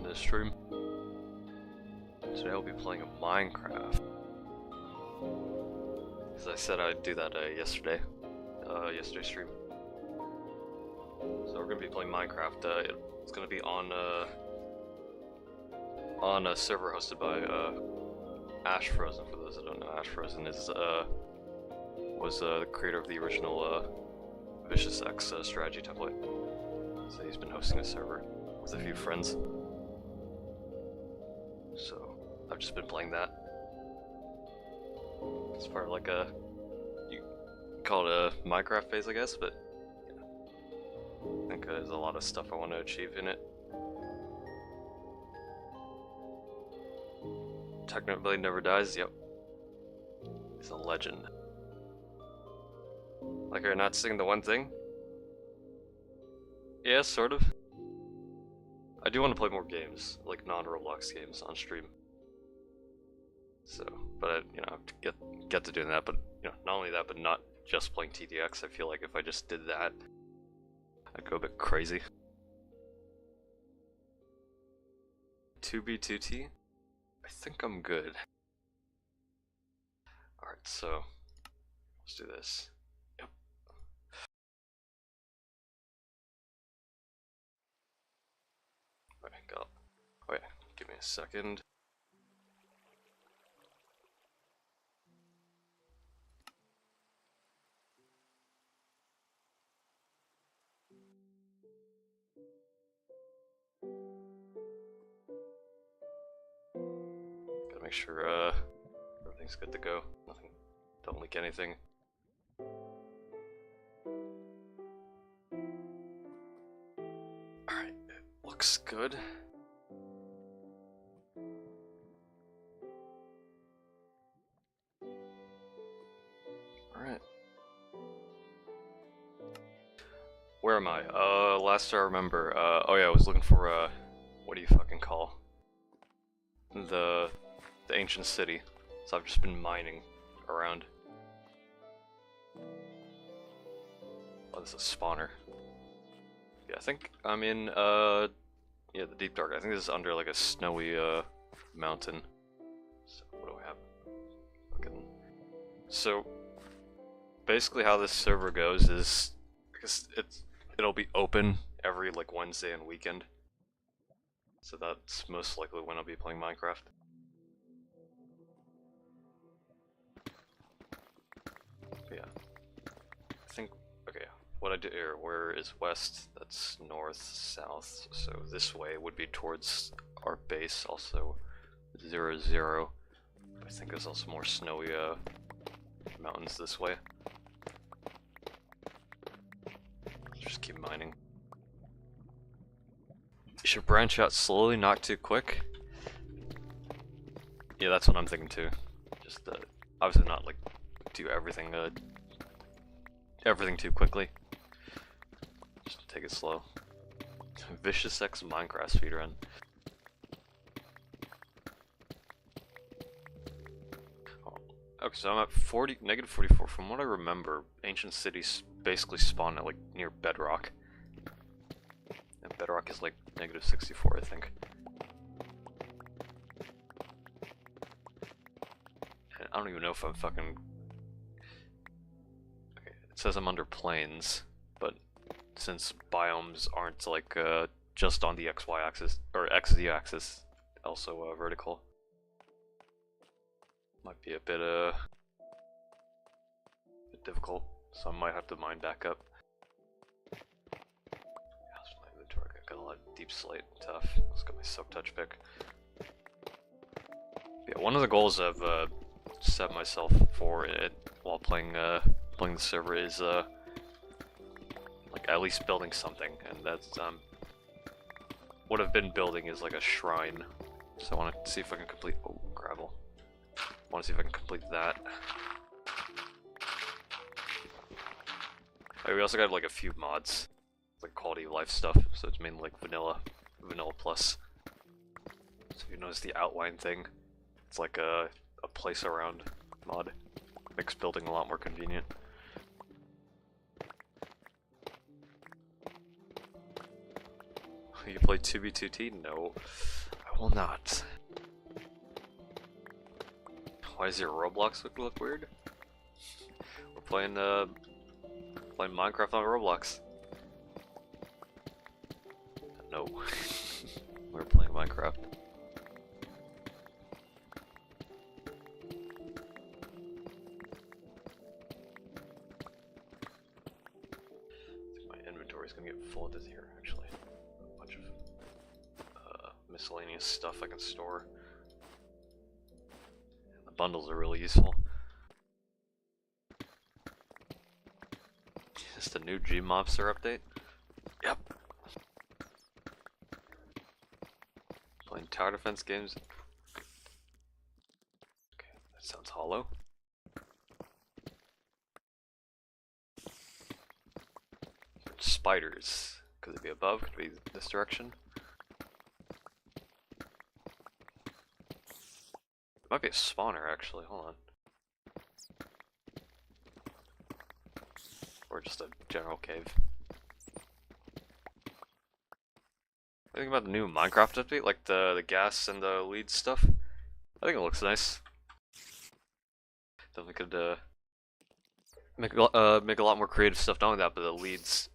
this stream. Today I'll be playing Minecraft. As I said I'd do that yesterday's stream. So we're gonna be playing Minecraft. It's gonna be on a server hosted by Ash Frozen. For those that don't know, Ash Frozen was the creator of the original Vicious X strategy template. So he's been hosting a server with a few friends. So I've just been playing that. It's part of like you call it a Minecraft phase, I guess, but I think there's a lot of stuff I want to achieve in it. Technoblade never dies, yep. He's a legend. Like, are you not seeing the one thing? Yeah, sort of. I do want to play more games, like non-Roblox games, on stream. So, but I, you know, I have to get to doing that. But you know, not only that, but not just playing TDX. I feel like if I just did that, I'd go a bit crazy. 2B2T? I think I'm good. Alright, so let's do this. Yep. Alright, go. Oh yeah, give me a second. Gotta make sure everything's good to go. Nothing, don't leak anything. Alright, it looks good. Alright. Where am I? Last I remember, oh yeah, I was looking for, what do you fucking call? The ancient city. So I've just been mining around. Oh, this is a spawner. Yeah, I think I'm in, yeah, the deep dark. I think this is under like a snowy, mountain. So, what do I have? Fucking... So, basically how this server goes is, because it'll be open every like Wednesday and weekend. So that's most likely when I'll be playing Minecraft. Yeah. I think, okay, what I do here, where is west? That's north, south. So this way would be towards our base, also 0, 0. I think there's also more snowy mountains this way. Just keep mining. You should branch out slowly, not too quick. Yeah, that's what I'm thinking too. Just obviously not like do everything too quickly. Just take it slow. Vicious X Minecraft speedrun. Oh, okay, so I'm at -44. From what I remember, ancient cities basically spawn at like near bedrock. And bedrock is like -64, I think. And I don't even know if I'm fucking... Okay, it says I'm under plains, but since biomes aren't like just on the XY axis, or XZ axis, also vertical, might be a bit difficult, so I might have to mine back up. Got a lot of deep slate, tough. Let's get my soak touch pick. Yeah, one of the goals I've set myself for it while playing the server is like at least building something, and that's what I've been building is like a shrine. So I want to see if I can complete. Oh, gravel! I want to see if I can complete that. We also got like a few mods. Like quality of life stuff, so it's mainly like vanilla plus. So if you notice the outline thing, it's like a place around mod. Makes building a lot more convenient. You play 2B2T? No, I will not. Why does your Roblox look weird? We're playing Minecraft on Roblox. No, we're playing Minecraft. Is gonna get flooded here, actually. A bunch of miscellaneous stuff I can store. And the bundles are really useful. Is the new G-Mobster update? Yep. Playing tower defense games. Okay, that sounds hollow. Spiders. Could it be above? Could it be this direction? It might be a spawner, actually. Hold on. Or just a general cave. What do you think about the new Minecraft update? Like the gas and the lead stuff? I think it looks nice. Definitely could make a lot more creative stuff. Not only that, but the leads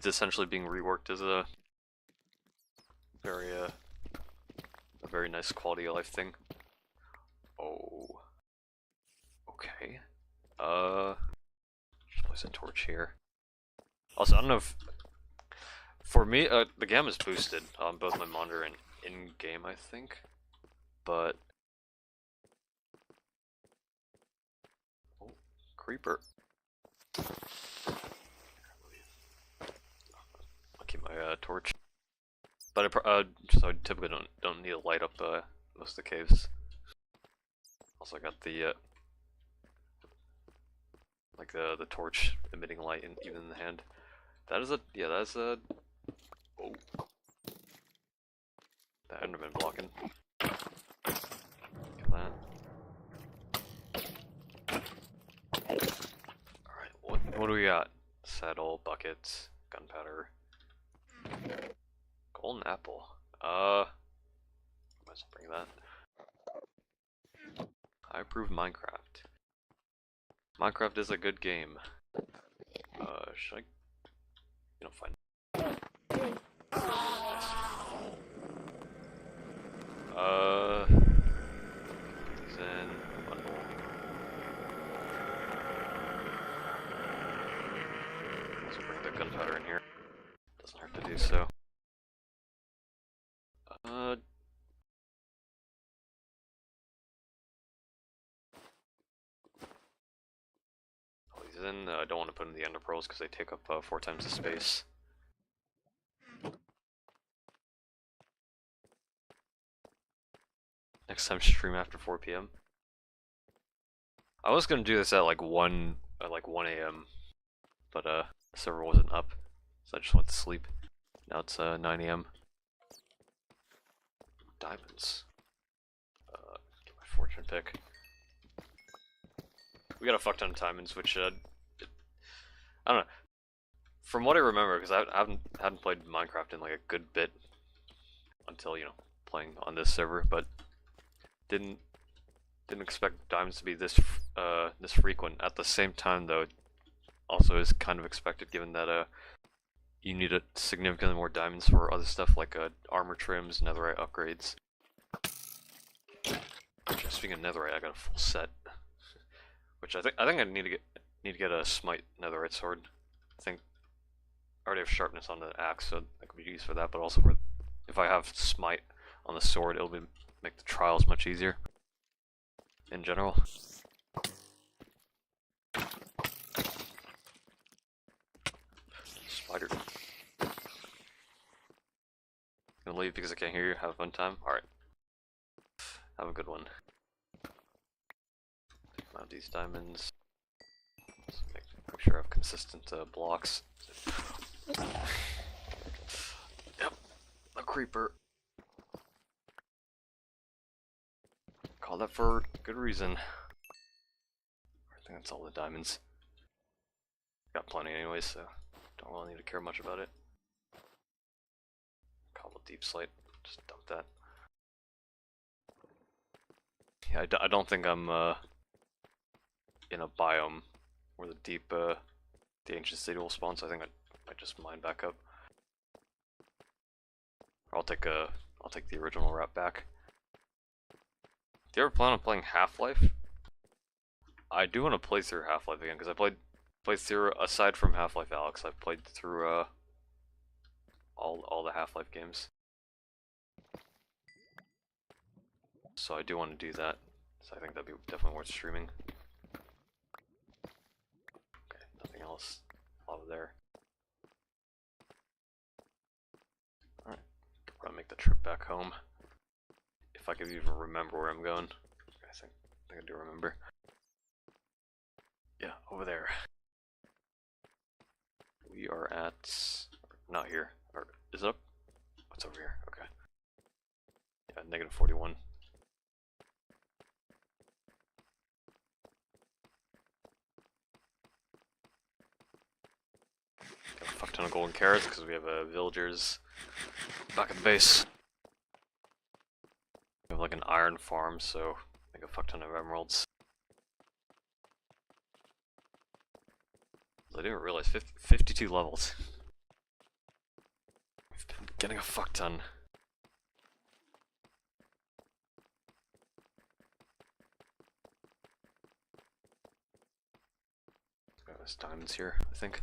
essentially being reworked as a very nice quality of life thing. Oh, okay. Just place a torch here. Also, I don't know if for me the gamma is boosted on both my monitor and in game, I think, but oh, creeper. Keep my torch, but so I typically don't need to light up most of the caves. Also, I got the like the torch emitting light even in the hand. That is a oh, that Enderman blocking. Get that. All right, what do we got? Saddle, buckets, gunpowder. Golden apple. Might as well bring that. I approve Minecraft. Minecraft is a good game. Should I? You know, fine. These in bundle. Let's bring the gunpowder in here. Doesn't hurt to do so. Then I don't want to put in the ender pearls because they take up 4 times the space. Next time stream after 4 p.m. I was gonna do this at like 1 a.m. but the server wasn't up, so I just went to sleep. Now it's 9 a.m. Diamonds. Get my fortune pick. We got a fuck ton of diamonds, which I don't know. From what I remember, because I hadn't played Minecraft in like a good bit until, you know, playing on this server, but didn't expect diamonds to be this this frequent. At the same time, though, it also is kind of expected given that you need significantly more diamonds for other stuff like armor trims, netherite upgrades. Just speaking of netherite, I got a full set. Which I think I need to get a smite netherite sword. I think I already have sharpness on the axe, so that could be used for that. But also for if I have smite on the sword, it'll make the trials much easier. In general. Spider. Gonna leave because I can't hear you. Have a fun time. All right. Have a good one. Out these diamonds. Make sure I have consistent blocks. Yep, a creeper. Call that for good reason. I think that's all the diamonds. Got plenty anyway, so don't really need to care much about it. deep slate. Just dump that. Yeah, I don't think I'm in a biome where the ancient city will spawn, so I think I might just mine back up. I'll take the original route back. Do you ever plan on playing Half-Life? I do want to play through Half-Life again, because I played through, aside from Half-Life Alyx, I've played through all the Half-Life games. So I do want to do that. So I think that'd be definitely worth streaming. Okay, nothing else. Lava there. Alright, gotta make the trip back home. If I could even remember where I'm going. I think I do remember. Yeah, over there. We are at... not here. Or, is it up? What's over here? Okay. Yeah, negative 41. Got a fuck ton of golden carrots because we have villagers back at the base. We have like an iron farm, so make a fuck ton of emeralds. I didn't realize 52 levels. We've been getting a fuck ton. There's diamonds here, I think.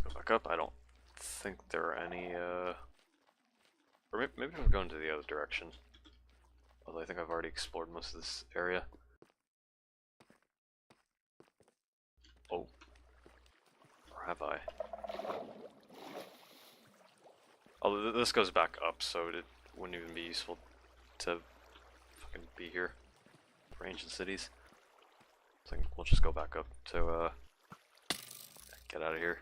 Go back up. I don't think there are any, or maybe I'm going to the other direction. Although I think I've already explored most of this area. Oh. Or have I? Although this goes back up, so it wouldn't even be useful to fucking be here for ancient cities. So we'll just go back up to, get out of here.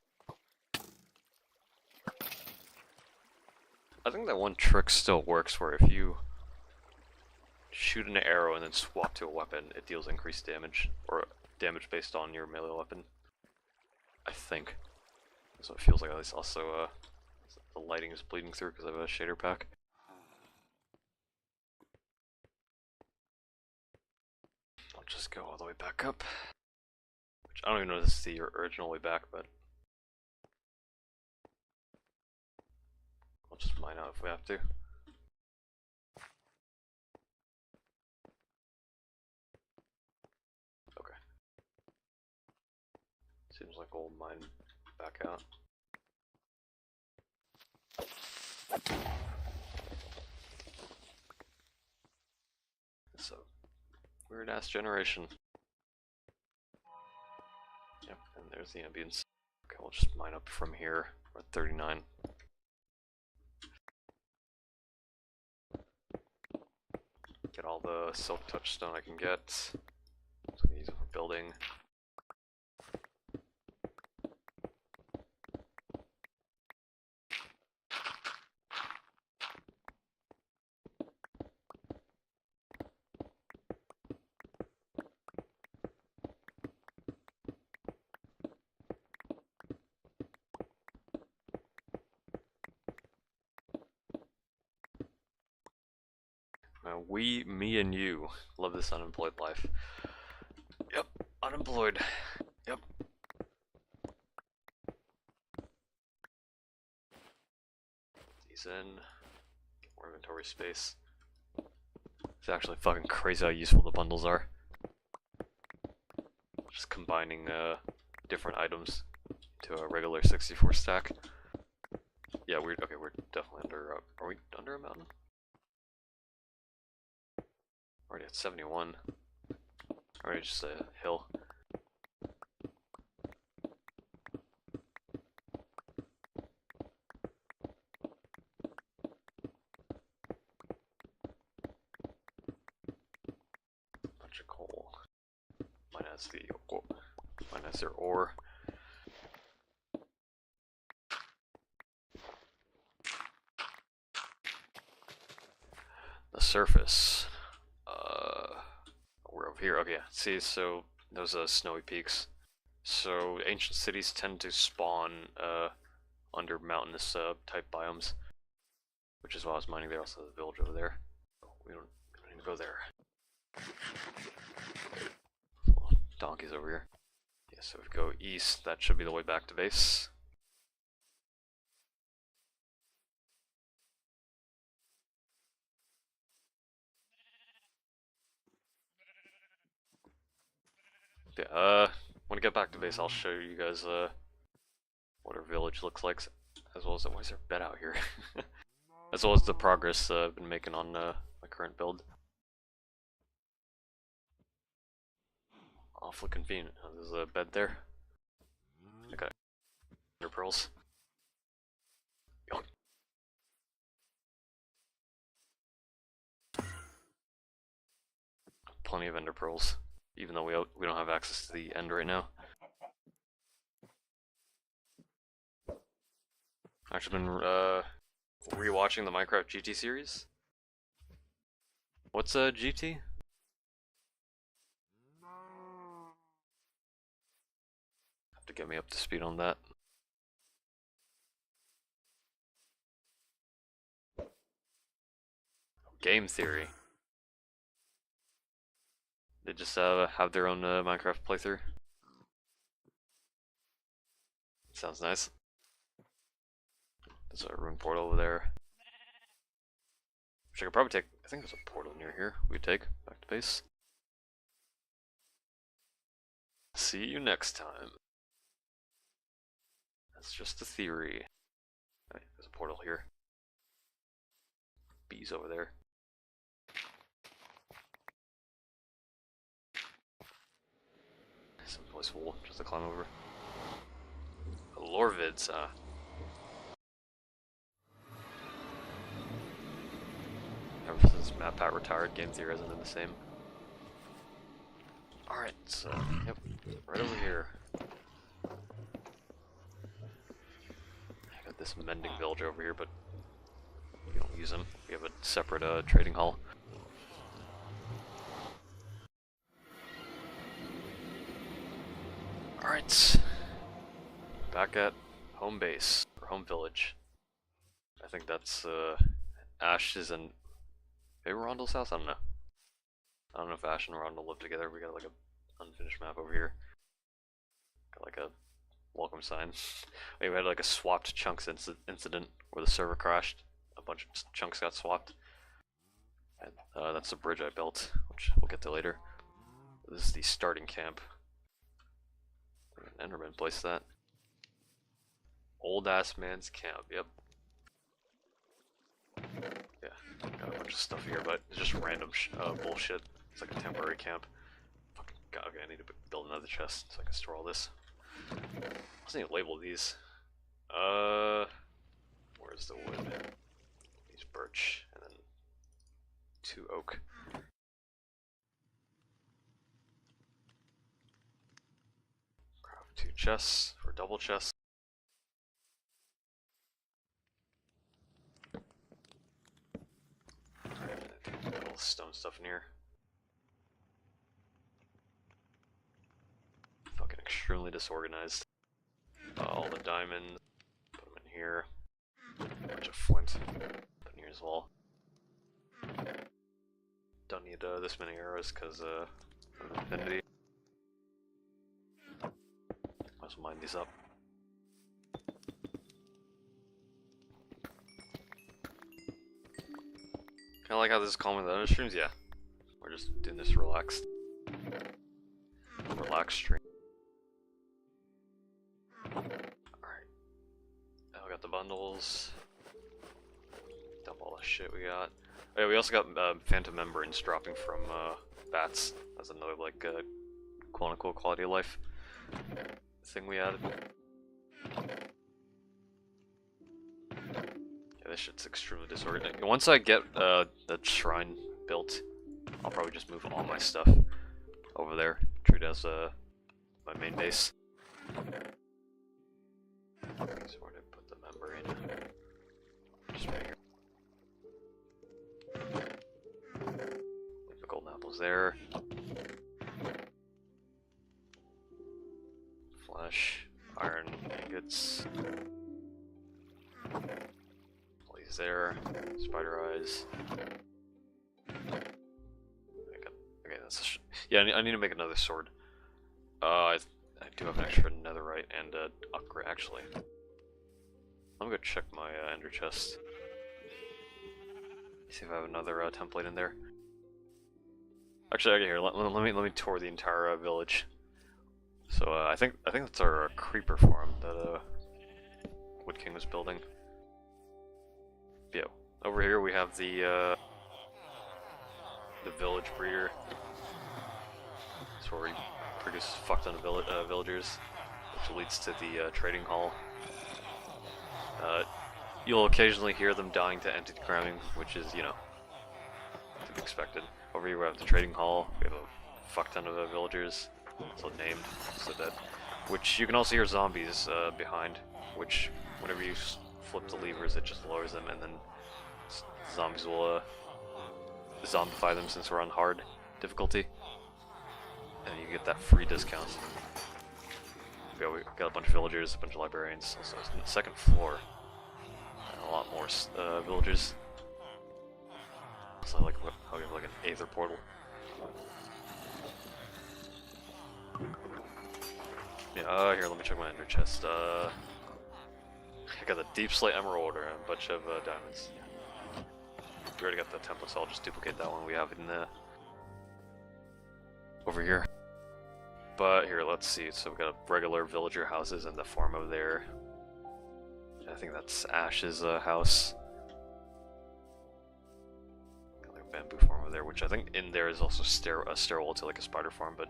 I think that one trick still works where if you shoot an arrow and then swap to a weapon, it deals increased damage, or damage based on your melee weapon. I think. So it feels like at least also the lighting is bleeding through because I have a shader pack. I'll just go all the way back up. Which I don't even know if this is the original way back, but I'll just mine out if we have to. Okay. Seems like we'll mine back out. So, weird ass generation. Yep, and there's the ambience. Okay, we'll just mine up from here. We're at 39. Get all the silk touchstone I can get. So I can use it for building. Me and you love this unemployed life. Yep, unemployed. Yep. These in. Get more inventory space. It's actually fucking crazy how useful the bundles are. Just combining different items to a regular 64 stack. Yeah, we're definitely under. Are we under a mountain? Already at 71. Already just a hill. Bunch of coal. Mine has their ore. surface. We're over here. Okay, yeah. See, so those snowy peaks. So ancient cities tend to spawn under mountainous type biomes, which is why I was mining there. Also, the village over there. We don't need to go there. Donkeys over here. Yeah, so if we go east, that should be the way back to base. Yeah, when I get back to base, I'll show you guys what our village looks like, as well as why is there a bed out here, as well as the progress I've been making on my current build. Awfully convenient. There's a bed there. I got ender pearls. Plenty of ender pearls, even though we don't have access to the end right now. I've actually been rewatching the Minecraft GT series. What's a GT? Have to get me up to speed on that. Game theory. They just have their own Minecraft playthrough. Sounds nice. There's a rune portal over there. Which I could probably take. I think there's a portal near here we could take back to base. See you next time. That's just a theory. Right, there's a portal here. Bees over there. Some place wool just to climb over. Lorvids, Ever since MatPat retired, game theory hasn't been the same. Alright, so, yep, right over here. I got this mending village over here, but we don't use them. We have a separate trading hall. Alright, back at home base, or home village. I think that's Ash's and maybe Rondell's house? I don't know. I don't know if Ash and Rondell live together. We got like a unfinished map over here. Got like a welcome sign. We had like a swapped chunks incident where the server crashed. A bunch of chunks got swapped. And that's the bridge I built, which we'll get to later. This is the starting camp. Enderman placed that. Old ass man's camp, yep. Yeah, got a bunch of stuff here, but it's just random bullshit. It's like a temporary camp. Fucking god, okay, I need to build another chest so I can store all this. I just need to label these. Where's the wood? These birch, and then 2 oak. Craft 2 chests, or double chests. All stone stuff in here. Fucking extremely disorganized. All the diamonds, put them in here. A bunch of flint, put in here as well. Don't need this many arrows because of infinity. Might as well mine these up. Kinda like how this is calm with the other streams, yeah. We're just doing this relaxed. Relaxed stream. Alright. Now we got the bundles. Dump all the shit we got. Oh, yeah, we also got phantom membranes dropping from bats. That's another like quote unquote quality of life thing we added. This shit's extremely disorganized. Once I get the shrine built, I'll probably just move all my stuff over there, treat it as my main base. So where did I put the membrane? Just right here. Apples there. Flesh, iron ingots. Blaze there. Spider eyes. Okay, that's yeah. I need to make another sword. I do have an extra netherite and upgrade actually. I'm gonna check my ender chest. See if I have another template in there. Actually, okay, here. Let me tour the entire village. So I think that's our creeper farm that Wood King was building. Yeah, over here we have the village breeder. That's where we produce a fuck ton of villagers, which leads to the trading hall. You'll occasionally hear them dying to entity cramming, which is, you know, to be expected. Over here we have the trading hall. We have a fuck ton of villagers, also named, so that, which you can also hear zombies behind, which whenever you flip the levers it just lowers them, and then zombies will zombify them since we're on hard difficulty, and you get that free discount. We got a bunch of villagers, a bunch of librarians, also on the second floor, and a lot more villagers. So like we have like an aether portal. Yeah, here, let me check my ender chest. I got the deep slate emerald and a bunch of diamonds. We already got the template, so I'll just duplicate that one. We have it in the over here. But here, let's see. So we got regular villager houses and the farm over there. I think that's Ash's house. Got like a bamboo farm over there, which I think in there is also sterile to like a spider farm, but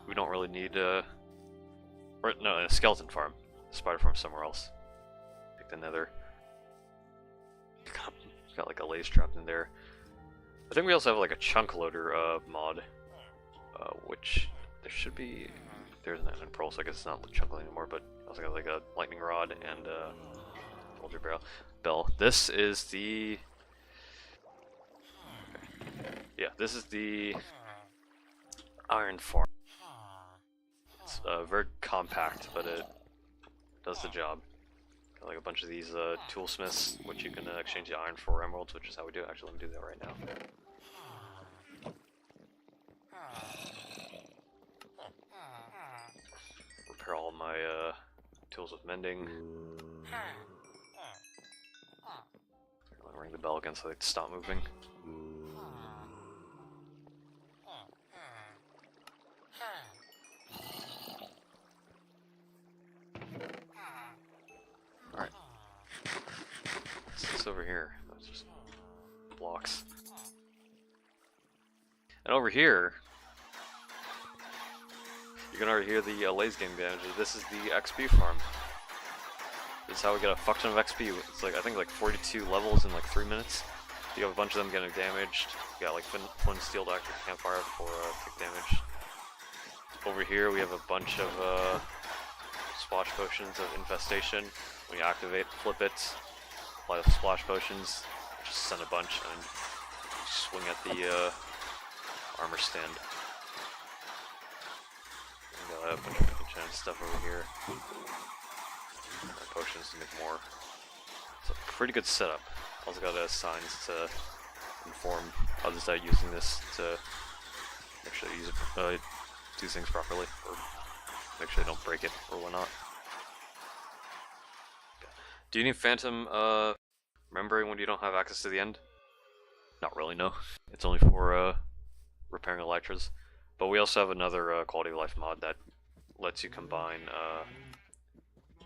we don't really need or no, a skeleton farm. Spider farm somewhere else. Pick the nether. Got like a lace trapped in there. I think we also have like a chunk loader mod, which there should be. There's an end pearl, so I guess it's not chunk loading anymore. But I also got like a lightning rod and soldier bell. This is the. Okay. Yeah, this is the iron farm. It's very compact, but it does the job. Got like a bunch of these toolsmiths, which you can exchange the iron for emeralds, which is how we do it. Actually, let me do that right now. Repair all my tools with mending. I'll ring the bell again so they stop moving. Alright. What's this over here? That's just blocks. And over here, you can already hear the laser game damage. This is the XP farm. This is how we get a fuck ton of XP. It's like, I think like 42 levels in like 3 minutes. You have a bunch of them getting damaged. You got like one steel active campfire for tick damage. Over here we have a bunch of splash potions of infestation. When you activate, flip it, apply the splash potions, just send a bunch, and swing at the armor stand. Got a bunch of enchanted stuff over here. Potions to make more. It's a pretty good setup. Also got signs to inform others that are using this to make sure they use it, do things properly, or make sure they don't break it or whatnot. Do you need phantom remembering when you don't have access to the end? Not really, no. It's only for repairing elytras. But we also have another quality of life mod that lets you combine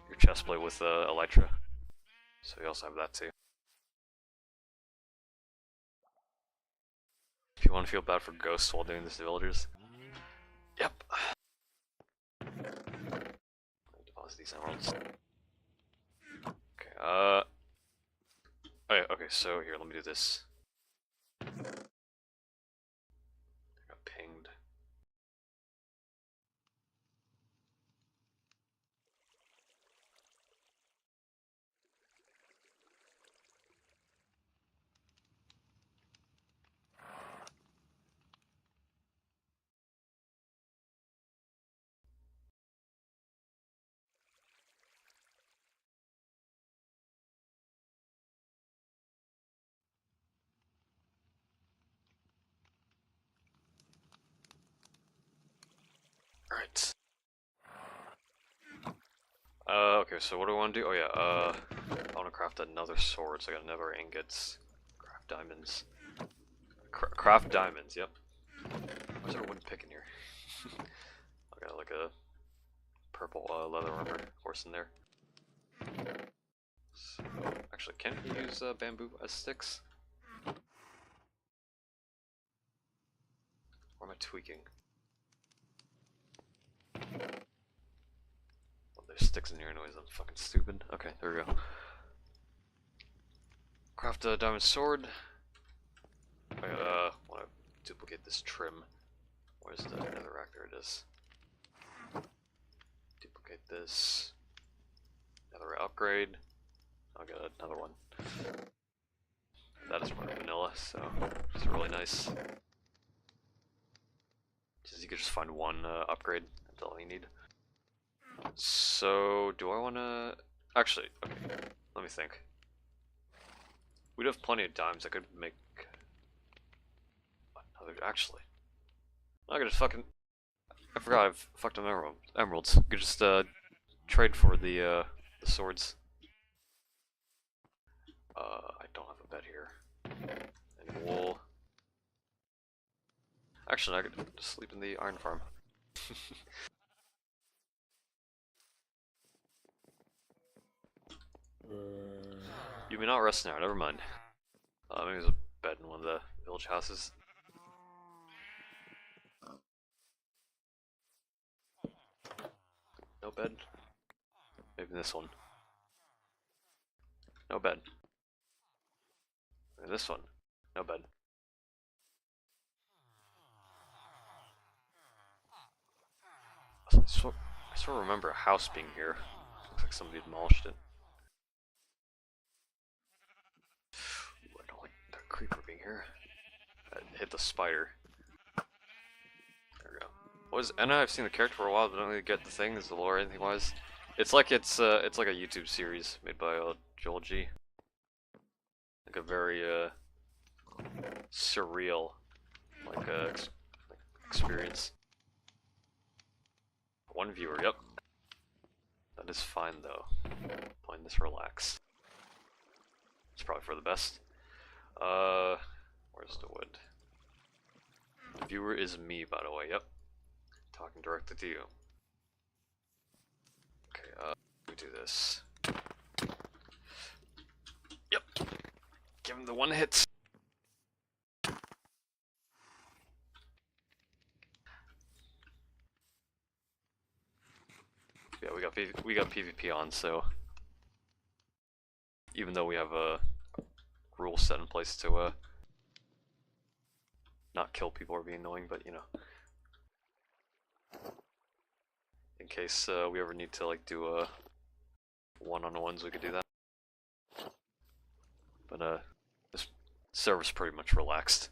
your chestplate with elytra. So we also have that too. If you want to feel bad for ghosts while doing this to villagers. Yep. Deposit these emeralds. Okay, oh yeah, okay, so here, let me do this. I got pinged. Alright. Okay, so what do I want to do? Oh yeah, I want to craft another sword, so I got nether ingots, craft diamonds. Craft diamonds, yep. Where's our wooden pick in here? I got like a purple leather armor horse in there. So, actually, can you use bamboo as sticks? Or am I tweaking? Well, there's sticks in here anyways, I'm fucking stupid. Okay, there we go. Craft a diamond sword. I want to duplicate this trim. Where's the netherrack? There it is. Duplicate this. Another upgrade. I'll get another one. That is part of vanilla, so it's really nice. Just you could just find one upgrade. That's all you need. So do I want to? Actually, okay. Let me think. We'd have plenty of dimes. I could make another. Actually, I could just fucking. I forgot I've fucked up emeralds. You could just trade for the swords. I don't have a bed here. And wool. Actually, I could just sleep in the iron farm. You may not rest now, never mind. Maybe there's a bed in one of the village houses. No bed? Maybe this one. No bed. Maybe this one. No bed. I sort of remember a house being here. Looks like somebody demolished it. Ooh, I don't like that creeper being here. I hit the spider. There we go. I've seen the character for a while, but I don't really get the things, the lore, anything wise. It's like a YouTube series made by Joel G. Like a very surreal like experience. One viewer, yep. That is fine though. Playing this relax. It's probably for the best. Where's the wood? The viewer is me, by the way, yep. Talking directly to you. Okay, we do this. Yep. Give him the one hit. Yeah, we got PvP on, so even though we have a rule set in place to not kill people or be annoying, but you know, in case we ever need to like do one-on-ones, we could do that. But this server's pretty much relaxed.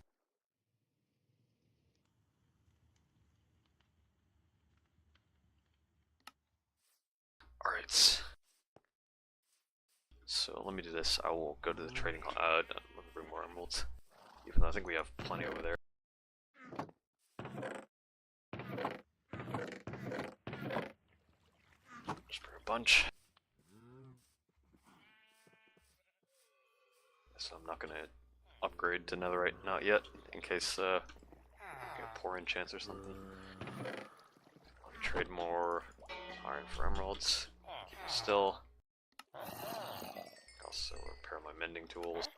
Alright. So let me do this. I will go to the trading hall. Let me bring more emeralds. Even though I think we have plenty over there. Just bring a bunch. So I'm not gonna upgrade to netherite, not yet, in case I get poor enchants or something. Let me trade more iron for emeralds. Keep it still. Also repair my mending tools.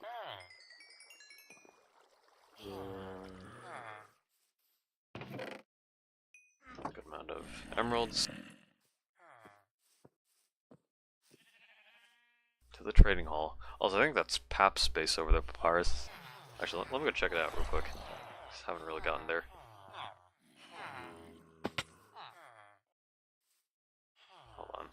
Good amount of emeralds. To the trading hall. Also, I think that's Pap's space over there, Papyrus. Actually, let me go check it out real quick. Just haven't really gotten there. Hold on.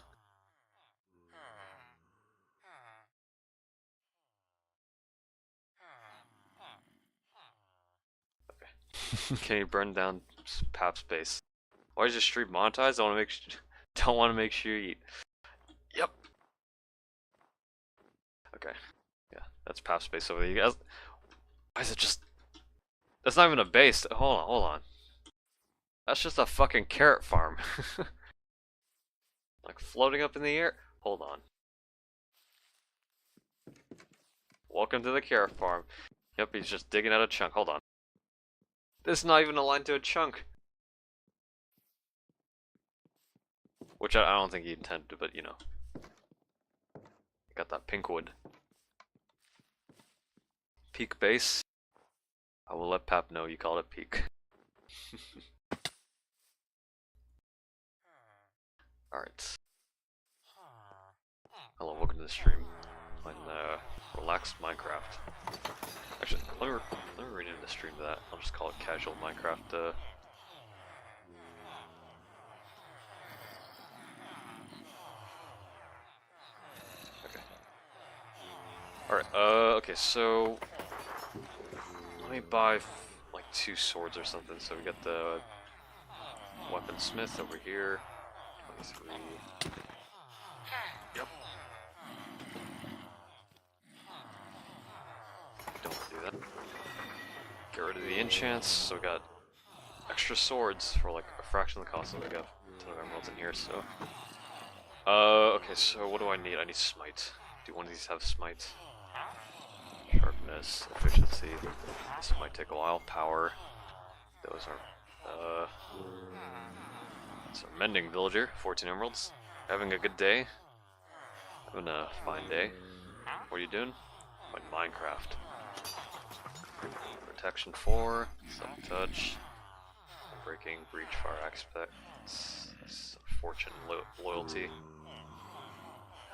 Okay. Can you burn down Pap's space? Why is your stream monetized? Don't want to make sure you eat. Yep. Okay. Yeah, that's Pap's space over there. You guys. Why is it just? That's not even a base. Hold on. That's just a fucking carrot farm. Like floating up in the air. Hold on. Welcome to the carrot farm. Yep, he's just digging out a chunk. Hold on. This is not even aligned to a chunk. Which I don't think he intended, but you know. Got that pink wood. Peak base. I will let Pap know you called it peak. Alright. Hello, welcome to the stream. Playing relaxed Minecraft. Actually, let me rename the stream to that. I'll just call it casual Minecraft. Okay. Alright, okay, so let me buy like 2 swords or something. So we got the weaponsmith over here. 23. Yep. Don't do that. Get rid of the enchants. So we got extra swords for like a fraction of the cost. So we got a ton of emeralds in here. So, okay. So what do I need? I need smite. Do one of these have smite? Sharpness, efficiency. This might take a while. Power. Those are. So mending villager. 14 emeralds. Having a good day. Having a fine day. What are you doing? Like Minecraft. Protection 4. Some touch. Breaking, breach, fire aspects. Fortune, loyalty.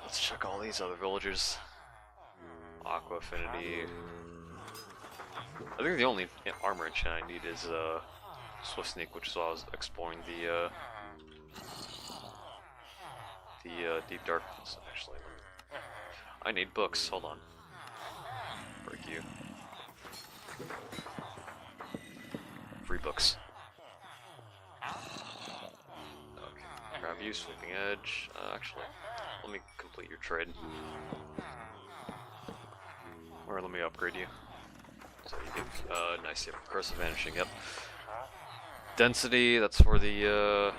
Let's check all these other villagers. Aqua affinity. I think the only armor enchant I need is Swift Sneak, which is why I was exploring the Deep Dark. So actually, I need books. Hold on. Break you. Free books. Okay. Grab you, Sweeping Edge. Actually, let me complete your trade. Or let me upgrade you. So you get, nice, yep, Curse of Vanishing, yep. Density, that's for the,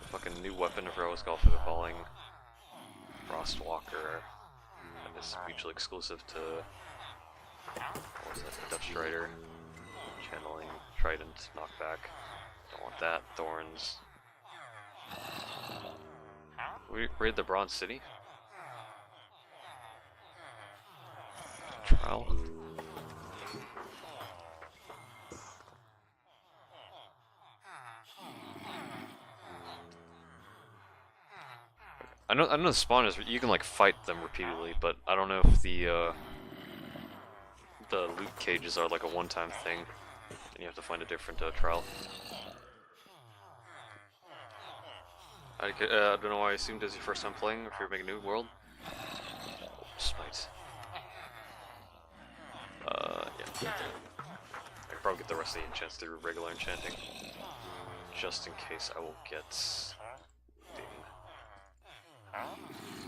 fucking new weapon, I forgot what it's called for the falling. Frostwalker. That is mutually exclusive to, what was that, the Dutch Strider. Channeling, Trident, Knockback. Don't want that. Thorns. We raid the Bronze City? Trial. I know the spawners, you can like fight them repeatedly, but I don't know if the loot cages are like a one-time thing, and you have to find a different trial. I don't know why I assumed this is your first time playing, if you're making a new world. Smite. Yeah. I can probably get the rest of the enchants through regular enchanting. Just in case I will get...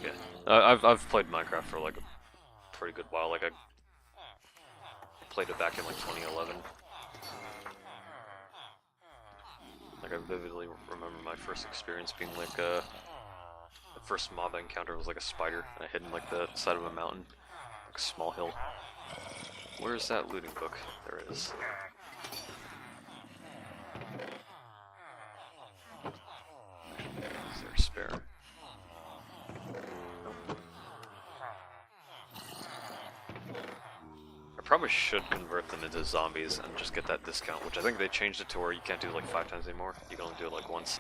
Yeah. I've played Minecraft for like a pretty good while, like I played it back in like 2011. Like I vividly remember my first experience being like the first mob I encountered was like a spider, and I hid in like the side of a mountain, like a small hill. Where's that looting book? There it is. Is there a spare? I probably should convert them into zombies and just get that discount, which I think they changed it to where you can't do it like 5 times anymore. You can only do it like once.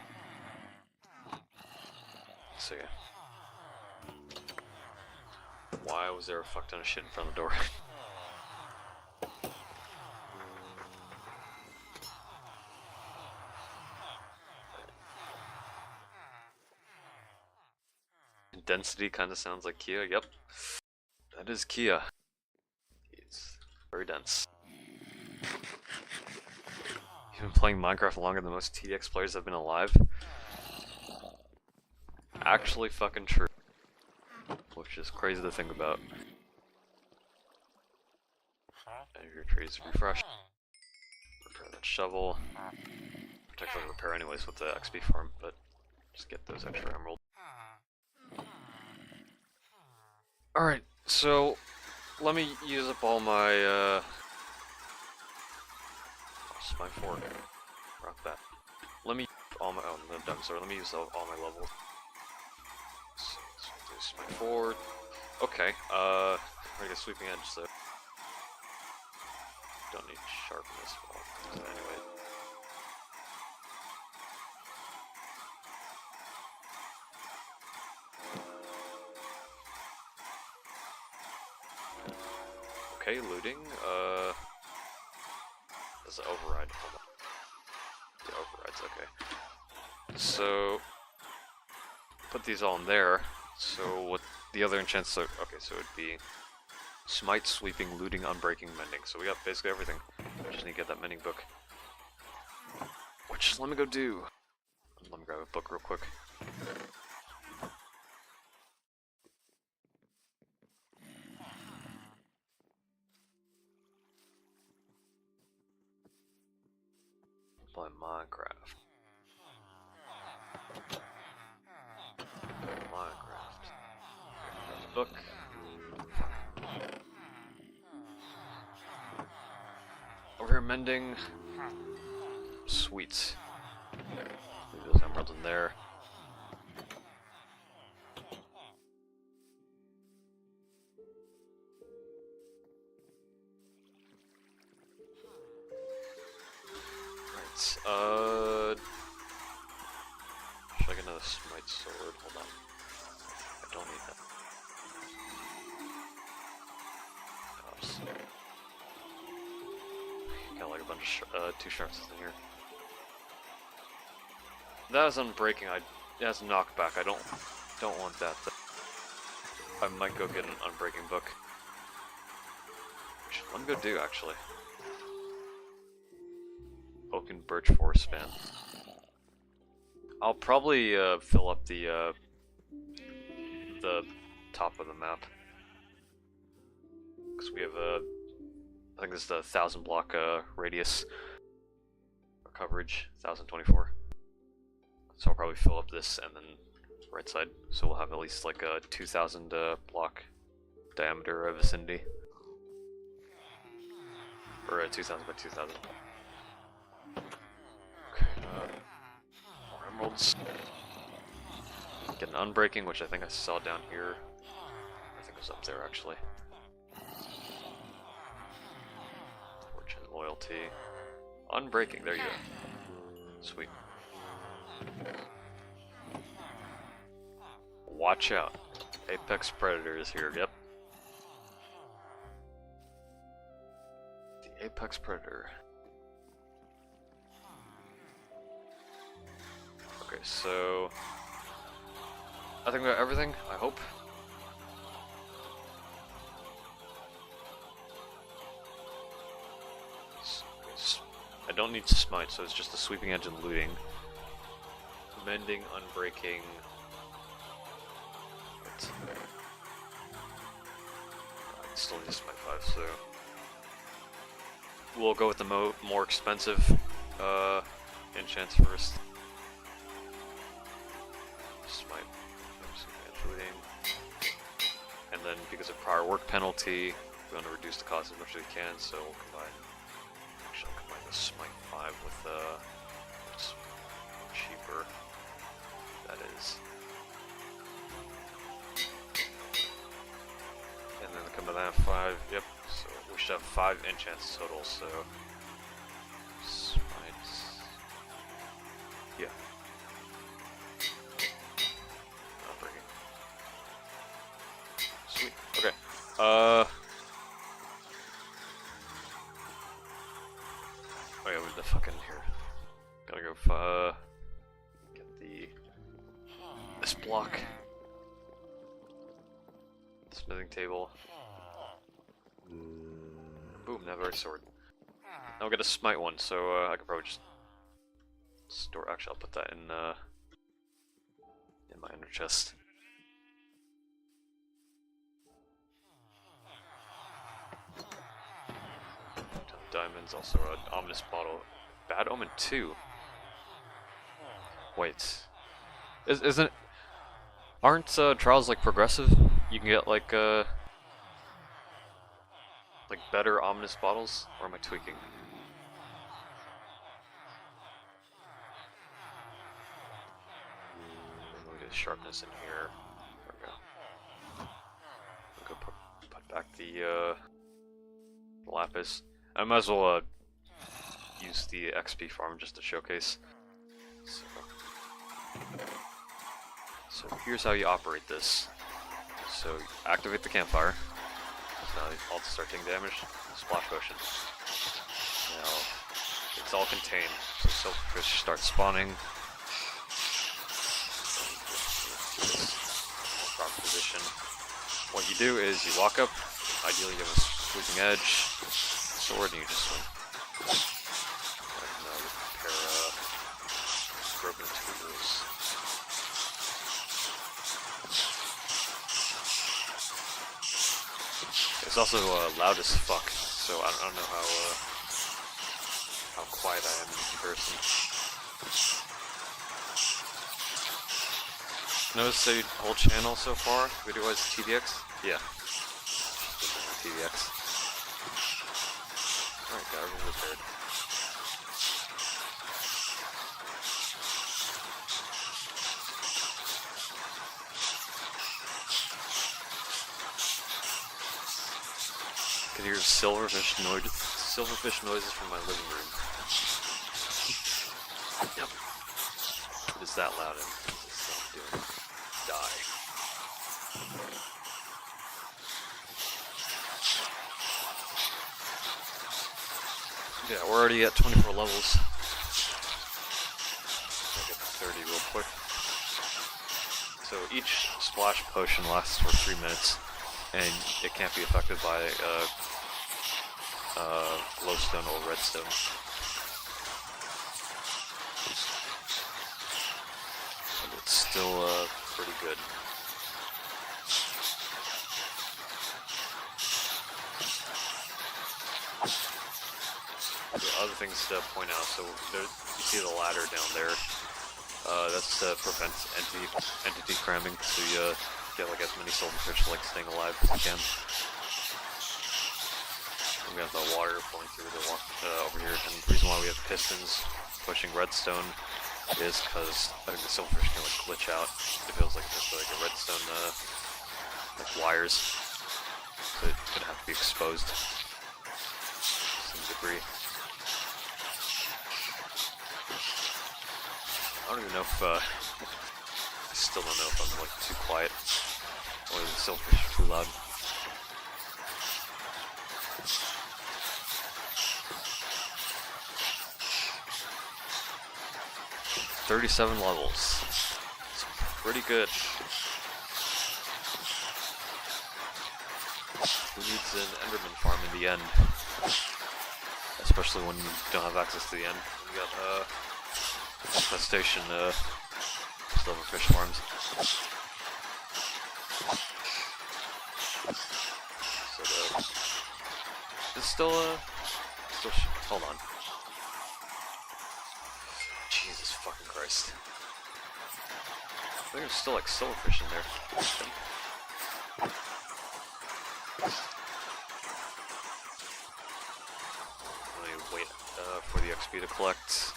So yeah. Why was there a fuck ton of shit in front of the door? Density kind of sounds like Kia. Yep, that is Kia. It's very dense. You've been playing Minecraft longer than most TDX players have been alive. Actually fucking true. Which is crazy to think about. And your trees refresh. Repair that shovel. technically repair anyways with the XP farm, but just get those extra emeralds. Alright, so let me use up all my my fork. Rock that. Let me all my let me use all my levels. So this is my 4. Okay, I get sweeping edge, so don't need sharpness. Well, anyway. Okay, looting. Does it override? Hold on. Yeah, overrides. Okay. So put these all in there. So what the other enchants are? Okay, so it'd be smite, sweeping, looting, unbreaking, mending. So we got basically everything. Just need to get that mending book. Which let me go do. Let me grab a book real quick. Play Minecraft. Minecraft. Book. Over here mending. Sweet. Leave those emeralds in there. Right. Should I get another smite sword? Hold on. I don't need that. Oops. Got like a bunch of 2 sharpnesses in here. That is unbreaking. It has knockback. I don't want that. I might go get an unbreaking book. Which let me go do actually. Oak and birch forest span. I'll probably fill up the top of the map because we have I think this is the 1,000 block radius or coverage, 1,024. So I'll probably fill up this and then right side, so we'll have at least like a 2,000 block diameter vicinity, or 2,000 by 2,000. Okay, more emeralds. Get an unbreaking, which I think I saw down here. I think it was up there actually. Fortune, loyalty, unbreaking. There you go. Sweet. Watch out. Apex Predator is here, yep. The Apex Predator. Okay, so I think we got everything, I hope. I don't need smite, so it's just the sweeping edge and looting. Mending, unbreaking. I still need smite 5, so we'll go with the more expensive enchants first. Smite, looting, and then because of prior work penalty, we want to reduce the cost as much as we can. So we'll combine. Actually, I'll combine the smite 5 with what's cheaper. That is. And then come to that 5, yep, so we should have 5 enchants total, so smite, yeah, not breaking, sweet, okay, oh yeah, where's the fucking here, gotta go, get this block. Smithing table. Boom, now very sword. Now we'll get a smite one, so I can probably just store. Actually, I'll put that in my ender chest. Diamonds, also an ominous bottle. Bad Omen 2. Wait. Isn't... Aren't trials like progressive? You can get like better ominous bottles? Or am I tweaking? Let me get sharpness in here. There we go. I'll go put back the lapis. I might as well use the XP farm just to showcase. So here's how you operate this. So you activate the campfire. So now all start taking damage. Splash potion. Now it's all contained. So silverfish start spawning. Proper position. What you do is you walk up. Ideally, you have a sweeping edge, sword, and you just swing. And repair broken tools. It's also loud as fuck, so I don't know how quiet I am in comparison. Notice the whole channel so far, video-wise, TDX? Yeah. TDX. Alright, got everything repaired. I can hear silverfish noises from my living room. Yep. It is that loud and it's doing die. Yeah, we're already at 24 levels. I'll get to 30 real quick. So each splash potion lasts for 3 minutes, and it can't be affected by glowstone or redstone. But it's still pretty good. Other things to point out, so there, you see the ladder down there. That's to prevent entity cramming, so you get like as many silverfish like staying alive as you can. And we have the water flowing through the over here, and the reason why we have pistons pushing redstone is because I think the silverfish can like glitch out. It feels like there's like a redstone like wires, so it's gonna have to be exposed to some degree. I don't even know if, I still don't know if I'm like too quiet or the silverfish are too loud. $37 levels. It's pretty good. Who needs an Enderman farm in the end? Especially when you don't have access to the end. You got, infestation, silverfish farms. So it's still hold on. Jesus fucking Christ. I think there's still like silverfish in there. Let me wait for the XP to collect.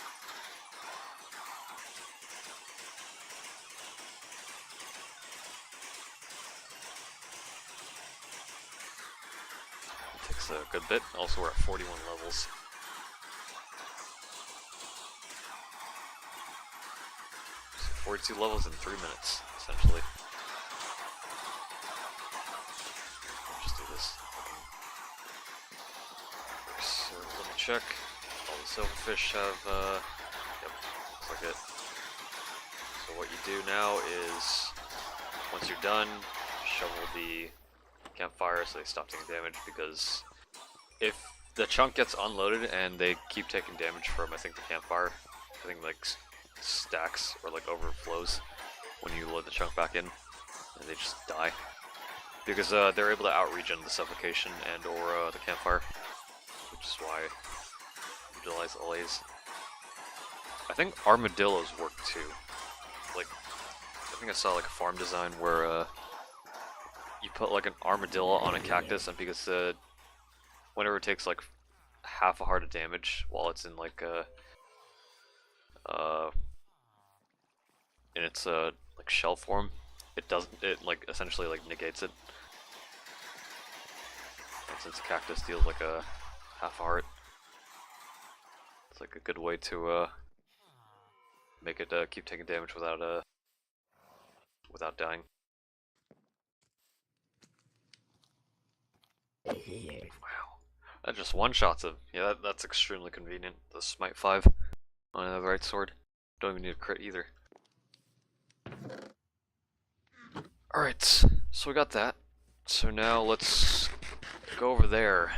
Takes a good bit. Also, we're at 41 levels. So 42 levels in 3 minutes, essentially. I'll just do this. So let me check. All the silverfish have, yep, looks like it. So what you do now is, once you're done, shovel the campfire so they stop taking damage, because if the chunk gets unloaded and they keep taking damage from, I think, the campfire, I think like stacks or like overflows when you load the chunk back in, and they just die. Because they're able to out-regen the suffocation and or the campfire, which is why I utilize allays. I think armadillos work too. like, I think I saw like a farm design where you put like an armadillo on a cactus, and because whenever it takes like half a heart of damage while it's in like in its like shell form, it like essentially like negates it. And since cactus deals like a half a heart, it's like a good way to make it keep taking damage without dying. Wow, that just one-shots him. Yeah, that's extremely convenient. The Smite 5 on the right sword. Don't even need a crit either. Alright, so we got that. So now let's go over there.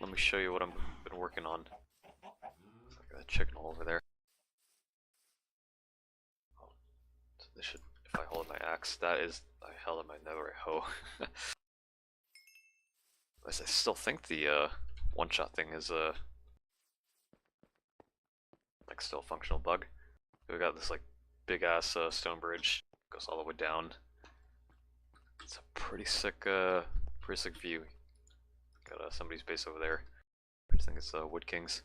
Let me show you what I've been working on. It's like a chicken all over there. Oh, so this should, if I hold my axe, that is, I held in my netherite hoe. I still think the one-shot thing is like still a functional bug. We got this like big ass stone bridge, goes all the way down. It's a pretty sick view. Got somebody's base over there. I think it's Wood Kings.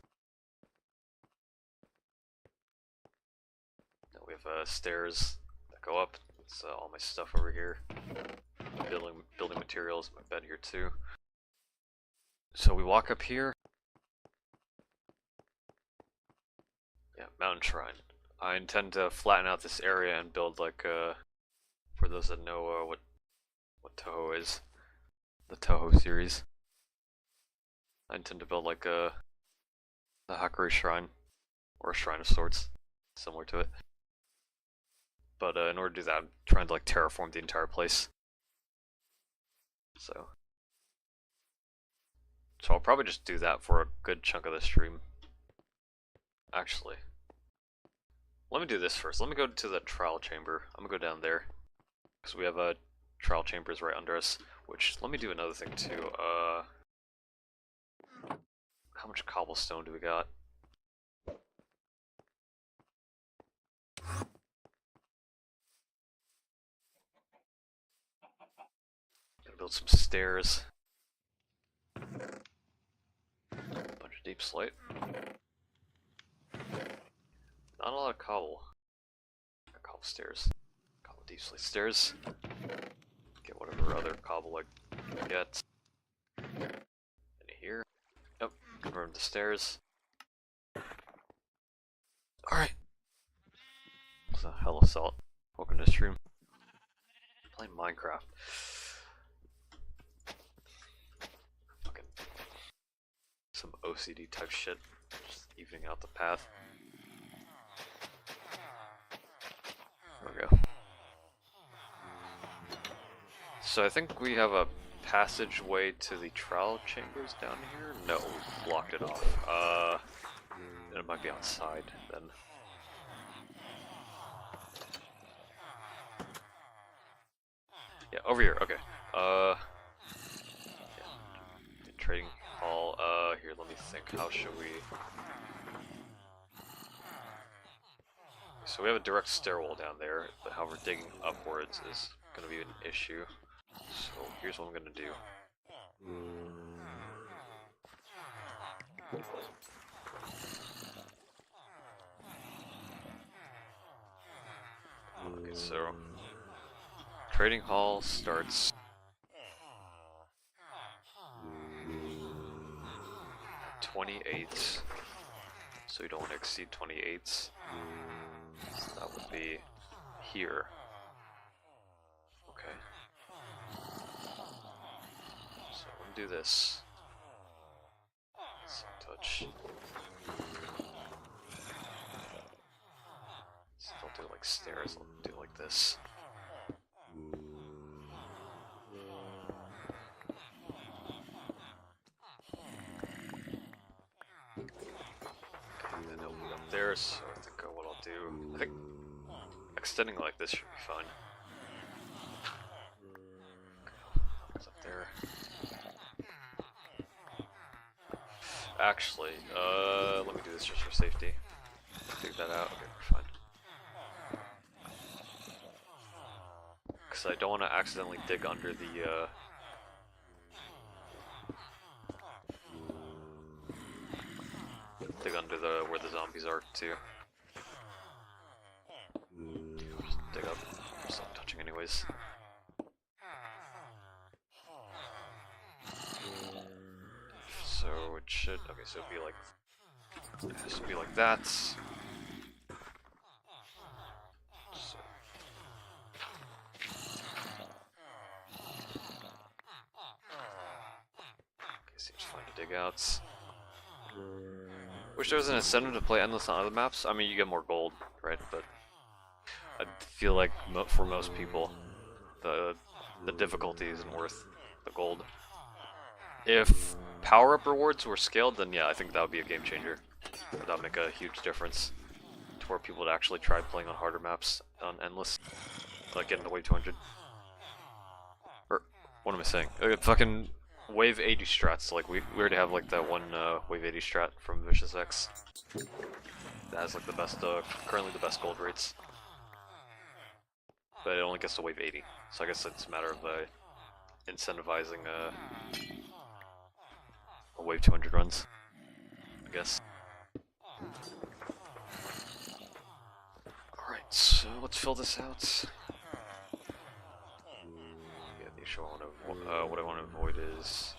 Now we have stairs that go up. It's all my stuff over here. Building materials. My bed here too. So we walk up here. Yeah, mountain shrine. I intend to flatten out this area and build like for those that know what Toho is, the Toho series. I intend to build like a Hakurei shrine, or a shrine of sorts, similar to it. But in order to do that, I'm trying to like terraform the entire place. So I'll probably just do that for a good chunk of the stream. Actually, let me do this first. Let me go to the trial chamber. I'm gonna go down there because we have trial chambers right under us. Which, let me do another thing too. How much cobblestone do we got? Gotta build some stairs. Bunch of deep slate. Not a lot of cobble. Cobble stairs. Cobble deep slate stairs. Get whatever other cobble I can get. Any here? Yep. Confirm the stairs. Alright. It's a hell of salt. Welcome to the stream. Playing Minecraft. Fucking some OCD type shit. Just evening out the path. There we go. So I think we have a passageway to the trial chambers down here? No, we blocked it off. Then it might be outside then. Yeah, over here, okay. Yeah. Trading hall, here, let me think, how should we... So we have a direct stairwell down there, but however digging upwards is gonna be an issue. So here's what I'm gonna do. Okay, so trading hall starts 28, so you don't want to exceed 28. So that would be here. Okay. So I'm gonna do this. Same touch. So don't do like stairs, I'll do like this. And then it'll be up there, so I think what I'll do, I think extending like this should be fine. It's up there. Actually, let me do this just for safety. Dig that out. Okay, we're fine. because I don't want to accidentally dig under the where the zombies are too. Just dig up. Just not touching anyways. So it should. Okay, so it'd be like. It has to be like that. So, okay, seems fine to dig out. Wish there was an incentive to play endless on other maps. I mean, you get more gold, right? But I feel like for most people, the difficulty isn't worth the gold. If power-up rewards were scaled, then yeah, I think that would be a game changer. That would make a huge difference to where people would actually try playing on harder maps on endless, like getting to wave 200. Or what am I saying? Fucking wave 80 strats. Like we already have like that one wave 80 strat from Vicious X. That has like the best, currently the best gold rates. But it only gets to wave 80, so I guess it's a matter of incentivizing a wave 200 runs, I guess. Alright, so let's fill this out. Yeah, the issue what I want to avoid is...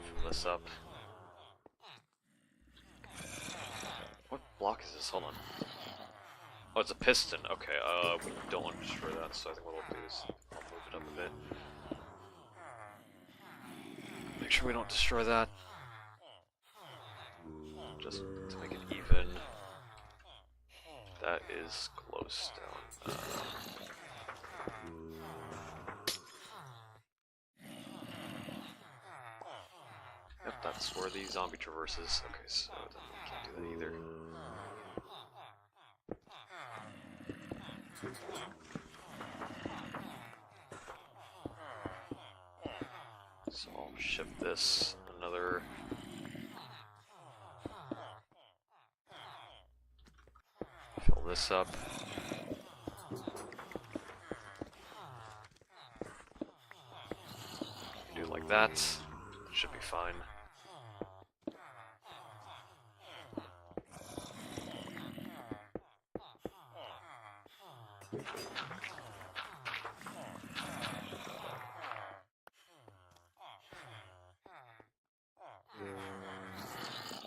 Fill this up. What block is this? Hold on. Oh, it's a piston. Okay, we don't want to destroy that, so I think what I'll do is I'll move it up a bit. Make sure we don't destroy that. Just to make it even. That is close down. Yep, that's where the zombie traverses. Okay, so then we can't do that either. So I'll shift this another. Fill this up. Do it like that. Should be fine.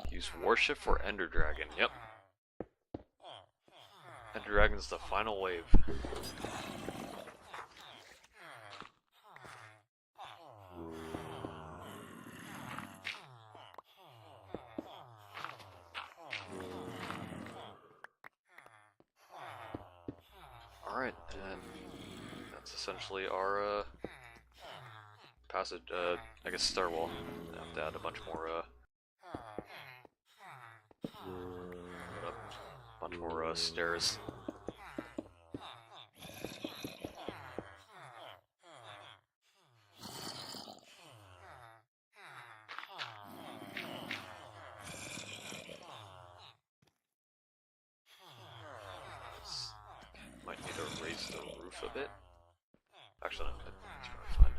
Use Warship for Ender Dragon. Yep. Ender Dragon's the final wave. Alright, and that's essentially our passage, I guess stairwell. I have to add a bunch more stairs. Might need to raise the roof a bit. Actually, no, that's probably fine.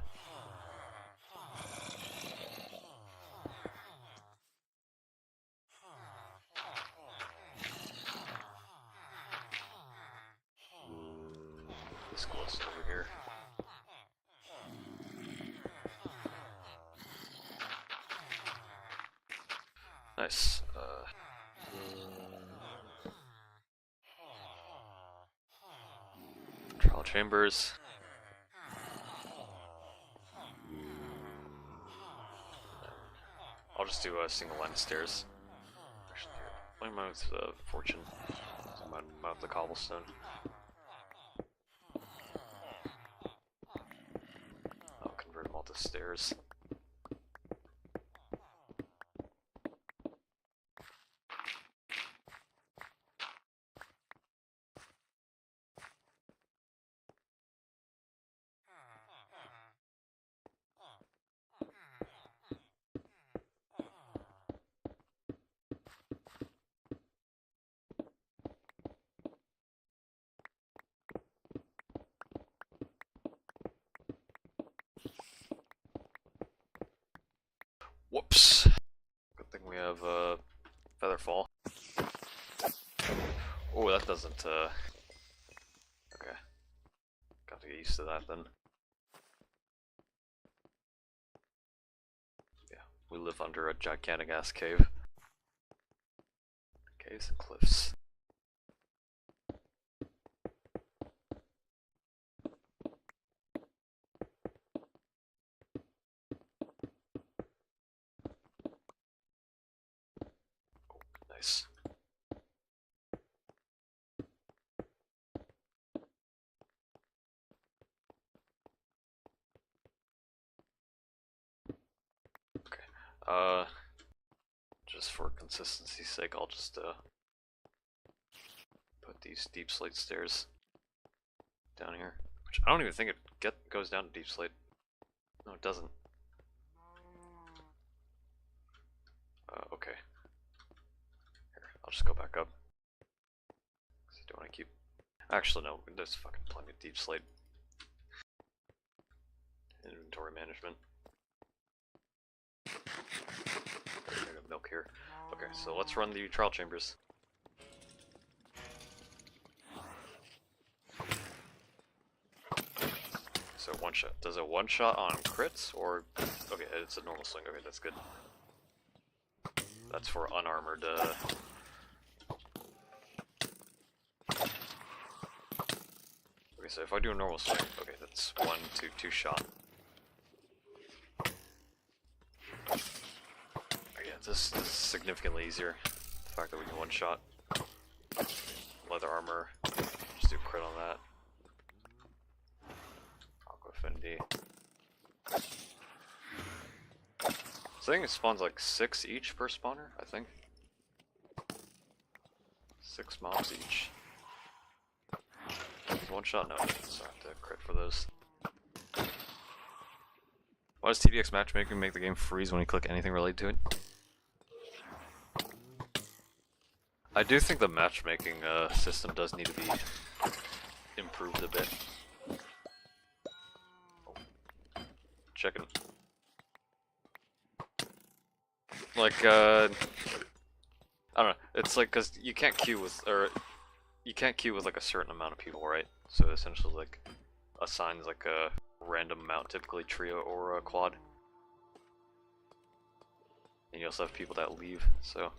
This close over here. Nice. Trial chambers. I'll just do a single line of stairs. Actually, let me mount the fortune. Mount the cobblestone. I'll convert them all to stairs. Whoops. Good thing we have Featherfall. Oh, that doesn't okay. Got to get used to that then. Yeah, we live under a gigantic ass cave. Caves and cliffs. Oh, nice. Okay. Just for consistency's sake, I'll just put these deep slate stairs down here. Which I don't even think it goes down to deep slate. No, it doesn't. Okay. Here, I'll just go back up. Cause I don't want to keep. Actually, no. There's fucking plenty of deep slate. Inventory management. Milk here. Okay, so let's run the trial chambers. So one shot. Does it one shot on crits or? Okay, it's a normal swing. Okay, that's good. That's for unarmored. Okay, so if I do a normal swing, okay, that's 1, 2, 2 shot. Yeah, this is significantly easier. The fact that we can one shot. Leather armor. Just do crit on that. Aqua Affinity. So I think it spawns like 6 each per spawner, I think. 6 mobs each. One shot? No, so I have to crit for those. Why does TDX matchmaking make the game freeze when you click anything related to it? I do think the matchmaking system does need to be improved a bit. Oh. Chicken. Like, I don't know, it's like, cause you can't queue with, like a certain amount of people, right? So essentially like, assigns like a random amount, typically trio or a quad. And you also have people that leave, so.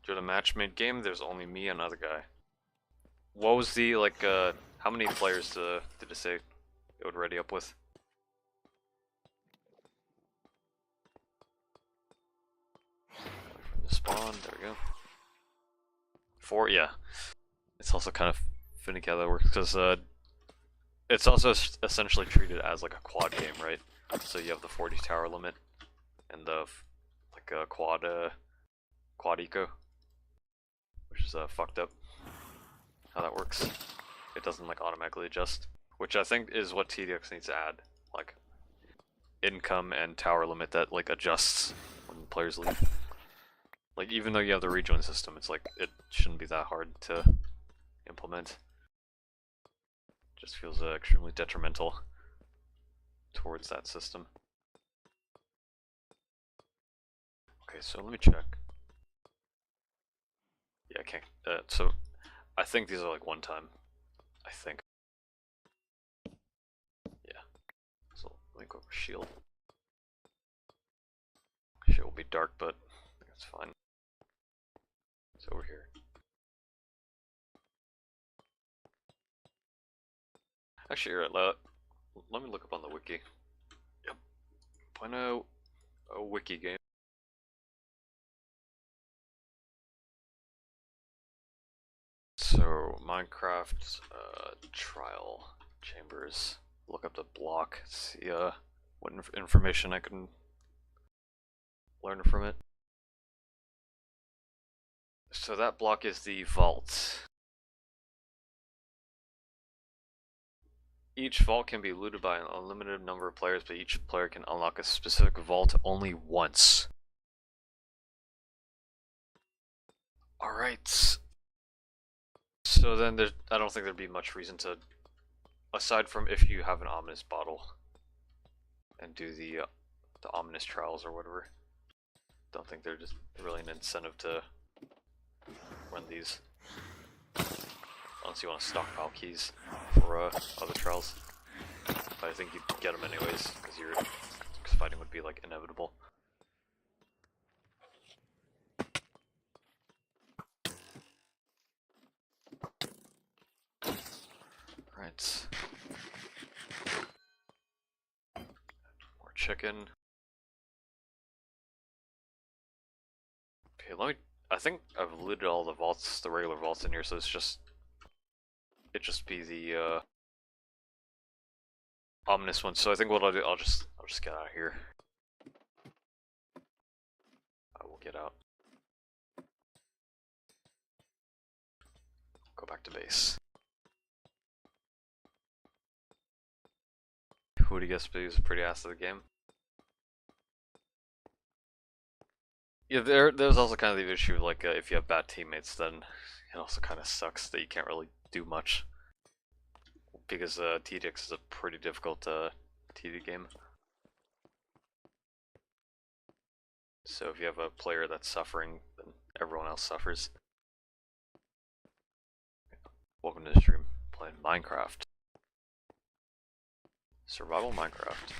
During the match made game, there's only me and another guy. What was the, like, how many players did it say it would ready up with? From the spawn, there we go. 4, yeah. It's also kind of finicky how that works, because, it's also essentially treated as like a quad game, right? So you have the 40 tower limit, and the, like, quad eco. Which is, fucked up. How that works. It doesn't, like, automatically adjust. Which I think is what TDX needs to add. Like, income and tower limit that, like, adjusts when players leave. Like, even though you have the rejoin system, it's like, it shouldn't be that hard to implement. Just feels extremely detrimental towards that system. Okay, so let me check. Yeah, I can't, so I think these are like one time. I think. Yeah. So let me go for shield. Shit will be dark, but that's fine. It's over here. Actually, here, let me look up on the wiki. Yep. Point out a wiki game. So, Minecraft trial chambers. Look up the block, see what information I can learn from it. So that block is the vault. Each vault can be looted by an unlimited number of players, but each player can unlock a specific vault only once. Alright. So then I don't think there'd be much reason to aside from if you have an ominous bottle and do the ominous trials or whatever, don't think there's just really an incentive to run these unless you want to stockpile keys for other trials. But I think you'd get them anyways because fighting would be like inevitable. Right. More chicken. Okay, I think I've looted all the vaults, the regular vaults in here, so it just be the ominous one. So I think what I'll do, I'll just get out of here. I will get out. Go back to base. Who would you guess is a pretty ass of the game? Yeah, there's also kind of the issue of like if you have bad teammates, then it also kind of sucks that you can't really do much because TDX is a pretty difficult TD game. So if you have a player that's suffering, then everyone else suffers. Welcome to the stream. Playing Minecraft. Survival Minecraft.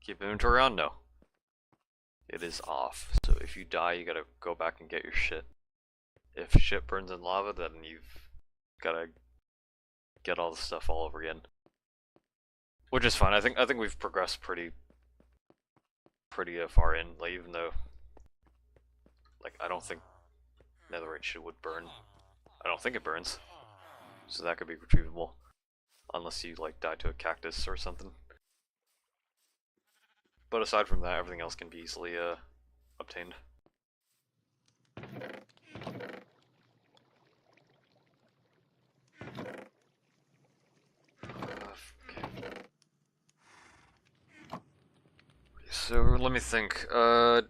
Keep inventory on? No. It is off. So if you die, you gotta go back and get your shit. If shit burns in lava, then you've gotta get all the stuff all over again. Which is fine. I think we've progressed pretty far in. Like even though, like I don't think netherite shit would burn. I don't think it burns. So that could be retrievable. Unless you like die to a cactus or something. But aside from that, everything else can be easily obtained. Okay. So let me think. Okay,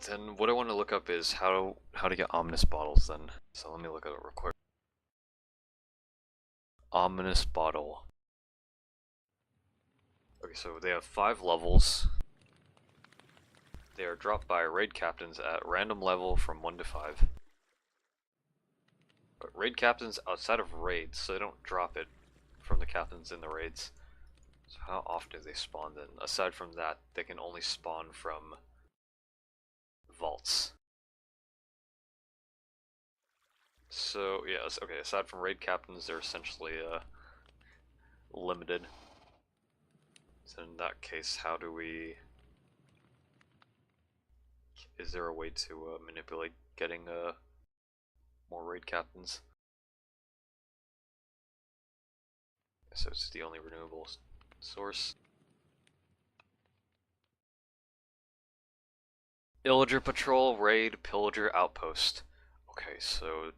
then what I want to look up is how to get ominous bottles. Then, so let me look at it real quick. Ominous bottle. Okay, so they have 5 levels. They are dropped by raid captains at random level from 1 to 5. But raid captains outside of raids, so they don't drop it from the captains in the raids. So how often do they spawn then? Aside from that, they can only spawn from vaults. So yeah, okay, aside from raid captains, they're essentially limited. So in that case, how do we... Is there a way to manipulate getting more raid captains? So it's the only renewable source. Illager patrol, raid, pillager, outpost. Okay, so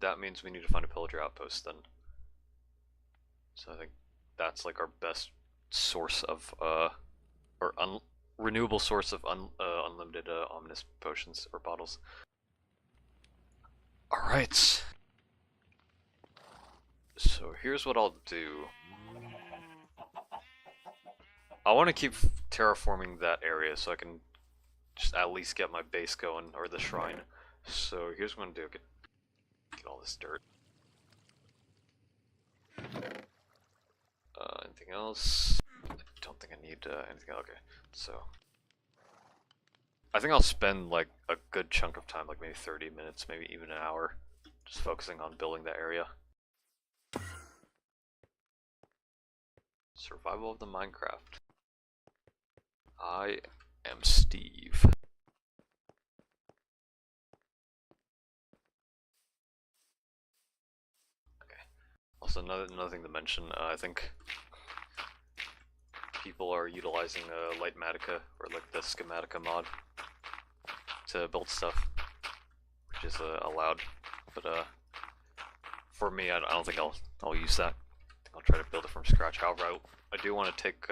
that means we need to find a pillager outpost then. So I think that's like our best source of renewable source of unlimited ominous potions or bottles. Alright. So here's what I'll do. I want to keep terraforming that area so I can just at least get my base going, or the shrine. So here's what I'm gonna do. Get all this dirt. Anything else? I don't think I need anything else. Okay, so I think I'll spend like a good chunk of time, like maybe 30 minutes, maybe even an hour, just focusing on building that area. Survival of the Minecraft. I am Steve. Okay. Also, another thing to mention, I think people are utilizing Lightmatica, or like the Schematica mod, to build stuff, which is allowed. But for me, I don't think I'll use that. I think I'll try to build it from scratch. However, I do want to take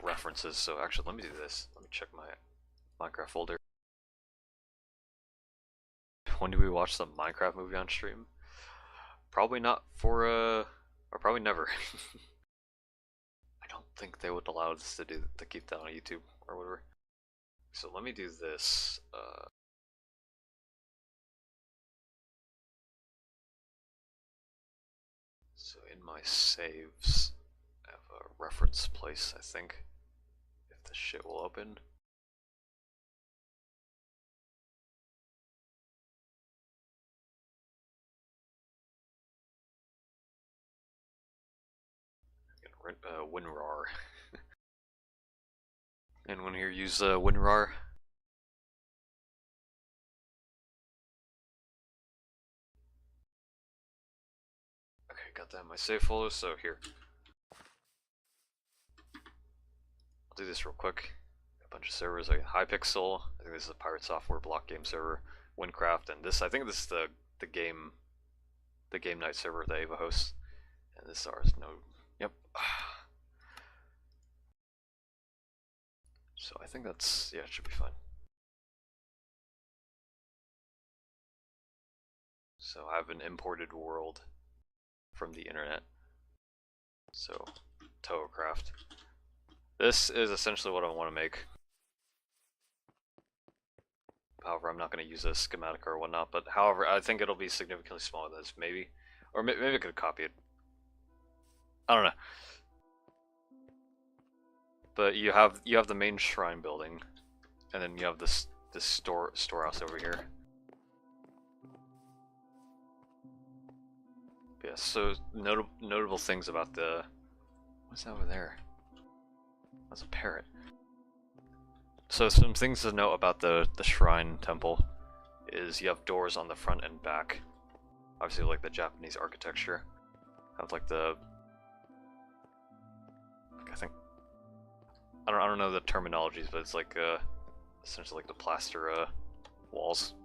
references. So actually, let me do this. Let me check my Minecraft folder. When do we watch the Minecraft movie on stream? Probably not for or probably never. I don't think they would allow us to keep that on YouTube or whatever. So let me do this. So in my saves, I have a reference place, I think, if this shit will open. WinRAR. Anyone here use WinRAR? Okay, got that in my save folder, so here. I'll do this real quick. A bunch of servers, like Hypixel, I think this is a Pirate Software block game server, Windcraft, and this, I think this is the game night server that Ava hosts. And this is ours, no, yep. So I think that's, yeah, it should be fine. So I have an imported world from the internet. So, Toacraft. This is essentially what I want to make. However, I'm not going to use a schematic or whatnot, but however, I think it'll be significantly smaller than this, maybe. Or maybe I could copy it. I don't know. But you have the main shrine building, and then you have this storehouse over here. But yeah, so notable things about the, what's that over there? That's a parrot. So some things to note about the shrine temple is you have doors on the front and back. Obviously, like the Japanese architecture, have like the, I think, I don't know the terminologies, but it's like essentially like the plaster walls.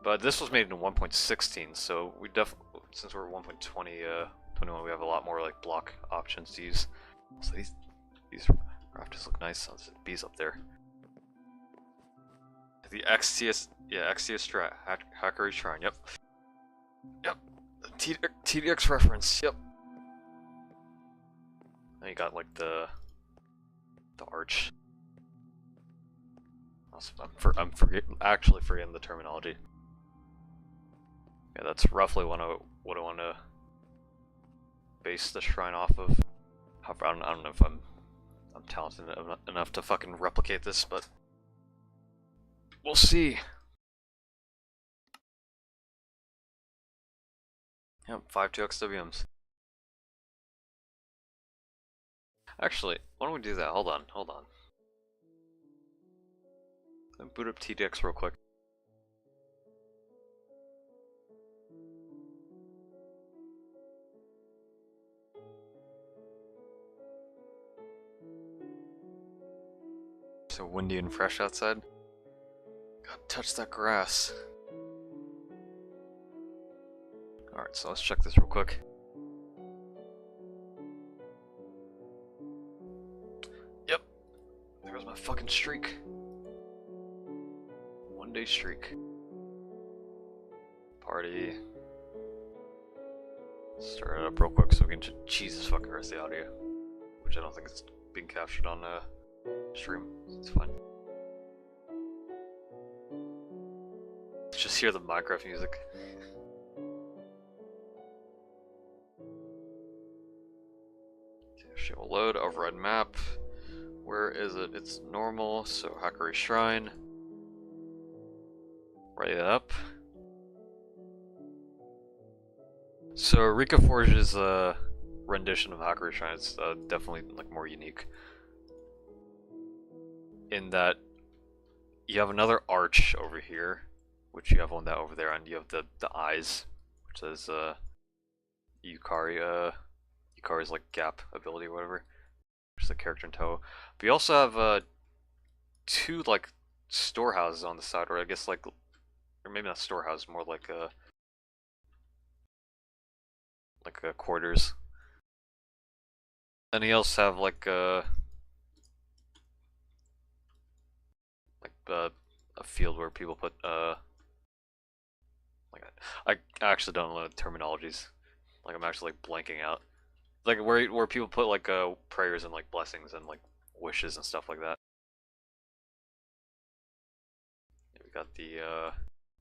But this was made in 1.16, so we since we're 1.21, we have a lot more like block options to use. So these rafters look nice. Oh, there's bees up there. The XTS, yeah, XTS Hackery Shrine. Yep. TDX reference. Yep. Then you got like the arch. I'm actually forgetting the terminology. Yeah, that's roughly what I want to base the shrine off of. However, I don't know if I'm talented enough to fucking replicate this, but we'll see. Yep, 5 2XWMs. Actually, why don't we do that? Hold on. Let me boot up TDX real quick. So windy and fresh outside. God, touch that grass. Alright, so let's check this real quick. Yep. There goes my fucking streak. 1 day streak. Party. Start it up real quick so we can Jesus fucking rest the audio. Which I don't think is being captured on stream. It's fine. Let's just hear the Minecraft music. Shit will load, override map. Where is it? It's normal, so Hackery Shrine. Write it up. So Rika Forge's rendition of Hackery Shrine is definitely like more unique. In that you have another arch over here, which you have one that over there, and you have the eyes, which is Yukari's like gap ability or whatever. Which is the character in tow. But you also have 2 like storehouses on the side, or I guess like, or maybe not storehouse, more like a quarters. And you also have like a field where people put like I actually don't know the terminologies. Like I'm actually like blanking out. Like where people put like prayers and like blessings and like wishes and stuff like that. We got the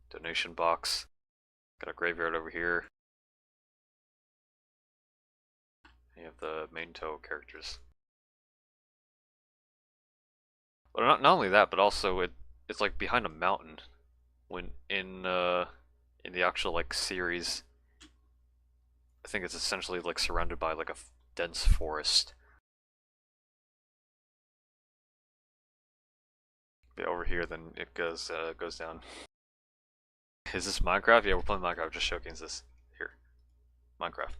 donation box. Got a graveyard over here. You have the main toe characters. But not only that, but also it's like behind a mountain. When in the actual like series, I think it's essentially like surrounded by like a dense forest. But over here, then it goes down. Is this Minecraft? Yeah, we're playing Minecraft. Just showcasing this here, Minecraft.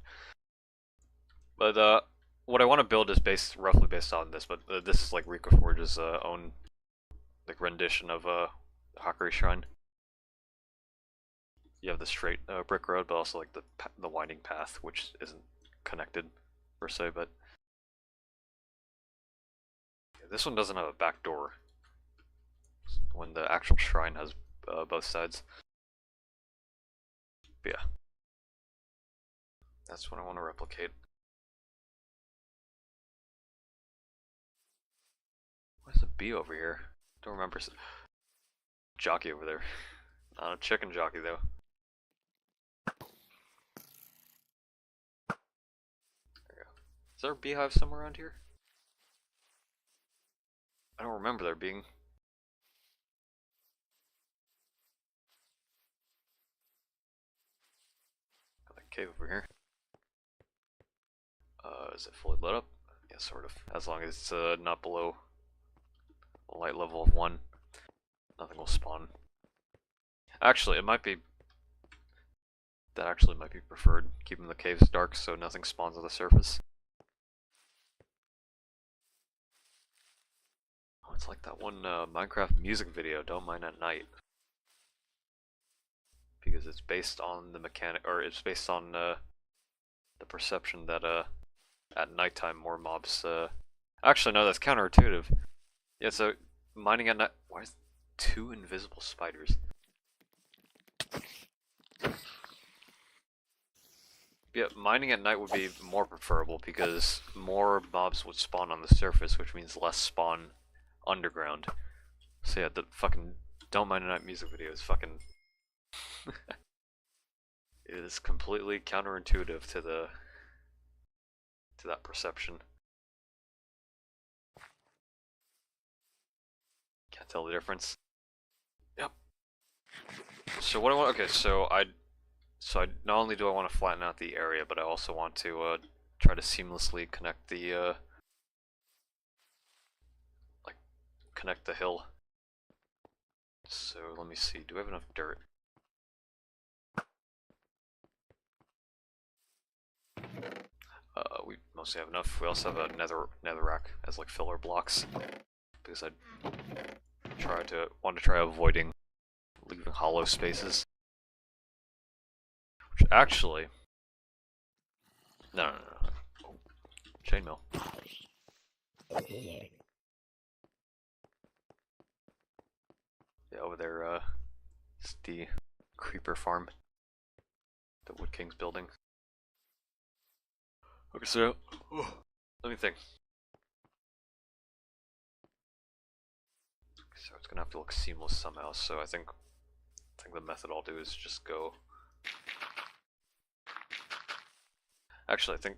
But what I want to build is roughly based on this. But this is like Rico Forge's own like rendition of Hakurei Shrine. You have the straight brick road, but also like the winding path, which isn't connected per se. But this one doesn't have a back door. When the actual shrine has both sides. But yeah, that's what I want to replicate. Where's the bee over here? Don't remember. Jockey over there. Not a chicken jockey though. There we go. Is there a beehive somewhere around here? I don't remember there being. Got that cave over here. Is it fully lit up? Yeah, sort of. As long as it's not below a light level of 1, nothing will spawn. Actually, it might be. That actually might be preferred, keeping the caves dark so nothing spawns on the surface. Oh, it's like that one Minecraft music video, Don't Mind at Night. Because it's based on the mechanic, or it's based on the perception that at nighttime more mobs. Actually, no, that's counterintuitive. Yeah, so mining at night. Why is 2 invisible spiders? Yeah, mining at night would be more preferable because more mobs would spawn on the surface, which means less spawn underground. So yeah, the fucking Don't Mind at Night music video is fucking. It is completely counterintuitive to that perception. Can't tell the difference. Yep. So what I want, okay, so I not only do I want to flatten out the area, but I also want to try to seamlessly connect the like connect the hill. So let me see, do we have enough dirt? We mostly have enough. We also have a netherrack as like filler blocks because I want to try avoiding leaving hollow spaces. Which actually, no. Oh, chainmail. Yeah, over there. It's the creeper farm that Wood King's building. Okay, so let me think. So it's gonna have to look seamless somehow. So I think the method I'll do is just go. Actually, I think.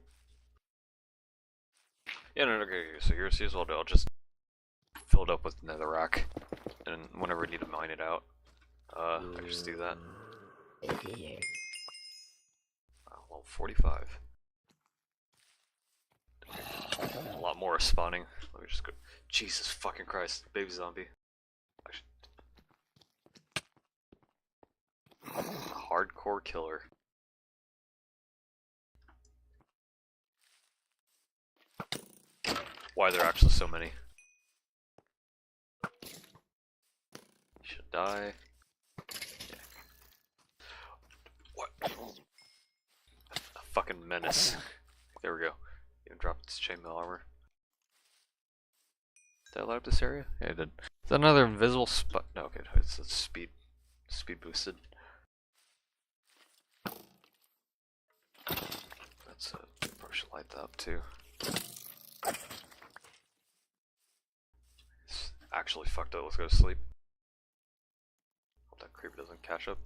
Yeah, no, okay. So here's what I'll do. I'll just fill it up with netherrack, and whenever I need to mine it out, I just do that. Well, 45. A lot more is spawning. Let me just go. Jesus fucking Christ, baby zombie. Hardcore killer. Why are there actually so many? You should die. Yeah. What? A fucking menace. There we go. Even dropped its chainmail armor. Did I light up this area? Yeah, I did. Is that another invisible spot? No, okay, it's speed boosted. That's probably should light that up too. It's actually fucked up. Let's go to sleep. Hope that creeper doesn't catch up.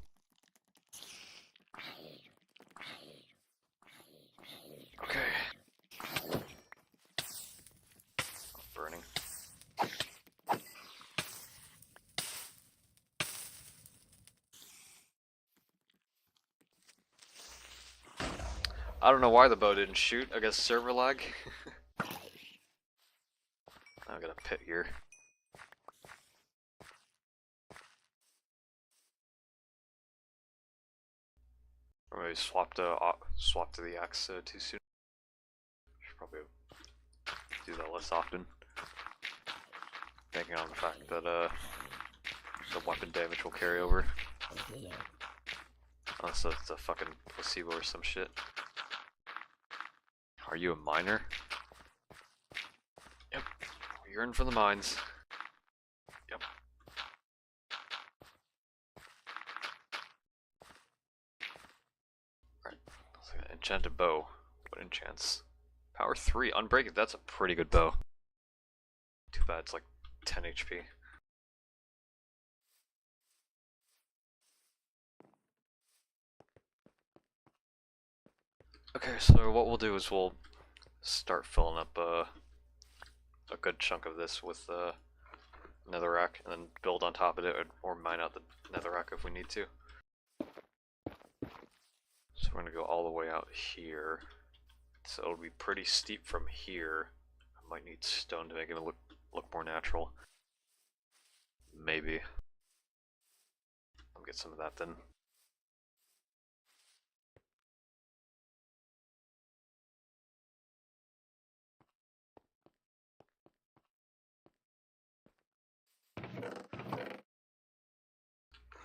Okay. Burning. I don't know why the bow didn't shoot. I guess server lag. I got a pit here. Or maybe swap to the axe too soon. Should probably do that less often. Banking on the fact that the weapon damage will carry over. Unless it's a fucking placebo or some shit. Are you a miner? Yep. You're in for the mines. Yep. Alright. Enchanted bow. What enchants? Power 3. Unbreaking. That's a pretty good bow. Too bad it's like 10 HP. Okay, so what we'll do is we'll start filling up a good chunk of this with netherrack, and then build on top of it, or mine out the netherrack if we need to. So we're gonna go all the way out here. So it'll be pretty steep from here. I might need stone to make it look more natural. Maybe. I'll get some of that then.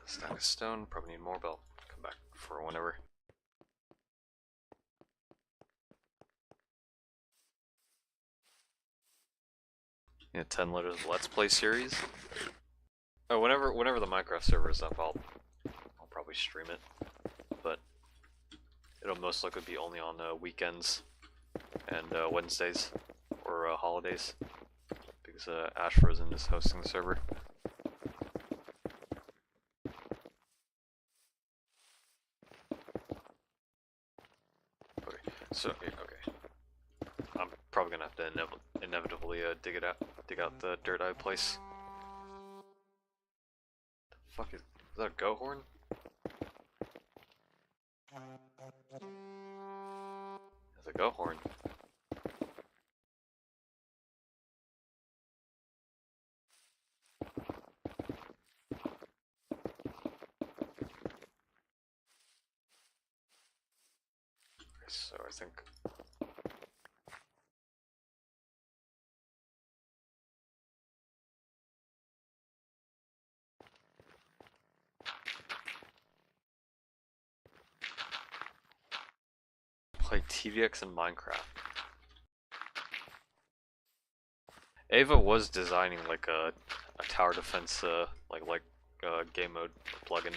Stack of stone, probably need more, but I'll come back for whenever. Yeah, TenLetters Let's Play series. Oh, whenever the Minecraft server is up, I'll probably stream it, but it'll most likely be only on weekends and Wednesdays or holidays, because Ash Frozen is hosting the server. Okay, so okay, I'm probably gonna have to inevitably dig out the dirt eye place. The fuck is that? A goat horn? It's a goat horn. So I think play TVX in Minecraft. Ava was designing like a tower defense game mode plugin,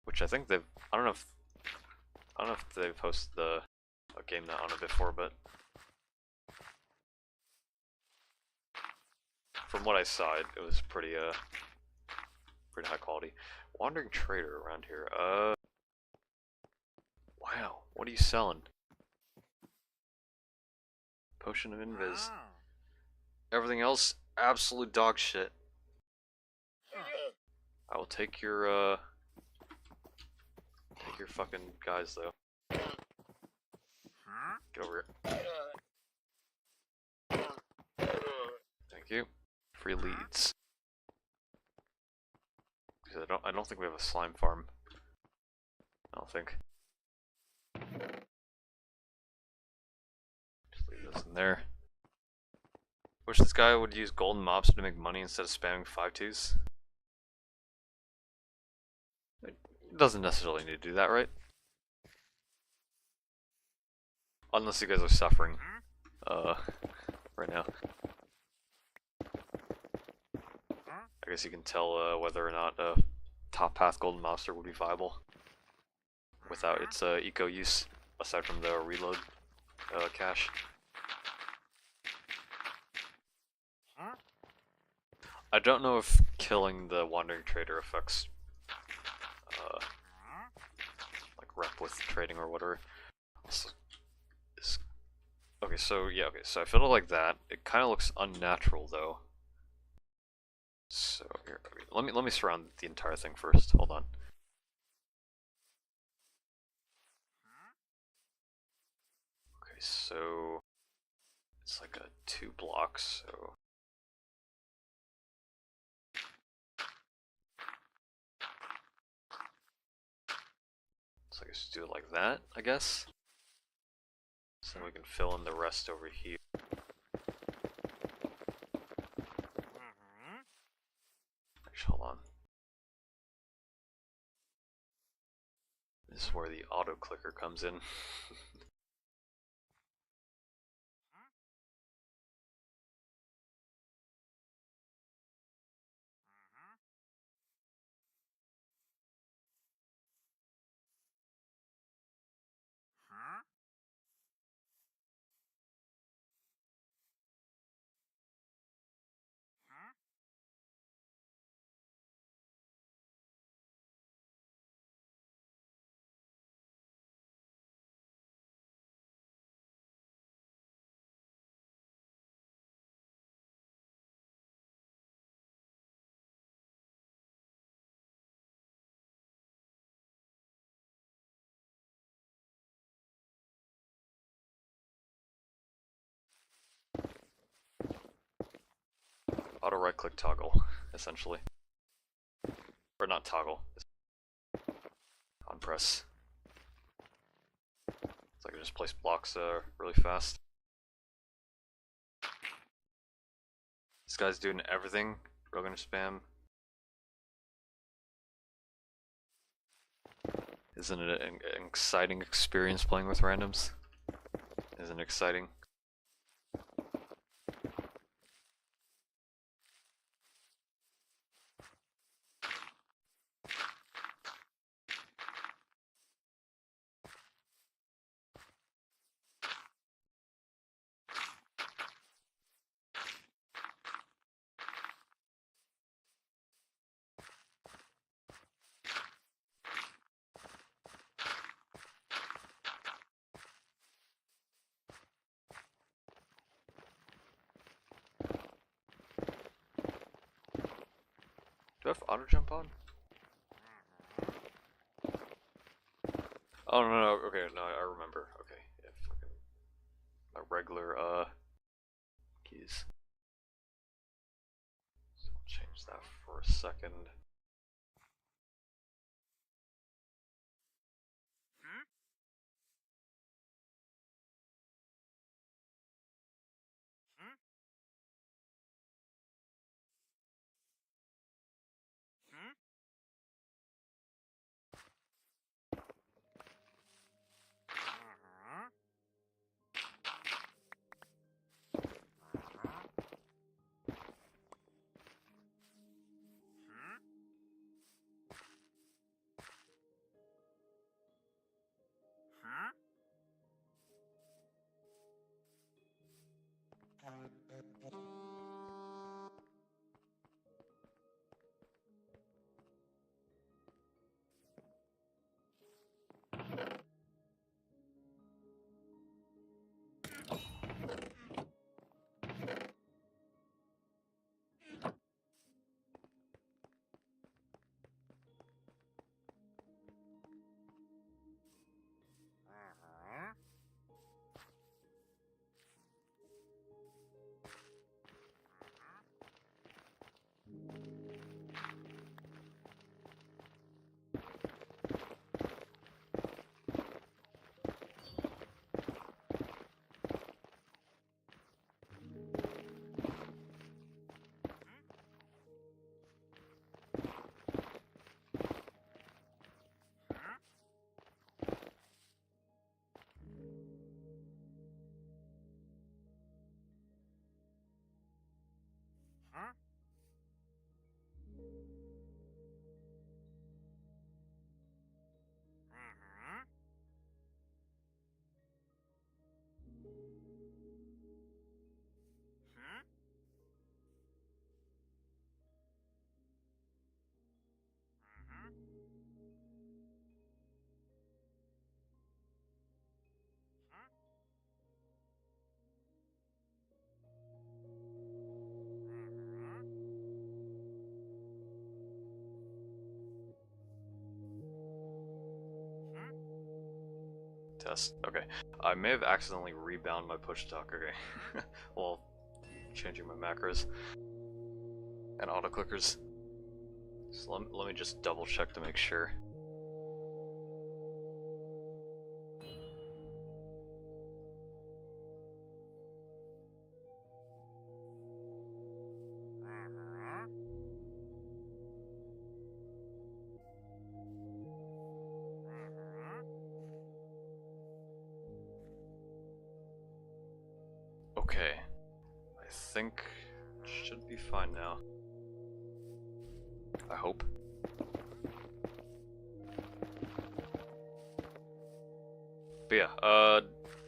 which I think I don't know if they've hosted a game that on it before, but from what I saw, it was pretty high quality. Wandering trader around here. Wow, what are you selling? Potion of invis. Everything else, absolute dog shit. I will take your fucking guys though. Get over here. Thank you. Free leads. I don't think we have a slime farm. I don't think. Just leave this in there. Wish this guy would use golden mobs to make money instead of spamming 5-2s. It doesn't necessarily need to do that, right? Unless you guys are suffering. right now. I guess you can tell whether or not a top path golden monster would be viable without its eco use, aside from the reload cache. I don't know if killing the wandering trader affects like rep with trading or whatever. Also, okay, so yeah, okay, so I feel like that. It kind of looks unnatural though. So here, okay, let me surround the entire thing first. Hold on. Okay, so it's like a 2 blocks. So so I guess do it like that, I guess. So we can fill in the rest over here. Actually, hold on. This is where the auto clicker comes in. Auto right click toggle, essentially. Or not toggle. On press. So I can just place blocks really fast. This guy's doing everything. We're gonna spam. Isn't it an exciting experience playing with randoms? Isn't it exciting? Do I have auto jump on? Oh no, okay, no, I remember. Okay, yeah, fucking my regular keys. So I'll change that for a second. test. Okay. I may have accidentally rebound my push talk. Okay. Well, changing my macros and auto clickers. So let me just double check to make sure. Okay. I think it should be fine now. I hope. But yeah,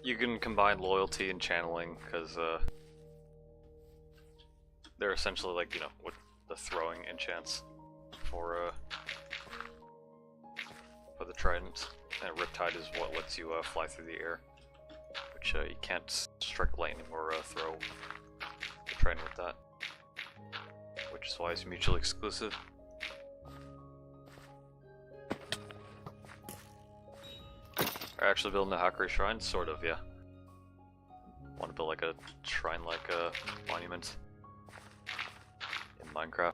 you can combine loyalty and channeling, because they're essentially like, you know, with the throwing enchants for the trident, and Riptide is what lets you fly through the air, which you can't strike lightning or throw the trident with that, which is why it's mutually exclusive. Are you actually building a Hakkuri shrine? Sort of, yeah. Want to build like a shrine, like a monument in Minecraft.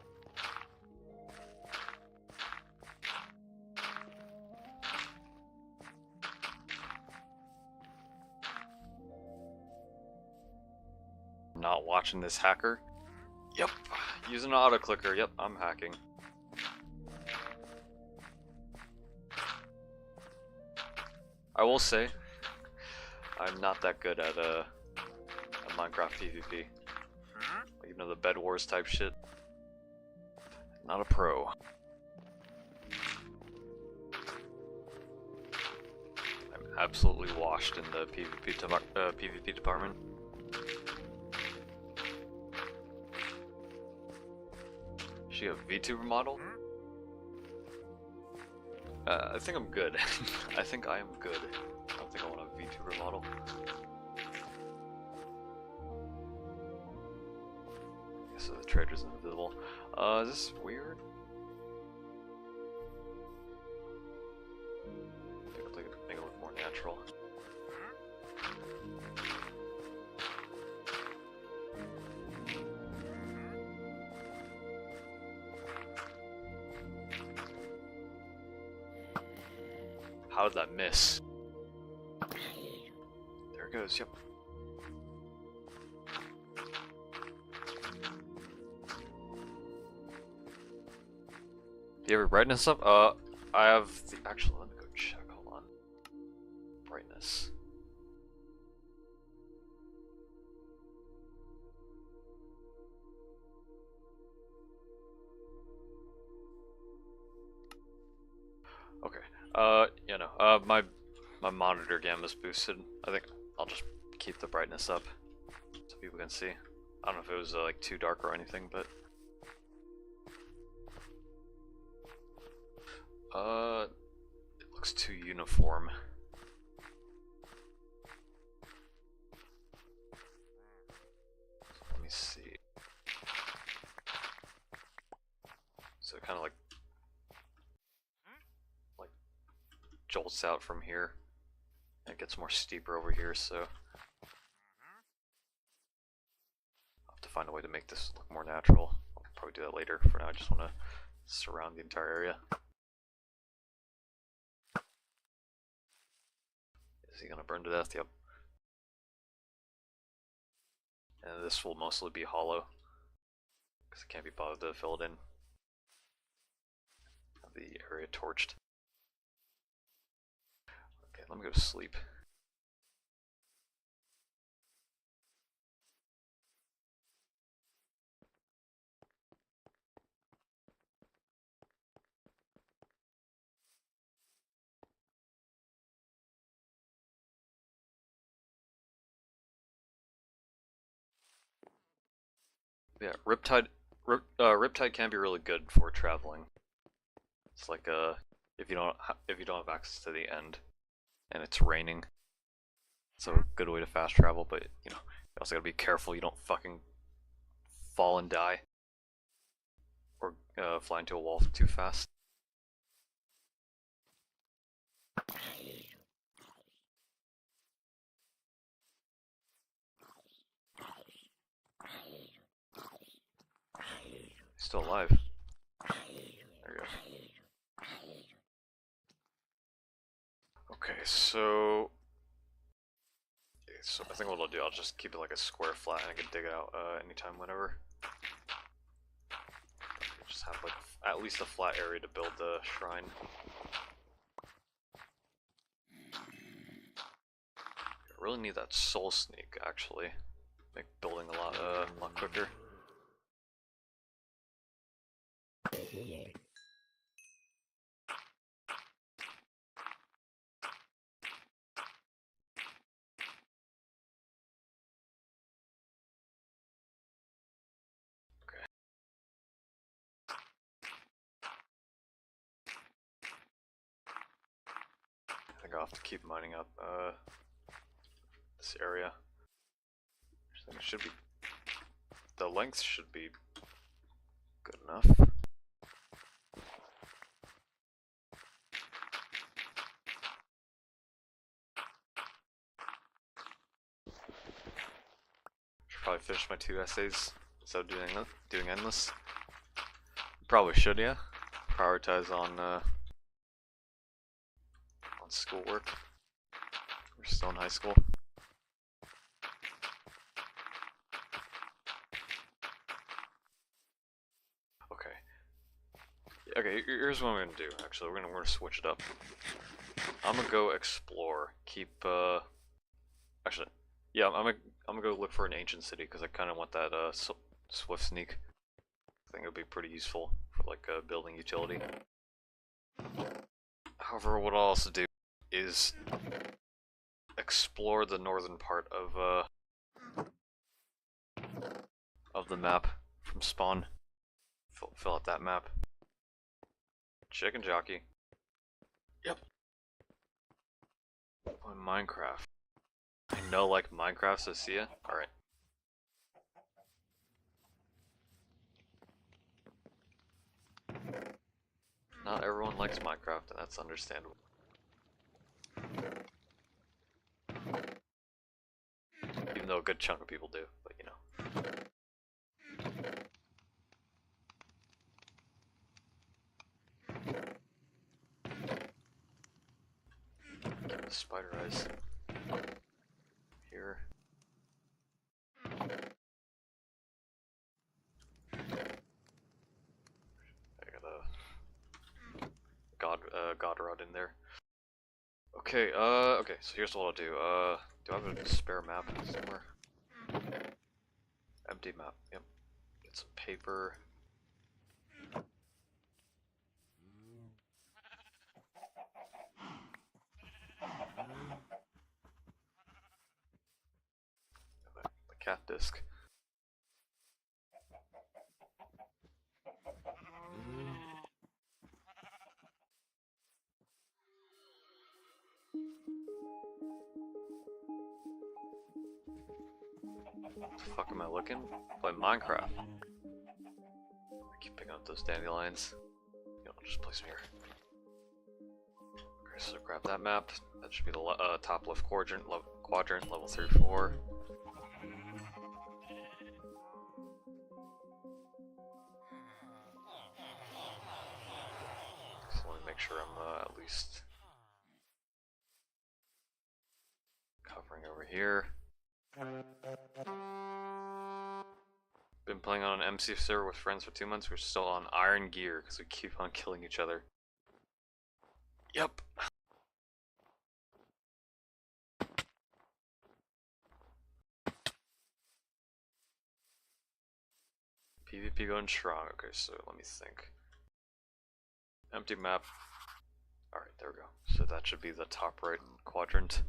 Not watching this hacker? Yep. Using an auto clicker. Yep, I'm hacking. I will say, I'm not that good at Minecraft PvP. Like, you know, the Bed Wars type shit. Not a pro. I'm absolutely washed in the PvP department. Is she a VTuber model? I think I'm good. I think I am good. I don't think I want a VTuber model. Okay, so the trader's invisible. Is this weird? I think I'll make it look more natural. How did that miss? There it goes, yep. Do you have your brightness up? I have the, actually, let me go check, hold on. Brightness. Okay. You know, my monitor gamma's boosted. I think I'll just keep the brightness up so people can see. I don't know if it was like too dark or anything, but it looks too uniform. Let me see. So kind of like jolts out from here. It gets more steeper over here, so I'll have to find a way to make this look more natural. I'll probably do that later. For now, I just want to surround the entire area. Is he gonna burn to death? Yep. And this will mostly be hollow, because I can't be bothered to fill it in. Have the area torched. Okay, let me go to sleep. Yeah, Riptide can be really good for traveling. It's like if you don't have access to the end and it's raining, it's a good way to fast travel. But you know, you also gotta be careful you don't fucking fall and die or fly into a wall too fast. still alive. There we go. Okay, so I think what I'll do, I'll just keep it like a square flat and I can dig it out anytime, whenever. Just have like at least a flat area to build the shrine. I really need that soul sneak, actually. Make building a lot quicker. I think I'll have to keep mining up this area. I think it should be, the length should be good enough. Should probably finish my 2 essays instead of doing endless. Probably should, yeah. Prioritize on schoolwork. We're still in high school. Okay, here's what I'm gonna do. Actually, we're gonna switch it up. I'm gonna go explore. Actually, yeah, I'm gonna go look for an ancient city because I kind of want that swift sneak. I think it would be pretty useful for like a building utility. However, what I'll also do is explore the northern part of the map from spawn. Fill out that map. Chicken jockey. Yep. On Minecraft. I know, like Minecraft, so see ya. Alright. Not everyone likes Minecraft, and that's understandable. Even though a good chunk of people do, but you know. Get the spider eyes. Here. I got a god rod in there. Okay, okay, so here's what I'll do. Do I have a spare map somewhere? Empty map, yep. Get some paper. The cat disc. What the fuck am I looking? Play Minecraft. I keep picking up those dandelions. You know, I'll just place them here. Okay, so grab that map. That should be the top left quadrant, level 3-4. So let me make sure I'm at least covering over here. Been playing on an MC server with friends for 2 months. We're still on iron gear because we keep on killing each other. Yep. PvP going strong. Okay, so let me think. Empty map. Alright, there we go. So that should be the top right quadrant.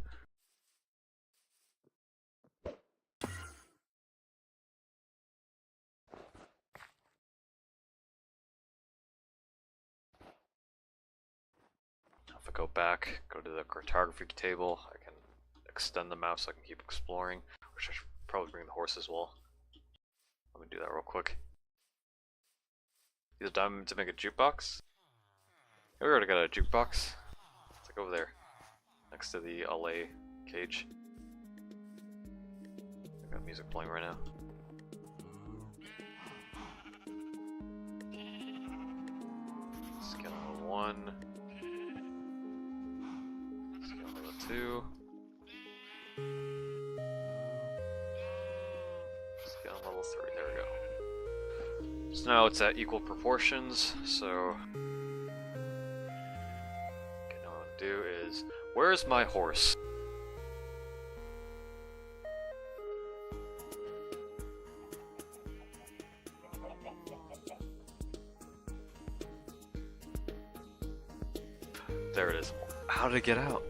If I go back, go to the cartography table, I can extend the map so I can keep exploring. Which I should probably bring the horse as well. Let me do that real quick. Use a diamond to make a jukebox. We already got a jukebox. It's like over there, next to the LA cage. I got music playing right now. Scan level 1. Scan level 2. Scan level 3. There we go. So now it's at equal proportions, so okay, now what I want to do is, where's my horse? There it is. How did it get out?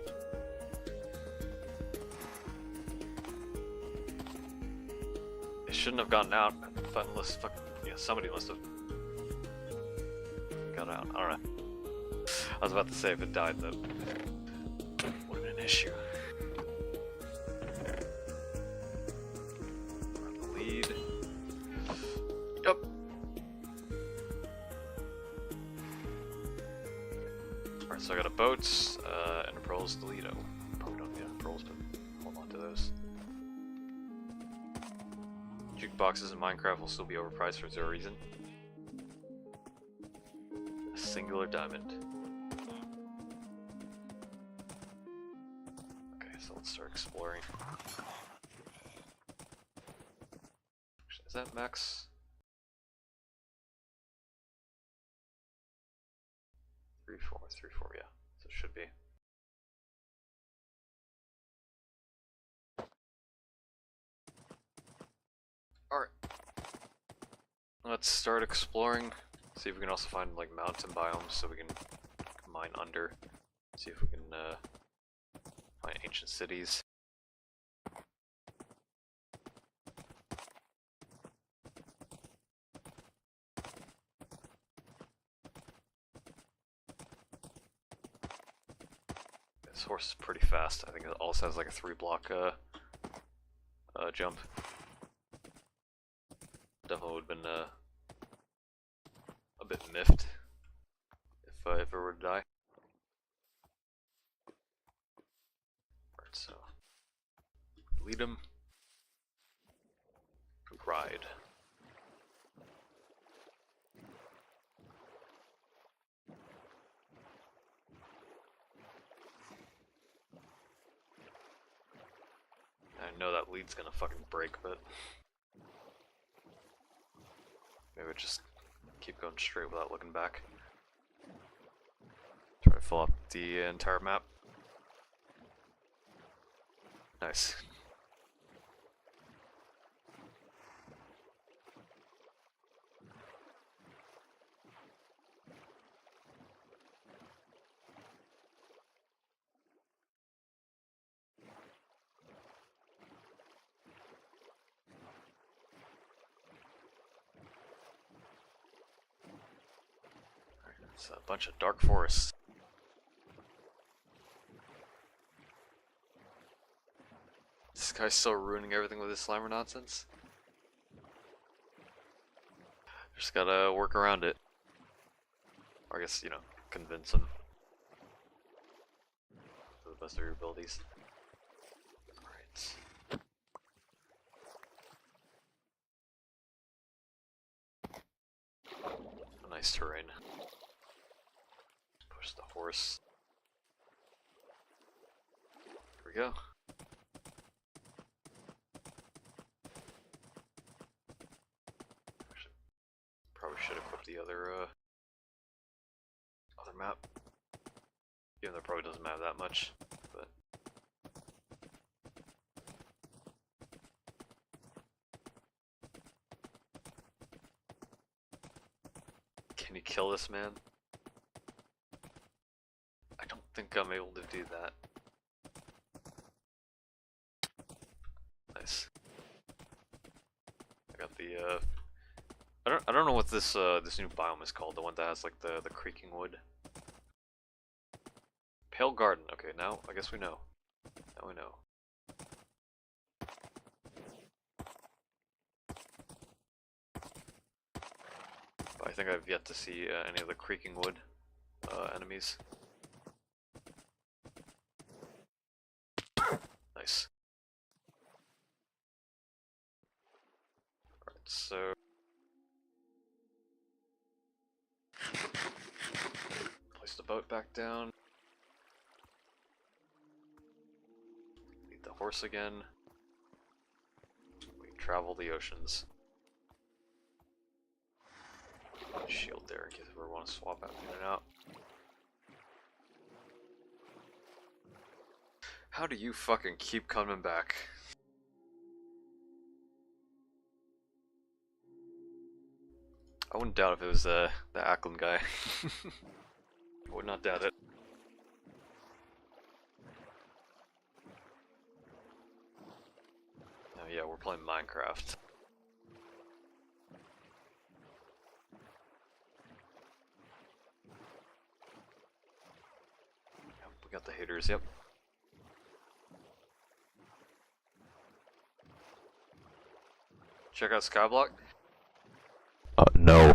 It shouldn't have gotten out unless somebody must have got out. I don't know. I was about to say if it died, that would have been an issue. We're on the lead. Yep. Alright, so I got a boat and a Pearl's Toledo. Probably don't need a Pearl's, but hold on to those. Jukeboxes in Minecraft will still be overpriced for zero reason. A singular diamond. Okay, so let's start exploring. Is that max? 3-4, yeah. So it should be. Alright. Let's start exploring. See if we can also find like mountain biomes so we can mine under. See if we can find ancient cities. This horse is pretty fast. I think it also has like a 3-block jump. Definitely would have been a bit miffed if it were to die. Alright, so lead him. Ride. I know that lead's gonna fucking break, but maybe just keep going straight without looking back. Try to fill up the entire map. Nice. It's a bunch of dark forests. This guy's still ruining everything with his Slimer nonsense. Just gotta work around it. Or I guess, you know, convince him. To the best of your abilities. Alright. Nice terrain. Push the horse. Here we go. Probably should equip the other map. Even though it probably doesn't matter that much, but can you kill this man? I don't think I'm able to do that. Nice. I got the I don't know what this this new biome is called, the one that has like the creaking wood. Pale Garden. Okay, now I guess we know. Now we know. But I think I've yet to see any of the creaking wood enemies. Nice. Alright, so boat back down. Need the horse again. We travel the oceans. Shield there in case we want to swap out in and out. How do you fucking keep coming back? I wouldn't doubt if it was the Ackland guy. I would not doubt it. Oh yeah, we're playing Minecraft. We got the haters, yep. Check out Skyblock. No.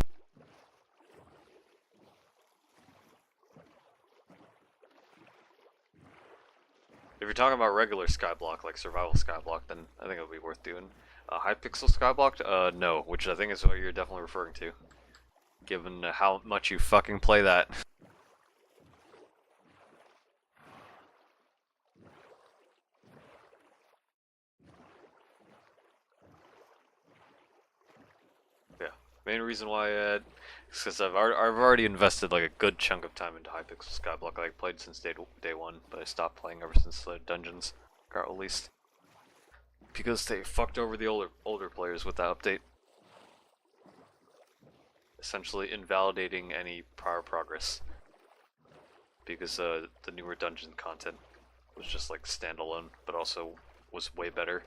If you're talking about regular Skyblock, like survival Skyblock, then I think it would be worth doing. Hypixel Skyblock? No, which I think is what you're definitely referring to. Given how much you fucking play that. Yeah, main reason why is because I've already invested like a good chunk of time into Hypixel Skyblock. I played since day one, but I stopped playing ever since the dungeons got released because they fucked over the older players with that update, essentially invalidating any prior progress. Because the newer dungeon content was just like standalone, but also was way better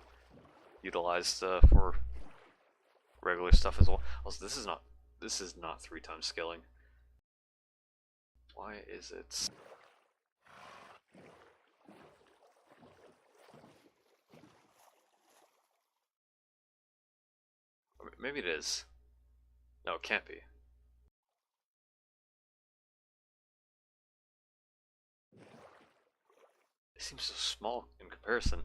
utilized for regular stuff as well. Also, this is not 3 times scaling. Why is it? Maybe it is. No, it can't be. It seems so small in comparison.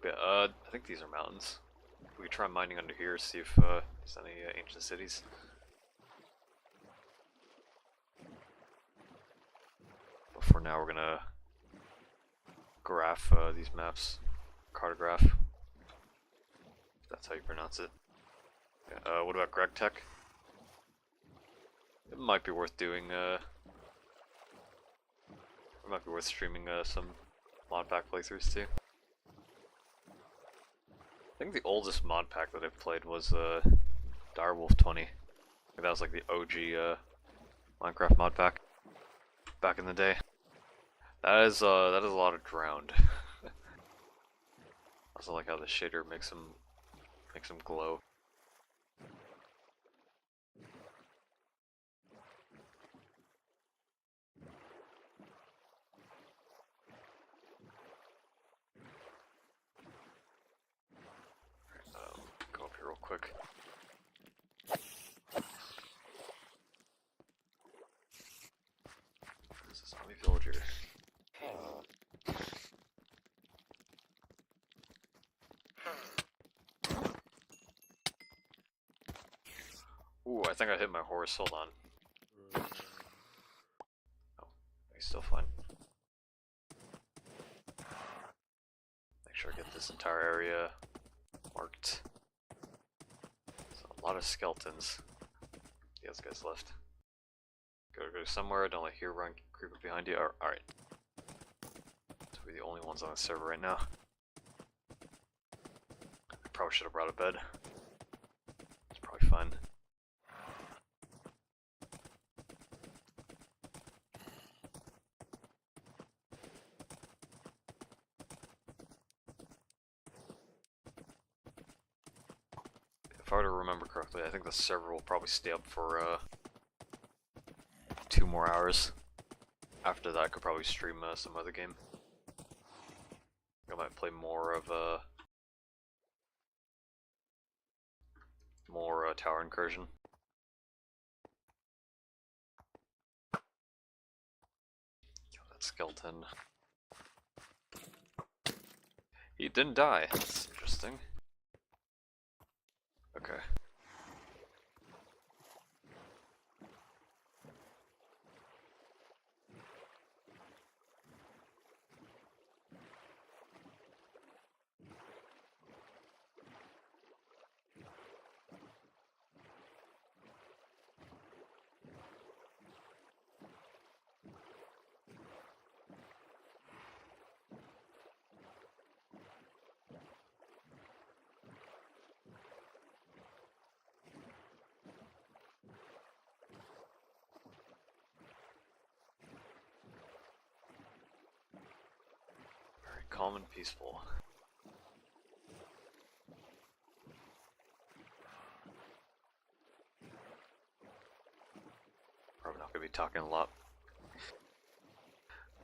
Yeah, I think these are mountains. We could try mining under here, see if there's any ancient cities. But for now, we're gonna graph these maps. Cartograph. If that's how you pronounce it. Yeah, what about Greg Tech? It might be worth doing, it might be worth streaming some mod pack playthroughs too. I think the oldest mod pack that I've played was Direwolf 20. That was like the OG Minecraft mod pack back in the day. That is a lot of drowned. I also like how the shader makes them glow. Go up here real quick. This is a zombie villager. Ooh, I think I hit my horse. Hold on. Oh, he's still fine. Make sure I get this entire area marked. So a lot of skeletons. The other guys left. Go somewhere. Don't let here run creep up behind you. Alright. So we're the only ones on the server right now. I probably should have brought a bed. It's probably fine. If I were to remember correctly, I think the server will probably stay up for 2 more hours. After that, I could probably stream some other game. I might play more of more tower incursion. Kill that skeleton. He didn't die. That's interesting. Okay. Very calm and peaceful. Probably not gonna be talking a lot.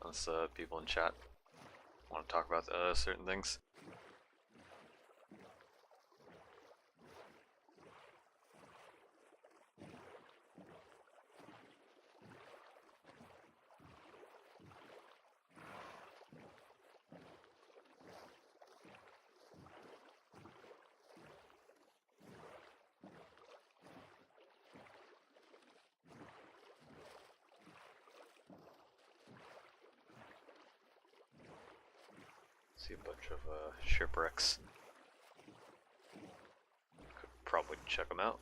Unless people in chat want to talk about certain things. See a bunch of shipwrecks. Could probably check them out.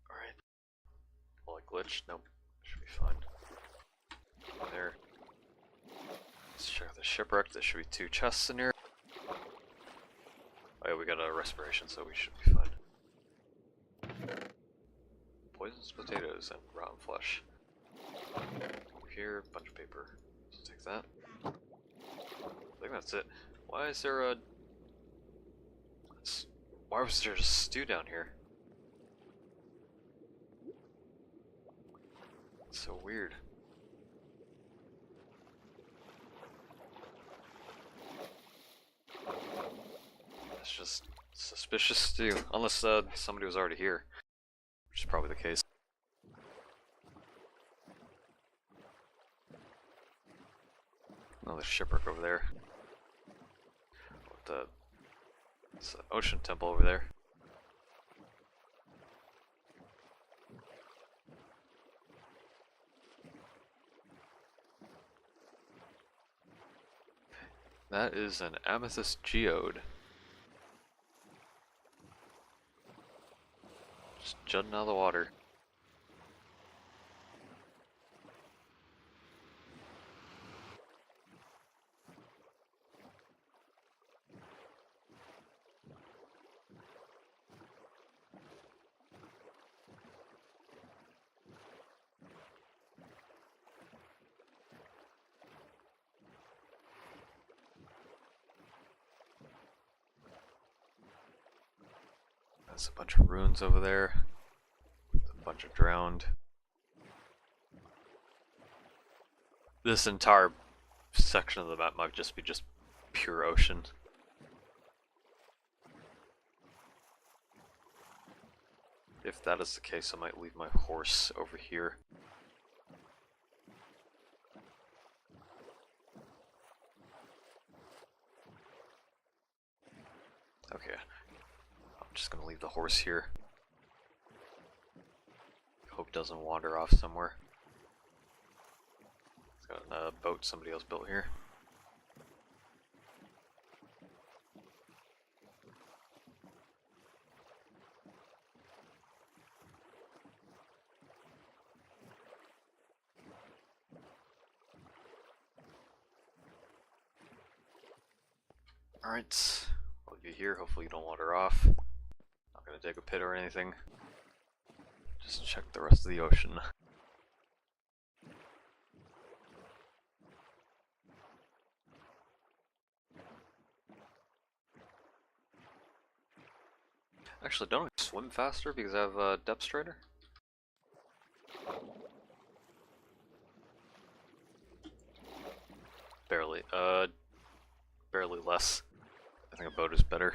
Alright. Will I glitch? Nope. Should be fine. There. Let's check the shipwreck. There should be 2 chests in here. Oh yeah, we got a respiration, so we should be fine. Poisonous potatoes and rotten flesh. Over here, bunch of paper. So take that. I think that's it. Why is there a... Why was there just stew down here? It's so weird. It's just suspicious stew. Unless somebody was already here. Which is probably the case. Another shipwreck over there. It's an ocean temple over there. That is an amethyst geode. Just jutting out of the water. There's a bunch of ruins over there. A bunch of drowned. This entire section of the map might just be pure ocean. If that is the case, I might leave my horse over here. Okay. I'm just gonna leave the horse here. Hope it doesn't wander off somewhere. It's got a boat somebody else built here. Alright, I'll leave you here. Hopefully you don't wander off. Not gonna dig a pit or anything. Just check the rest of the ocean. Actually, don't I swim faster because I have a depth strider? Barely. Barely less. I think a boat is better.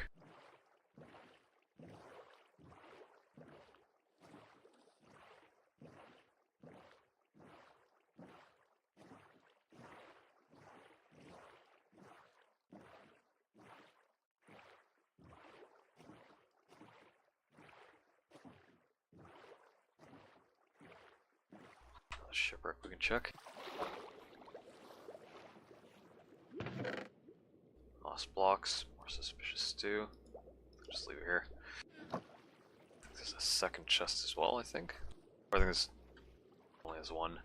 shipwreck we can check. Lost blocks, more suspicious too. Just leave it here. There's a second chest as well, I think. Or I think this only has one.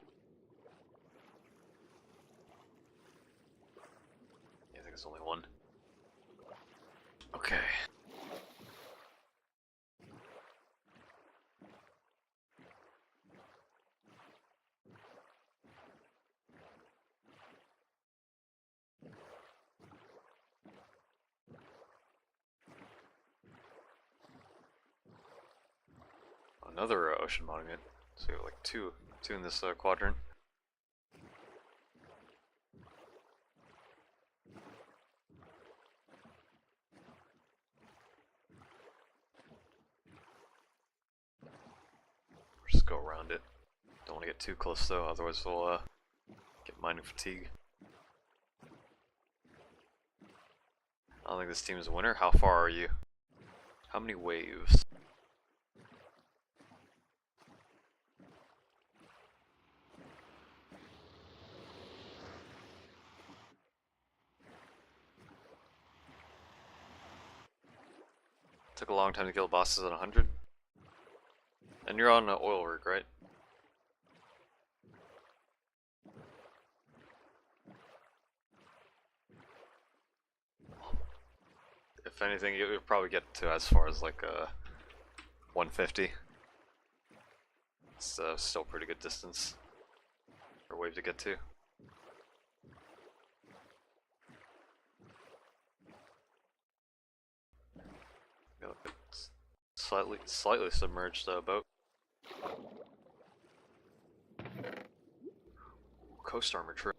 Yeah, I think it's only one. Okay. Another ocean monument. So we have like two in this quadrant. Just go around it. Don't want to get too close though, otherwise we'll get mining fatigue. I don't think this team is a winner. How far are you? How many waves? Took a long time to kill bosses at 100. And you're on an oil rig, right? If anything, you'll probably get to as far as like 150. It's still pretty good distance for a wave to get to. Yeah, look, it's slightly submerged boat. Coast armor trim.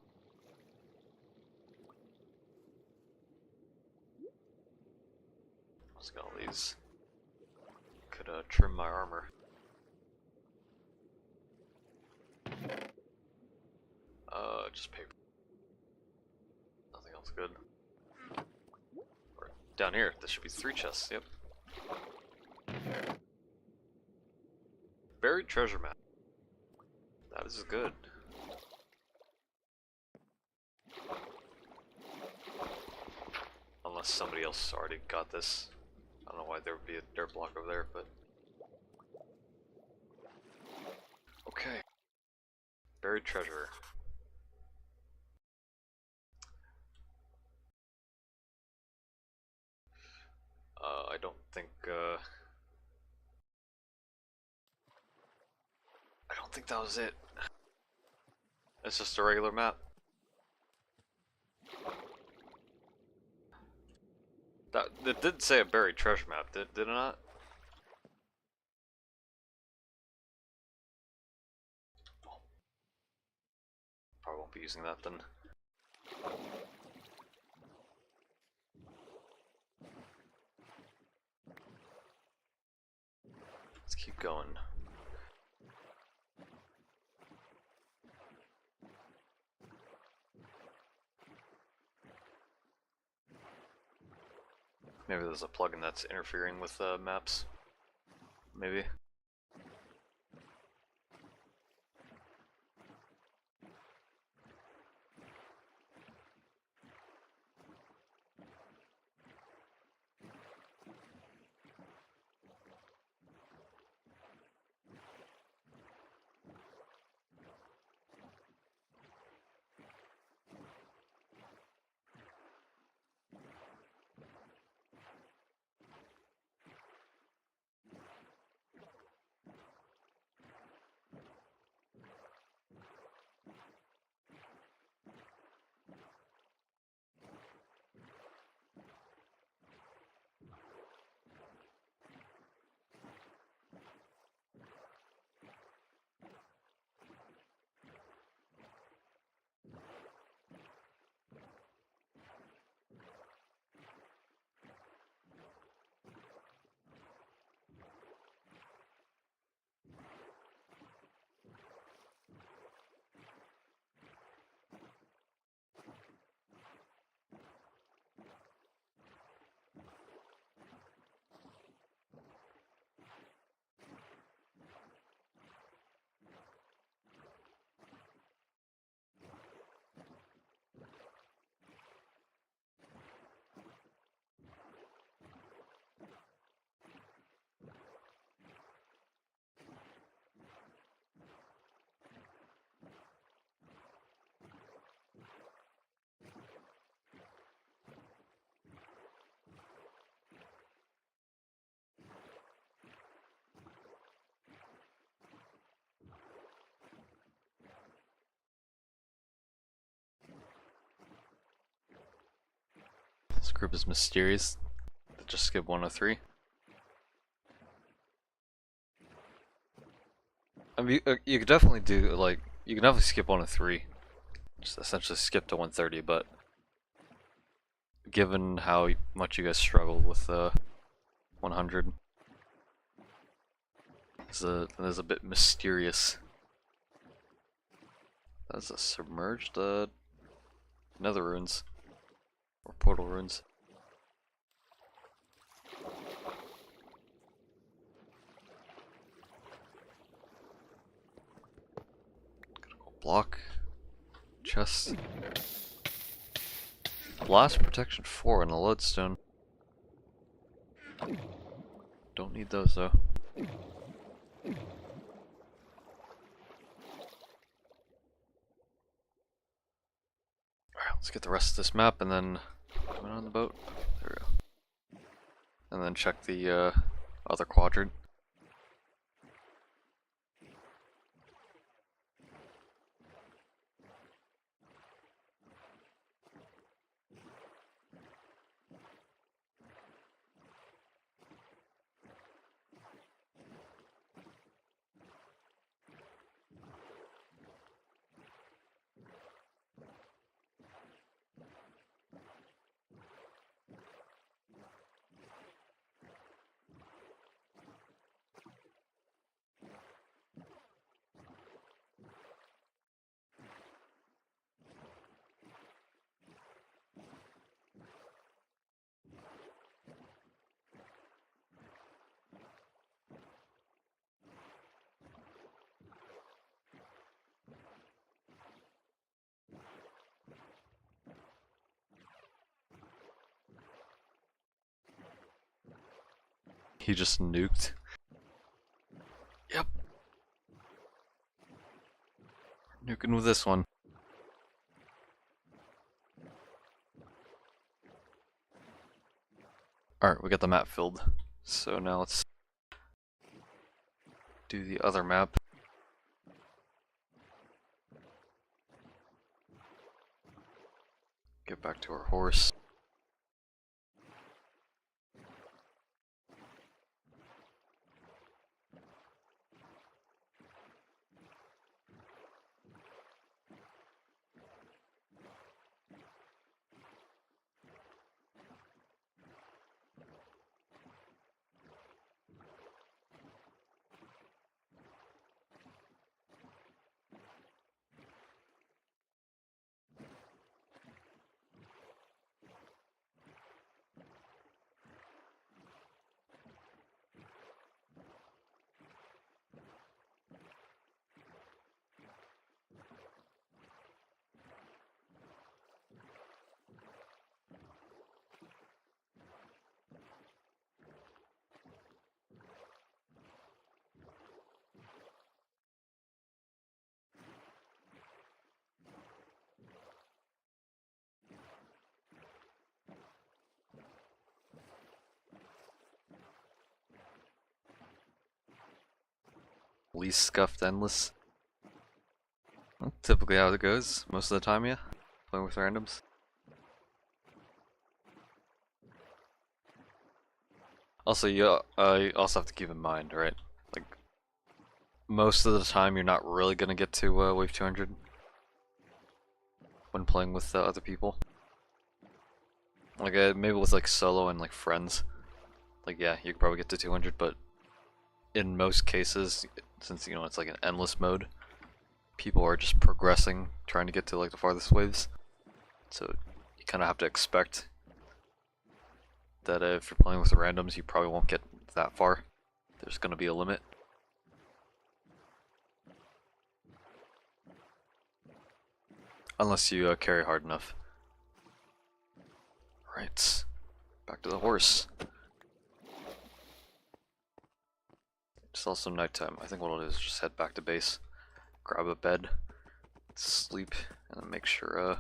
Let's get all these. Could trim my armor. Just paper. Nothing else good. Or down here, there should be 3 chests, yep. Buried treasure map. That is good. Unless somebody else already got this. I don't know why there would be a dirt block over there, but... Okay. Buried treasure. I don't think, I don't think that was it. It's just a regular map. It did say a buried treasure map, did it not? Probably won't be using that then. Let's keep going. Maybe there's a plugin that's interfering with maps. Maybe. group is mysterious. Just skip 103. I mean, you could definitely do, like, you can definitely skip 103. Just essentially skip to 130, but given how much you guys struggled with 100, it's a bit mysterious. That's a submerged nether ruins, or portal ruins. Block. Chest. Blast protection 4 and a lodestone. Don't need those though. Alright, let's get the rest of this map and then put it on the boat. There we go. And then check the other quadrant. He just nuked. Yep. Nuking with this one. Alright, we got the map filled. So now let's do the other map. Get back to our horse. Least scuffed endless. Well, typically how it goes most of the time, yeah. Playing with randoms. Also, you also have to keep in mind, right? Like, most of the time you're not really gonna get to wave 200 when playing with other people. Like, maybe with like solo and like friends. Like, yeah, you could probably get to 200, but in most cases, since you know it's like an endless mode, people are just progressing, trying to get to like the farthest waves. So you kind of have to expect that if you're playing with the randoms, you probably won't get that far. There's going to be a limit. Unless you carry hard enough. Right, back to the horse. It's also nighttime. I think what I'll do is just head back to base, grab a bed, sleep, and then make sure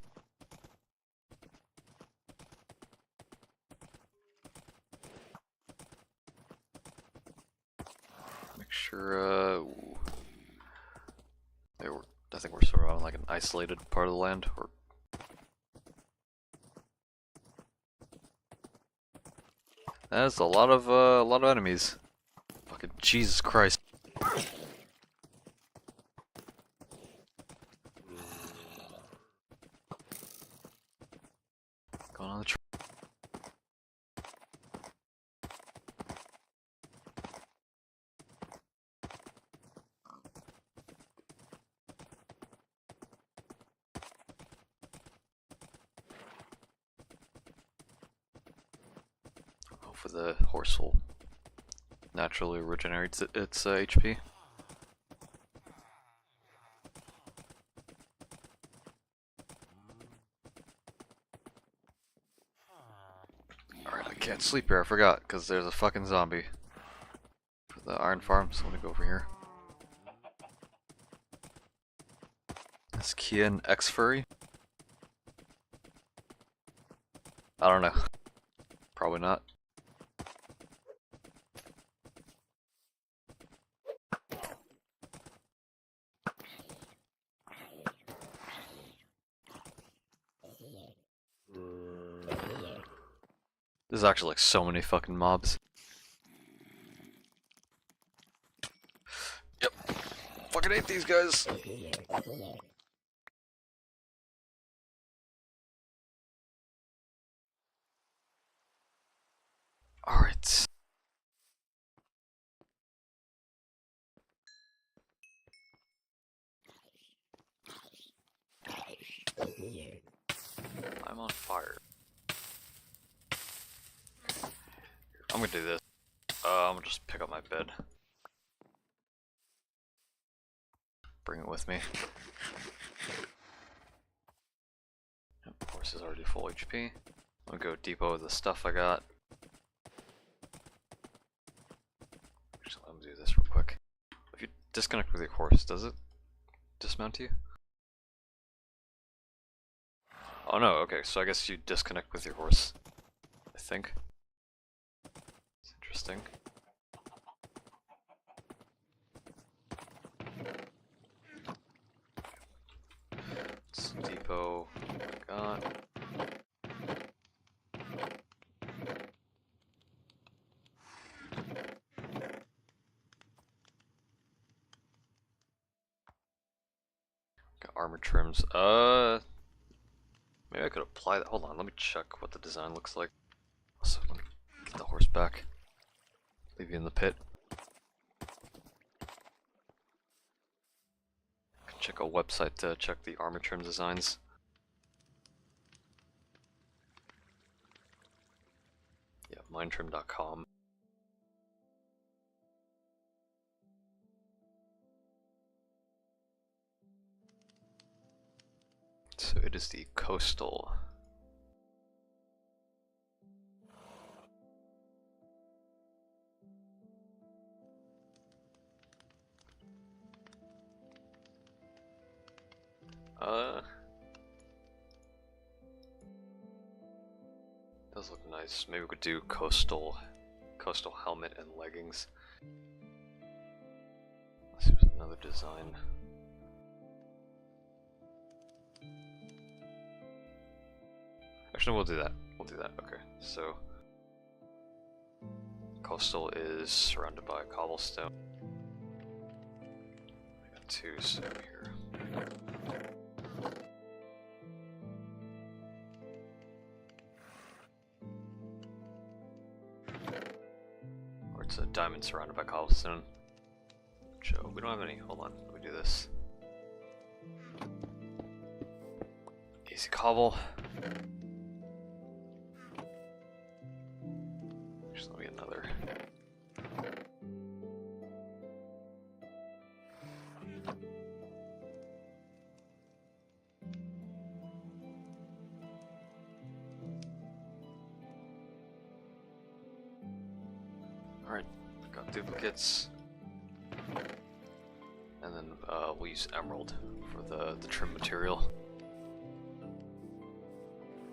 I think we're sort of on like an isolated part of the land, or That's a lot of enemies. Fucking Jesus Christ. Going on the hopefully the horse will naturally regenerate its HP. Alright, I can't sleep here, I forgot, because there's a fucking zombie. For the iron farm, so I'm gonna go over here. Is Kian X-Furry? I don't know. Probably not. There's actually like so many fucking mobs. Yep. Fucking hate these guys. Alright. I'm on fire. I'm gonna do this. I'm gonna just pick up my bed. Bring it with me. Yep, horse is already full HP. I'm gonna go depot the stuff I got. Actually, let me do this real quick. If you disconnect with your horse, does it dismount you? Oh no, okay, so I guess you disconnect with your horse. I think. It's interesting. Let's depot what I got. Got armor trims. Maybe I could apply that. Hold on, let me check what the design looks like. Also, let me get the horse back. Leave you in the pit. I can check a website to check the armor trim designs. Yeah, mindtrim.com. So it is the coastal. Does look nice. Maybe we could do coastal helmet and leggings. Let's use another design. Actually, we'll do that. We'll do that. Okay, so coastal is surrounded by cobblestone. I got two, so here. Or it's a diamond surrounded by cobblestone. Joe, we don't have any. Hold on, let me do this. Easy cobble. Just let me get another. Alright, got duplicates. And then we'll use emerald for the trim material.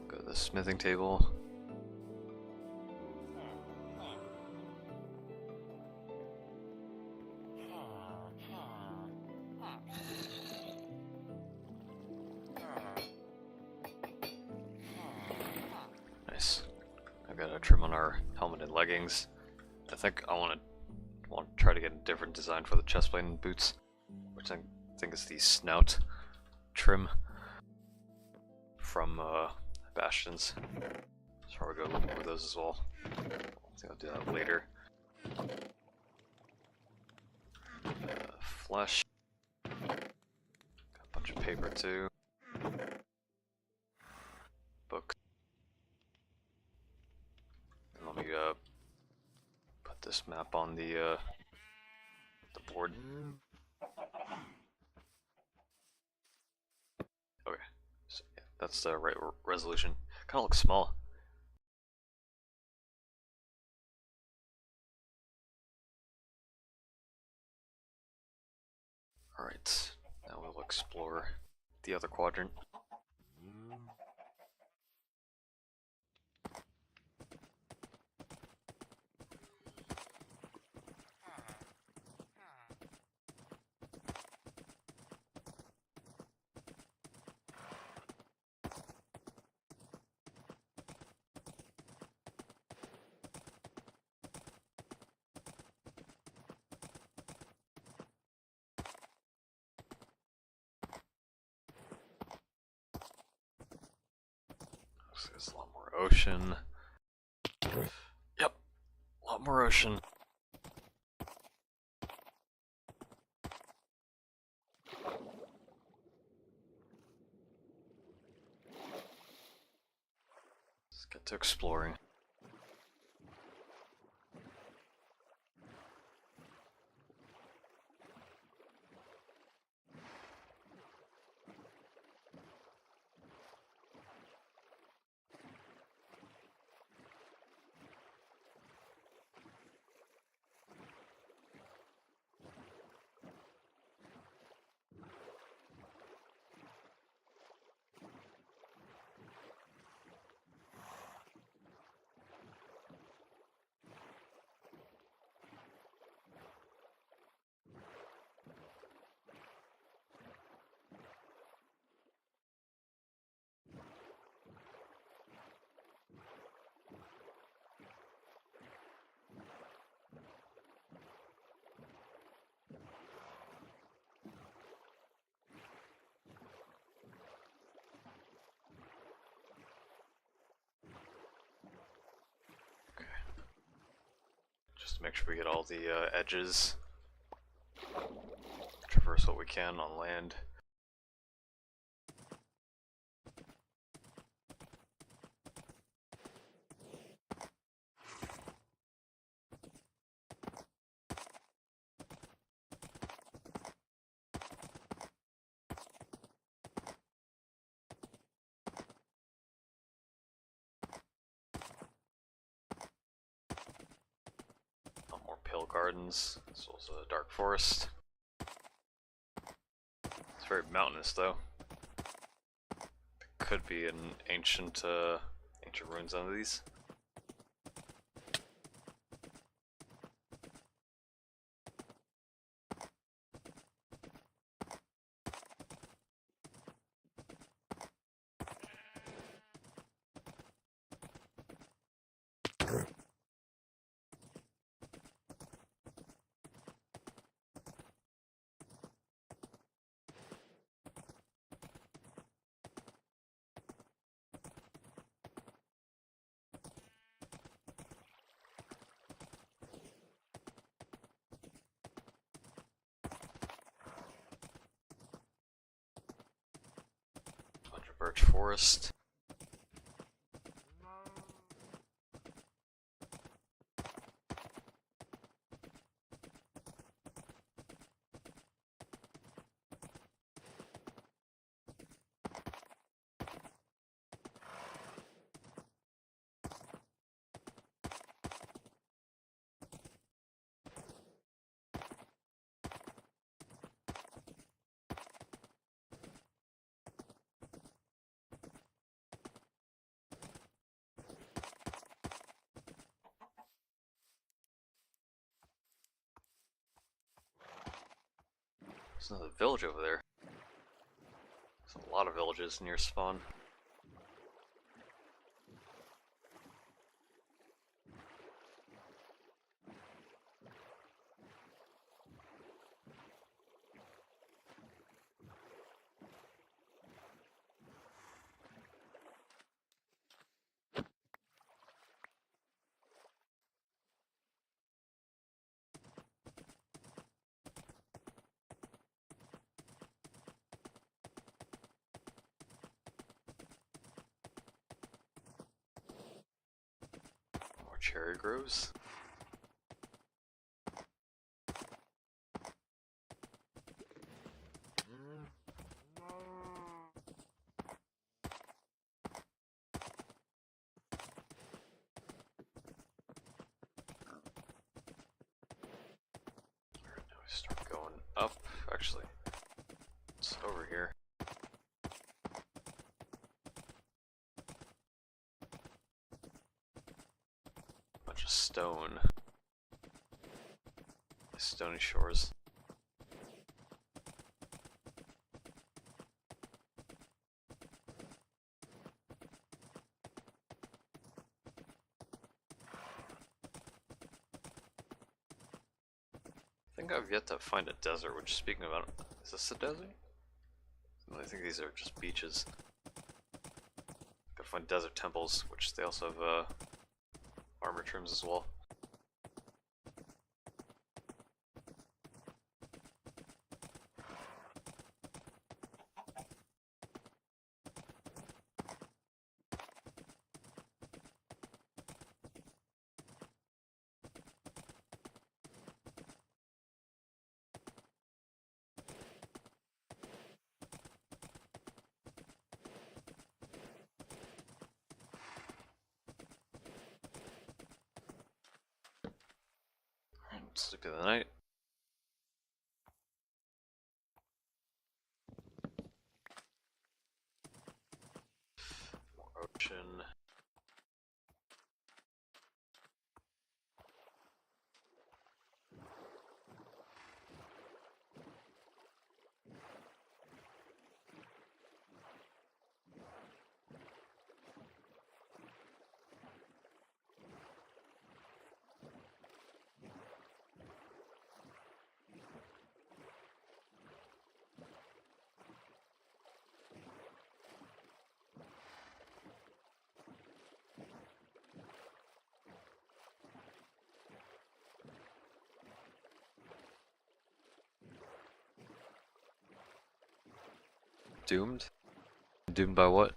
Go to the smithing table. Nice. I've got a trim on our helmet and leggings. I think I want to try to get a different design for the chestplate and boots, which I think is the snout trim from Bastion's. So probably go looking for those as well. I think I'll do that later. Flesh. Got a bunch of paper too. Books. And let me put this map on the board. Okay, so yeah, that's the right resolution. Kind of looks small. Alright, now we'll explore the other quadrant. So there's a lot more ocean. Yep, a lot more ocean. Let's get to exploring. Just to make sure we get all the edges. Traverse what we can on land. Hill gardens, as well as a dark forest. It's very mountainous though. Could be an ancient ruins under these. Birch forest. There's another village over there. There's a lot of villages near spawn. cherry groves. Now we start going up. Actually, it's over here. Bunch of stone. Stony shores. I think I've yet to find a desert, which, speaking about, is this a desert? No, I think these are just beaches. Gotta find desert temples, which they also have armor trims as well. Sleep of the night. More ocean. Doomed? Doomed by what?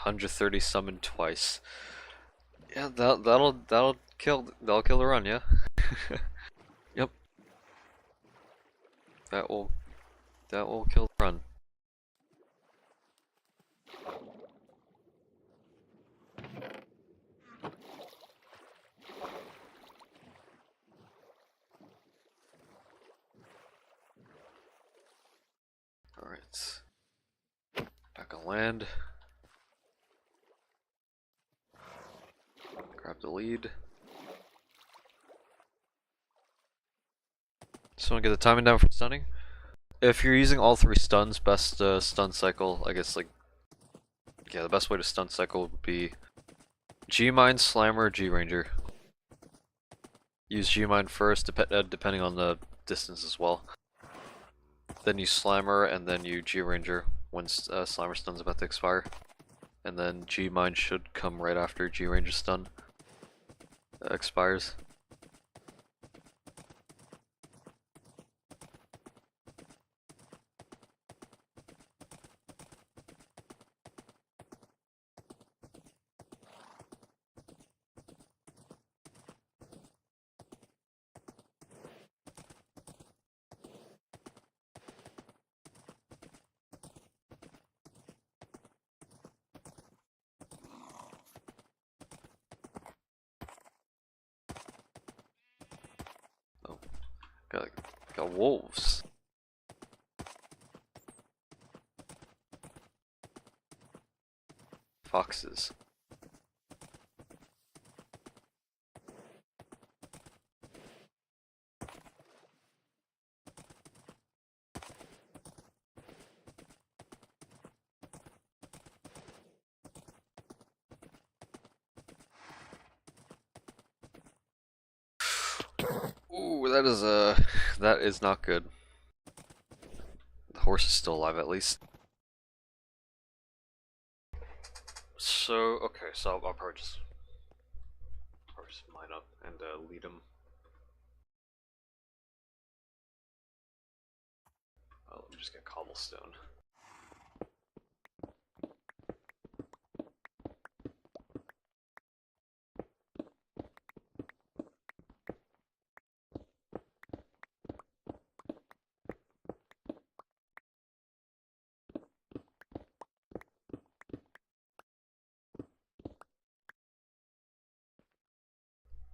$130 summoned twice. Yeah, that'll kill the run, yeah. Yep. That will kill the run. Alright. Back on land. Grab the lead. Just want to get the timing down for stunning. If you're using all three stuns, best stun cycle, I guess, like, yeah, the best way to stun cycle would be G-Mine, Slammer, G-Ranger. Use G-Mine first, depending on the distance as well. Then you Slammer, and then you G-Ranger when Slammer stun's about to expire. And then G-Mine should come right after G-Ranger stun expires. Got wolves. Foxes. Ooh, that is not good. The horse is still alive at least. So, okay, so I'll probably just mine up and lead him. Let me just get cobblestone.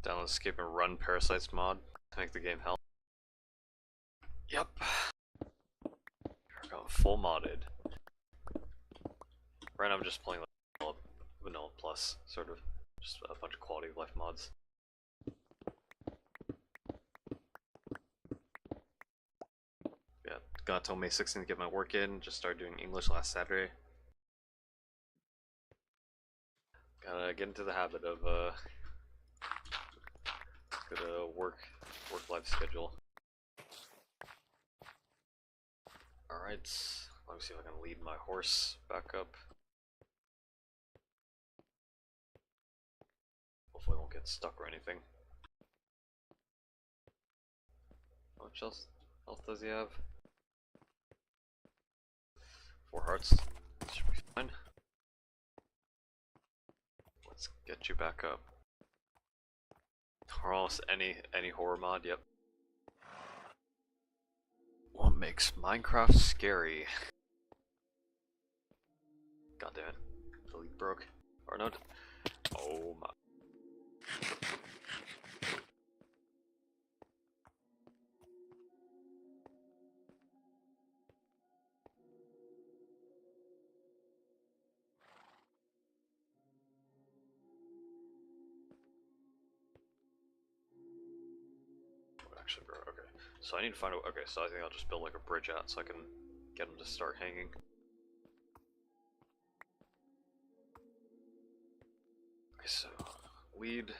Download escape and run parasites mod to make the game hell. Yep. We're going full modded. Right now I'm just playing like vanilla plus, sort of. Just a bunch of quality of life mods. Yeah, got till May 16th to get my work in. Just started doing English last Saturday. Gotta get into the habit of good work-life schedule. Alright, let me see if I can lead my horse back up. Hopefully I won't get stuck or anything. How much health does he have? 4 hearts. Should be fine. Let's get you back up. Or almost any horror mod, yep. What makes Minecraft scary? God damn it. Delete broke. Or no. Oh my. Actually, bro, okay. So I need to find a. Okay, so I think I'll just build like a bridge out so I can get them to start hanging. Okay, so lead. Does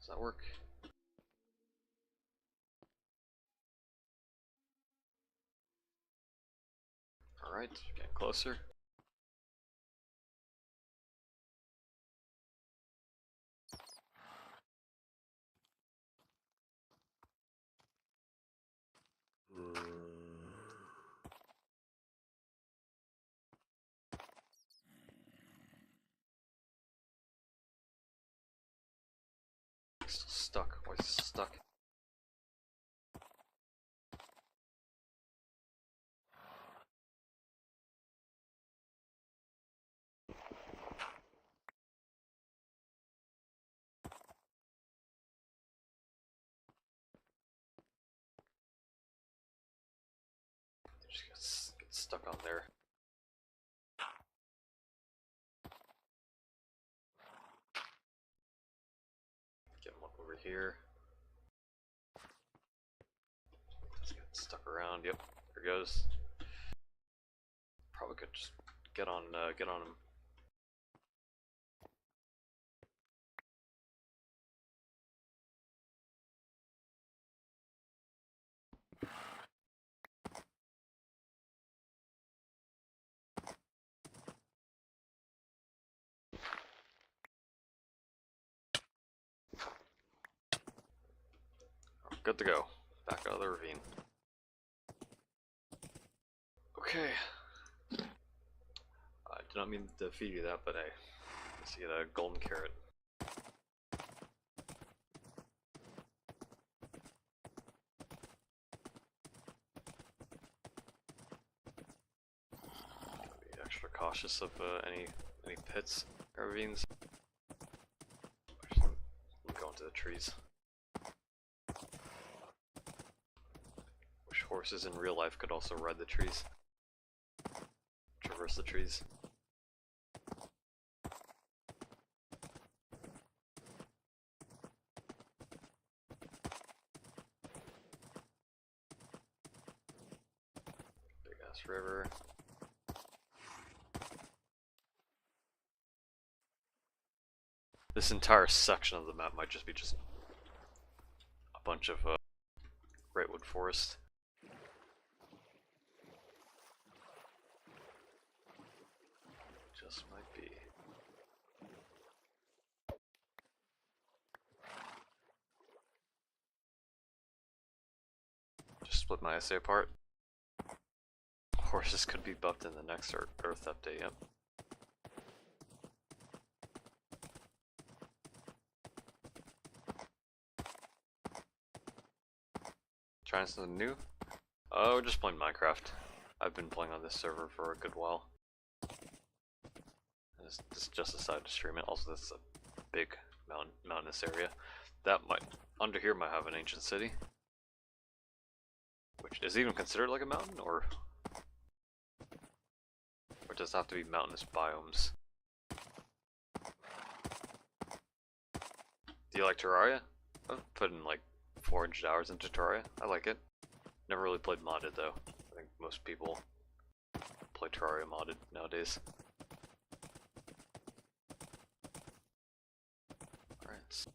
that work? Alright, getting closer. Still stuck. Why is it still stuck? Just get stuck on there. Get one over here. Let's get stuck around. Yep, there goes. Probably could just get on him. Good to go. Back out of the ravine. Okay. I did not mean to feed you that, but hey, let's get a golden carrot. Be extra cautious of any pits or ravines. I'm going to the trees. Wish horses in real life could also ride the trees. Traverse the trees. Big ass river. This entire section of the map might just be a bunch of Redwood Forest. Just might be. Just split my essay apart. Horses could be buffed in the next Earth update, yep. Trying something new? Oh, we're just playing Minecraft. I've been playing on this server for a good while. This is just decided to stream it. Also, this is a big mountainous area. That might, under here might have an ancient city. Which is even considered like a mountain, or does it have to be mountainous biomes? Do you like Terraria? I've put in like 400 hours into Terraria. I like it. Never really played modded though. I think most people play Terraria modded nowadays. Alright.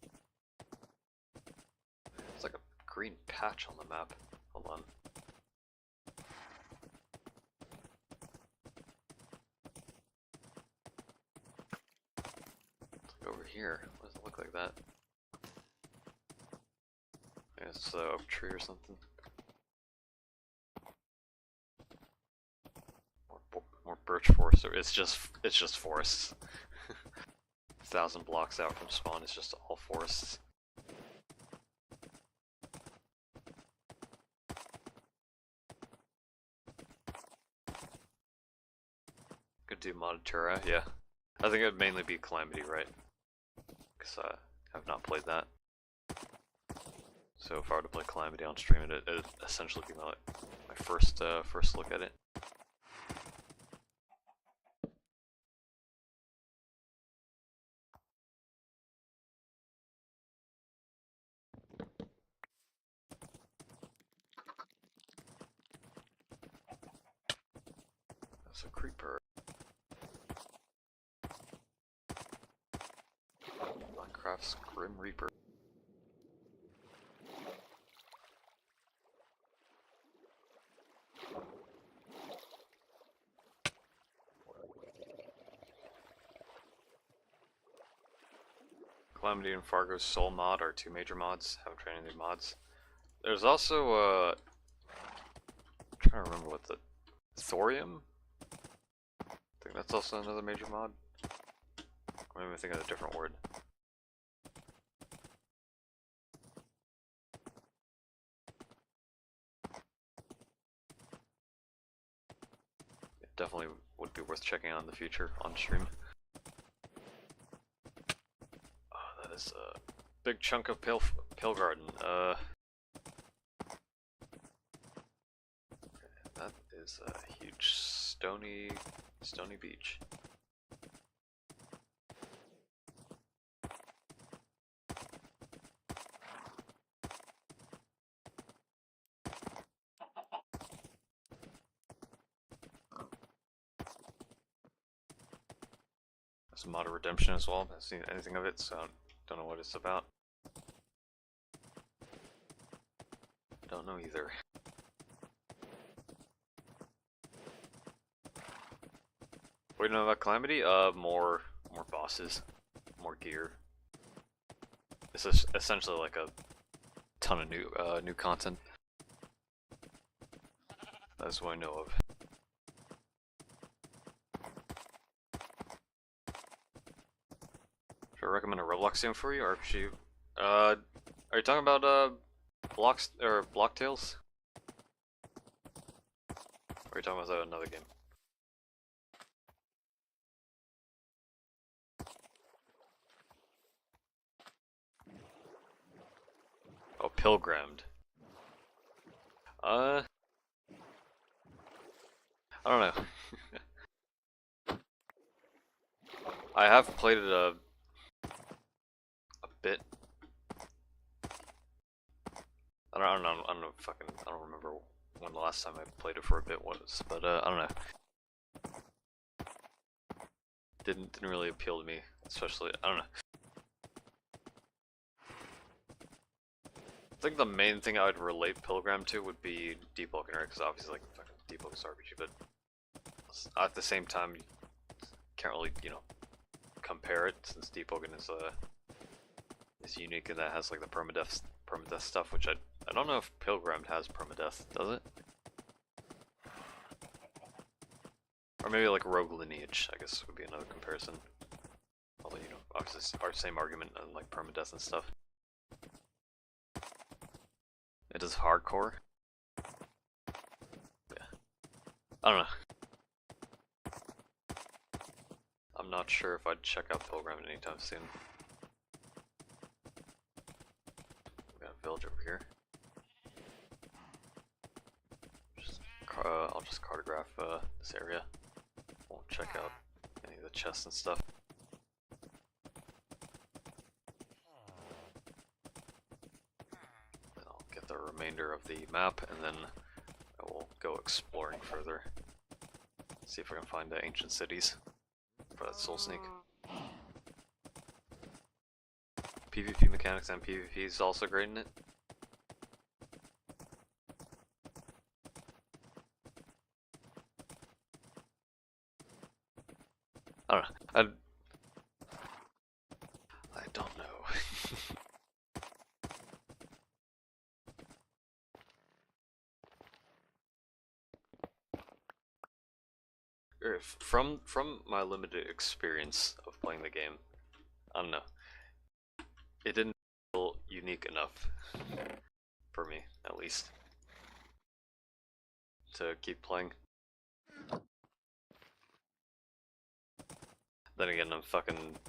It's like a green patch on the map. Hold on. It's like over here. Why does it look like that? I guess it's an oak tree or something. More birch forest. It's just forests. 1,000 blocks out from spawn, it's just all forests. Could do modded Terra, yeah. I think it would mainly be Calamity, right? Because I have not played that. So if I were to play Calamity on stream, it'd essentially be my first look at it. That's a creeper. Minecraft's Grim Reaper. Calamity and Fargo's Soul mod are two major mods. Haven't tried any mods. There's also I'm trying to remember what the Thorium? I think that's also another major mod. Or maybe I think of a different word. It definitely would be worth checking out in the future on stream. Oh, that is a big chunk of pale garden. That is a huge stony beach. There's a mod of Redemption as well. I haven't seen anything of it, so I don't know what it's about. Don't know either. What do you know about Calamity? More bosses, more gear. This is essentially like a ton of new content. That's what I know of. Should I recommend a Roblox game for you, or should you? Are you talking about blocks or Block Tales? Or are you talking about another game? Oh, Pilgrimed. I don't know. I have played it a bit. I don't know. I don't remember when the last time I played it for a bit was, but I don't know. Didn't really appeal to me, especially. I don't know. I think the main thing I would relate Pilgrim to would be Debugger, because obviously, like, fucking Debugger's RPG, but at the same time, you can't really, you know, compare it, since Debugger is unique and that has, like, the permadeath stuff, which I don't know if Pilgrim has permadeath, does it? Or maybe, like, Rogue Lineage, I guess, would be another comparison. Although, you know, obviously, it's our same argument on, like, permadeath and stuff. It is hardcore. Yeah. I don't know. I'm not sure if I'd check out Pilgrim anytime soon. We got a village over here. I'll just cartograph this area. Won't check out any of the chests and stuff. Then I'll get the remainder of the map, and then I will go exploring further. See if I can find the ancient cities for that soul sneak. PvP mechanics and PvP is also great in it. I don't know. I don't know. From my limited experience of playing the game, I don't know. It didn't feel unique enough for me, at least, to keep playing. Then again, I'm fucking.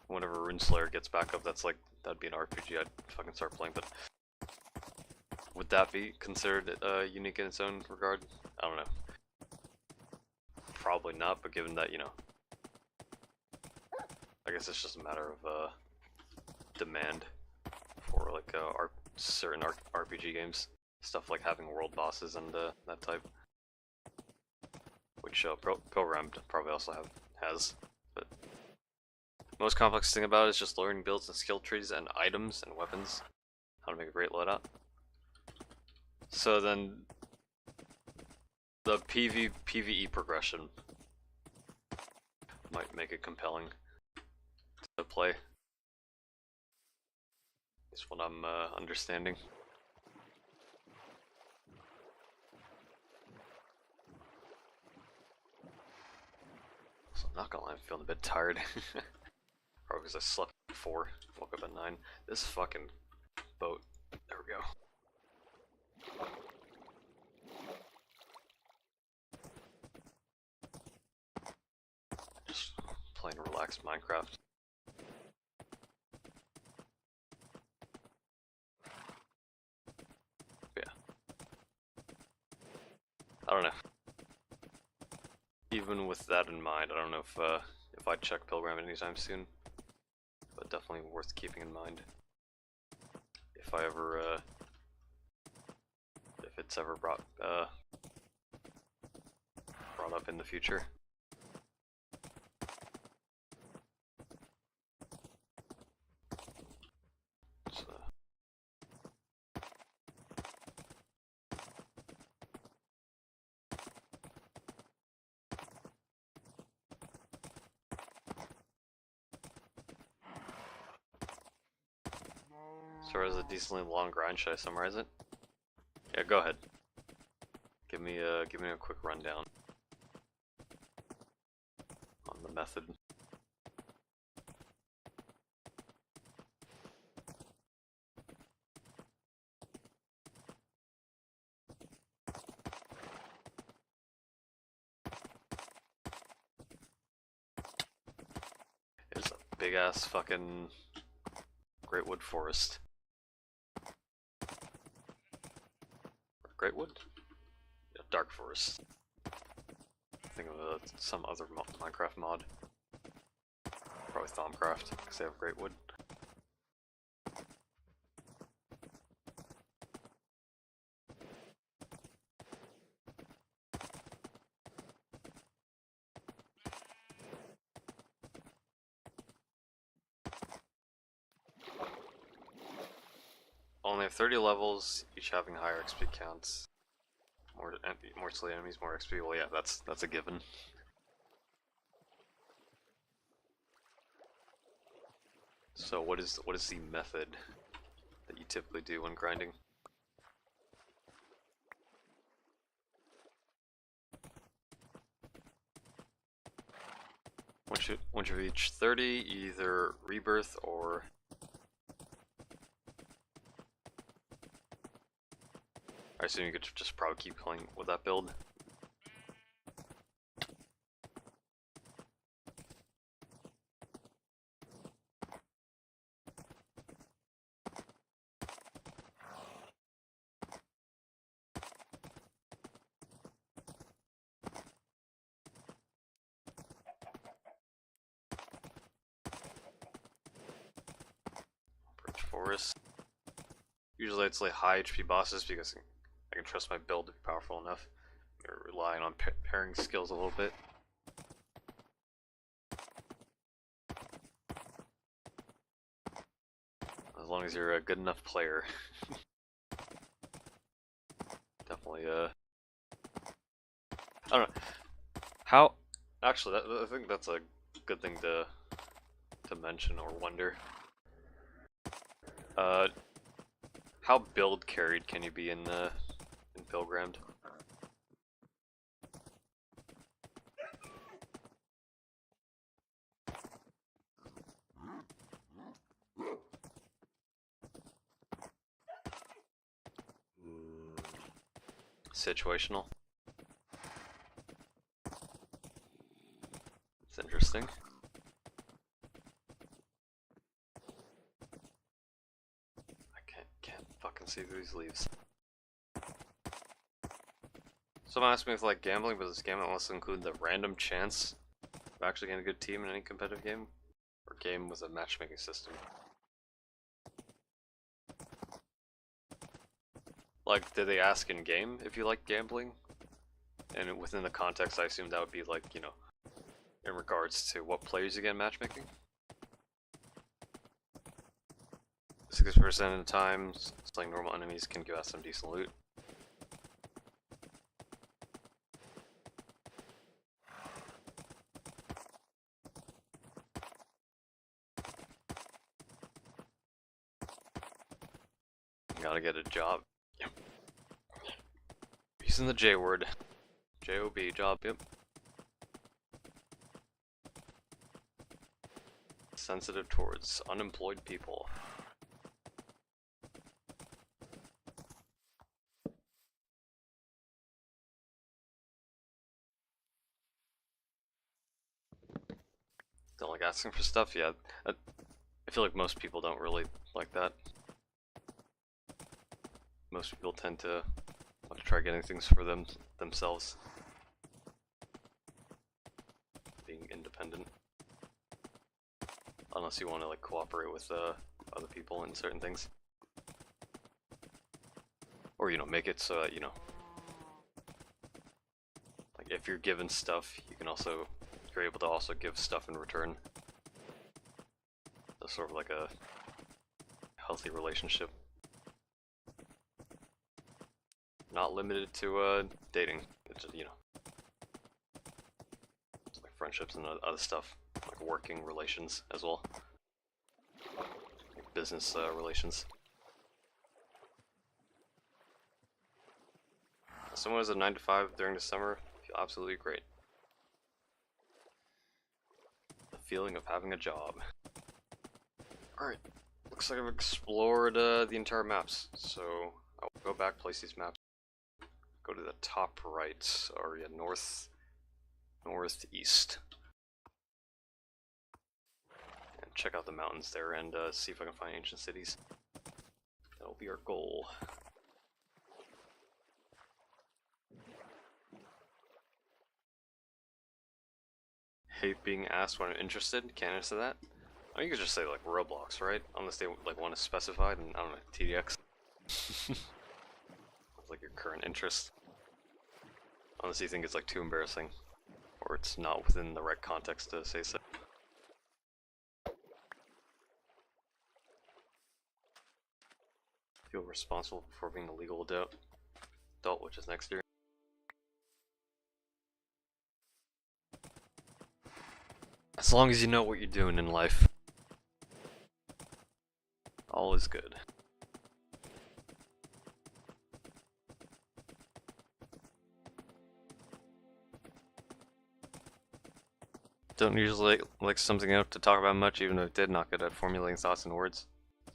Whenever Runeslayer gets back up, that'd be an RPG I'd fucking start playing. But would that be considered unique in its own regard? I don't know. Probably not, but given that, you know, I guess it's just a matter of demand for like certain RPG games, stuff like having world bosses and that type, which Pilgrim probably also has. But most complex thing about it is just learning builds and skill trees and items and weapons, how to make a great loadout. So then the PvE progression might make it compelling to play. Is what I'm understanding. So I'm not gonna lie, I'm feeling a bit tired. Probably because I slept at 4, woke up at 9. This fucking boat. There we go. Just playing relaxed Minecraft. Yeah. I don't know. Even with that in mind, I don't know if I'd check Pilgrim anytime soon, but definitely worth keeping in mind. If I ever, if it's ever brought up in the future. So as a decently long grind, should I summarize it? Yeah, go ahead. Give me a quick rundown on the method. It's a big ass fucking great wood forest. Great wood? Yeah, dark forest. Think of some other Minecraft mod. Probably Thaumcraft, because they have great wood. only have 30 levels, each having higher XP counts. More silly enemies, more XP. Well, yeah, that's a given. So what is the method that you typically do when grinding? Once you reach 30, either rebirth or I assume you could just probably keep playing with that build. Bridge Forest. Usually it's like high HP bosses because I can trust my build to be powerful enough. You're relying on pairing skills a little bit. As long as you're a good enough player. Definitely, I don't know. How... Actually, I think that's a good thing to mention or wonder. How build carried can you be in Pilgrimed? Situational. It's interesting. I can't fucking see through these leaves. Someone asked me if like gambling, but this game wants to include the random chance of actually getting a good team in any competitive game, or game with a matchmaking system. Like, did they ask in game if you like gambling? And within the context, I assume that would be like, you know, in regards to what players you get in matchmaking. 60% of the time, slaying normal enemies can give us some decent loot. Gotta get a job. Yep. Using the J word. J-O-B, job, yep. Sensitive towards unemployed people. Don't like asking for stuff? Yeah. I feel like most people don't really like that. Most people tend to want to try getting things for themselves. Being independent. Unless you want to like cooperate with other people in certain things. Or, you know, make it so that, you know, like if you're given stuff, you can also, you're able to also give stuff in return. That's sort of like a healthy relationship. Not limited to dating. It's just, you know, it's like friendships and other stuff, like working relations as well, like business relations. Someone who's a 9 to 5 during the summer, feel absolutely great. The feeling of having a job. Alright, looks like I've explored the entire maps, so I'll go back, place these maps. Go to the top right, or yeah, northeast. And check out the mountains there and see if I can find ancient cities. That'll be our goal. Hate being asked when I'm interested, can't answer that. I mean, you could just say like Roblox, right? Unless they like want to specify, and I don't know, TDX. Like your current interest. Unless you think it's like too embarrassing, or it's not within the right context to say so. Feel responsible before being a legal adult, which is next year. As long as you know what you're doing in life, all is good. Don't usually like something out to talk about much, even though I did not good at formulating thoughts in words.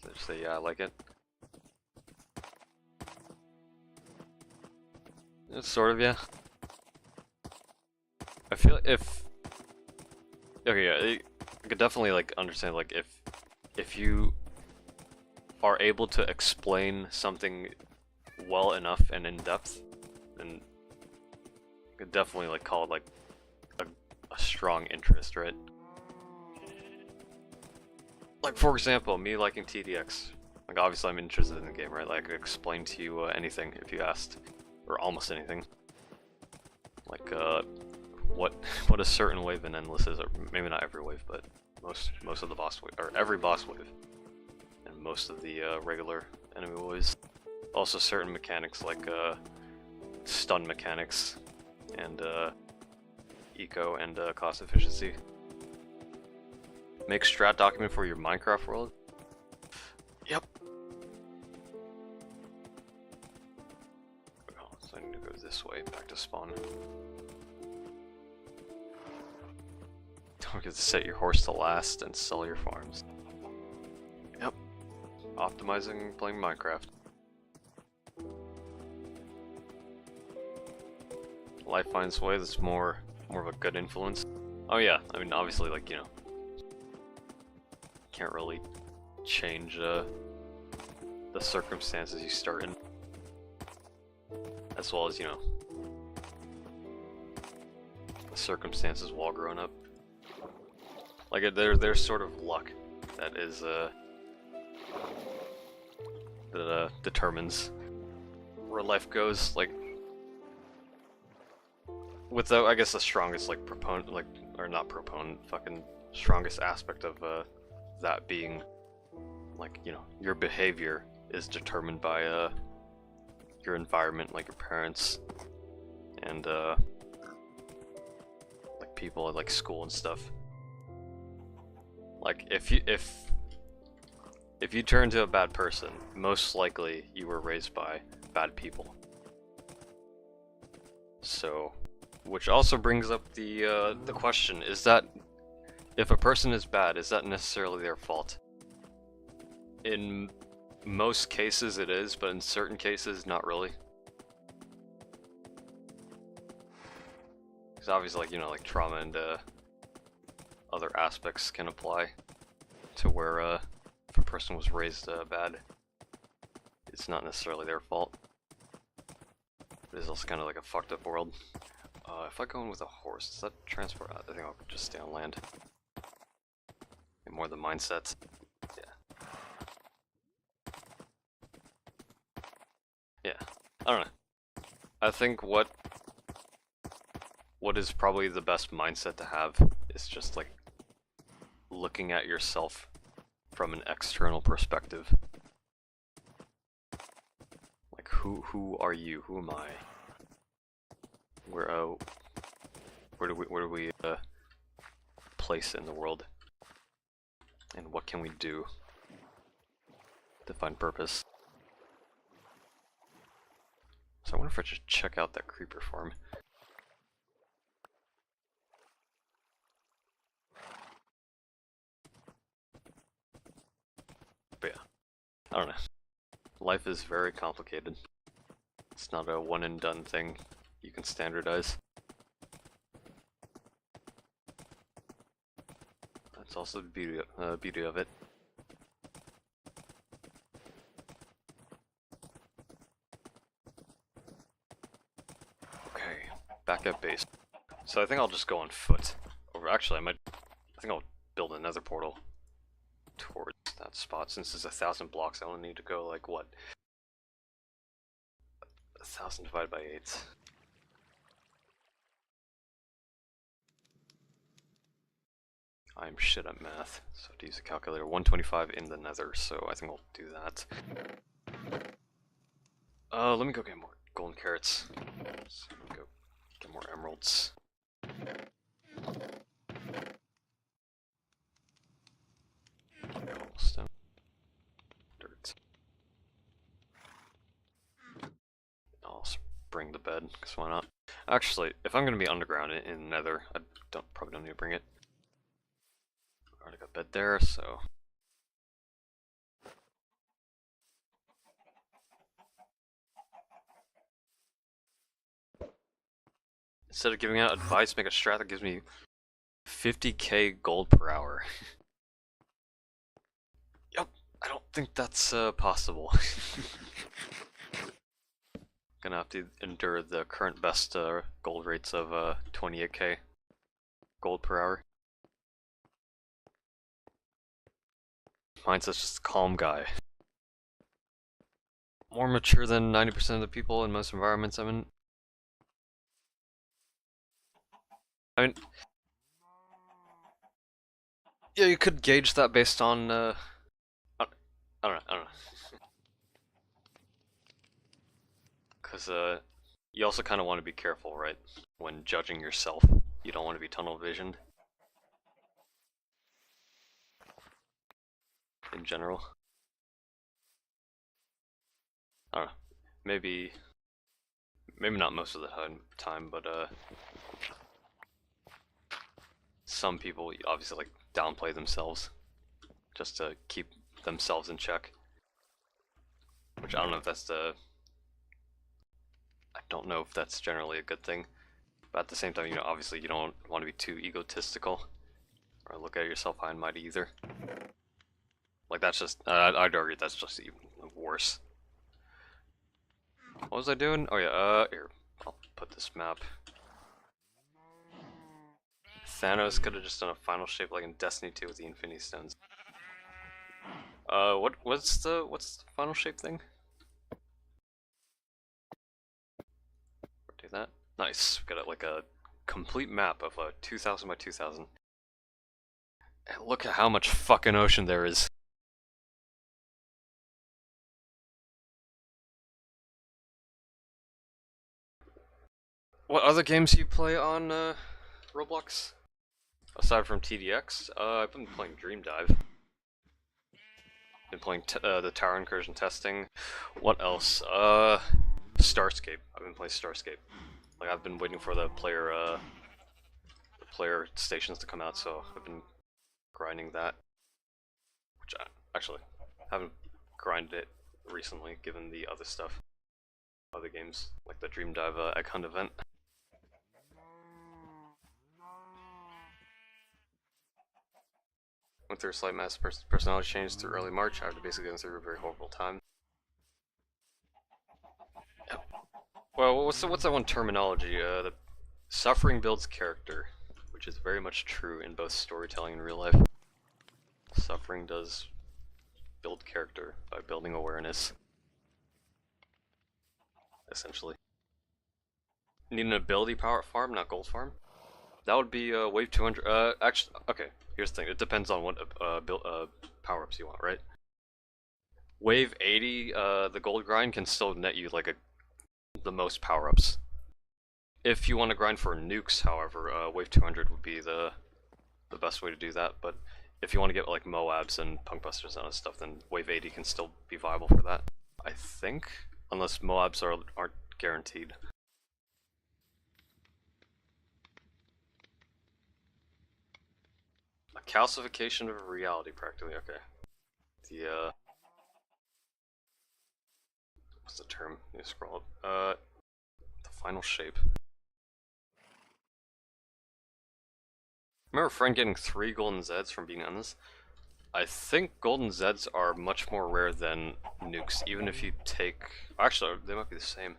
So just say, yeah, I like it. It's sort of, yeah. I feel if... Okay, yeah, I could definitely like understand like if you are able to explain something well enough and in depth, then I could definitely like call it like a strong interest, right? Like for example, me liking TDX. Like obviously I'm interested in the game, right? Like I could explain to you anything if you asked, or almost anything. Like what a certain wave in Endless is, or maybe not every wave, but most of the boss wave, or every boss wave, and most of the regular enemy waves. Also certain mechanics like stun mechanics and eco and cost efficiency. Make strat document for your Minecraft world. Yep. Oh, so I need to go this way, back to spawn. Don't forget to set your horse to last and sell your farms. Yep. Optimizing playing Minecraft. Life finds a way that's more of a good influence. Oh yeah, I mean obviously like, you know, can't really change the circumstances you start in. As well as, you know, the circumstances while growing up. Like there's sort of luck that is that determines where life goes. Like with the, I guess the strongest like proponent, like, or not proponent, fucking strongest aspect of that being like, you know, your behavior is determined by your environment, like your parents and like people at like school and stuff. Like if you turn into a bad person, most likely you were raised by bad people. So, which also brings up the question: is that if a person is bad, is that necessarily their fault? In most cases, it is, but in certain cases, not really. Because obviously, like, you know, like trauma and other aspects can apply to where if a person was raised bad, it's not necessarily their fault. It is also kind of like a fucked up world. If I go in with a horse, does that transport? I think I'll just stay on land. Get more the mindset. Yeah. Yeah. I don't know. I think what is probably the best mindset to have is just like looking at yourself from an external perspective. Like who are you? Who am I? Where do we place in the world? And what can we do to find purpose? So I wonder if I should check out that creeper farm. But yeah, I don't know. Life is very complicated. It's not a one and done thing you can standardize. That's also the beauty of it. Okay, back at base. So I think I'll just go on foot. Or actually, I think I'll build another portal towards that spot. Since it's 1,000 blocks, I only need to go like what? 1,000 divided by 8. I'm shit at math, so to use a calculator. 125 in the nether, so I think I'll do that. Let me go get more golden carrots. So let me go get more emeralds. Cobblestone. Dirt. I'll also bring the bed, because why not? Actually, if I'm gonna be underground in Nether, I probably don't need to bring it. I already got bed there, so. Instead of giving out advice, make a strat that gives me 50k gold per hour. Yep, I don't think that's possible. Gonna have to endure the current best gold rates of 28k gold per hour. Mine's just a calm guy. More mature than 90% of the people in most environments I'm in. I mean, yeah, you could gauge that based on, I don't know. Because, you also kind of want to be careful, right? When judging yourself, you don't want to be tunnel visioned. In general. I don't know. Maybe not most of the time, but, some people obviously like downplay themselves just to keep themselves in check. Which I don't know if that's I don't know if that's generally a good thing. But at the same time, you know, obviously you don't want to be too egotistical or look at yourself high and mighty either. Like that's just, I'd argue that's just even worse. What was I doing? Oh yeah, here, I'll put this map. Thanos could have just done a final shape like in Destiny 2 with the Infinity Stones. What's the final shape thing? Do that. Nice. We got like a complete map of 2000 by 2000. And look at how much fucking ocean there is. What other games do you play on Roblox? Aside from TDX, I've been playing Dream Dive. Been playing the Tower Incursion testing. What else? Starscape. I've been playing Starscape. Like I've been waiting for the player stations to come out, so I've been grinding that. Which I actually haven't grinded it recently, given the other stuff, other games like the Dream Dive Egg Hunt event. Went through a slight mass personality change through early March after basically going through a very horrible time. Yep. Well, what's that one terminology? The suffering builds character, which is very much true in both storytelling and real life. Suffering does build character by building awareness. Essentially. Need an ability power farm, not gold farm? That would be wave 200. Actually, okay, here's the thing. It depends on what power-ups you want, right? Wave 80, the gold grind can still net you like the most power-ups. If you want to grind for nukes, however, wave 200 would be the best way to do that. But if you want to get like Moabs and Punkbusters and other stuff, then wave 80 can still be viable for that. I think, unless Moabs aren't guaranteed. A calcification of reality, practically. Okay. The what's the term? You scroll up. The final shape. Remember Friend getting 3 golden Zeds from being on this? I think golden Zeds are much more rare than nukes, even if you take... Actually, they might be the same.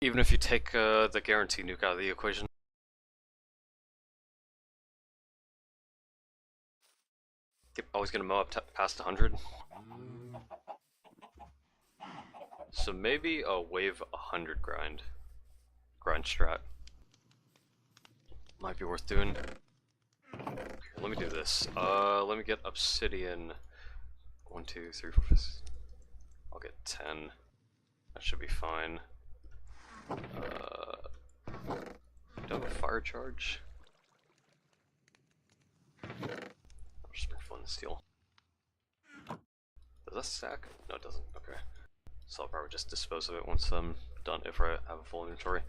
Even if you take the guarantee nuke out of the equation. Always gonna mow up past 100. So maybe a wave 100 grind strat. Might be worth doing. Here, let me do this. Let me get obsidian. 1, 2, 3, 4, 5. I'll get 10. That should be fine. Do I have a fire charge? I'll just bring flint and steel. Does that stack? No, it doesn't. Okay. So I'll probably just dispose of it once I'm done, if I have a full inventory.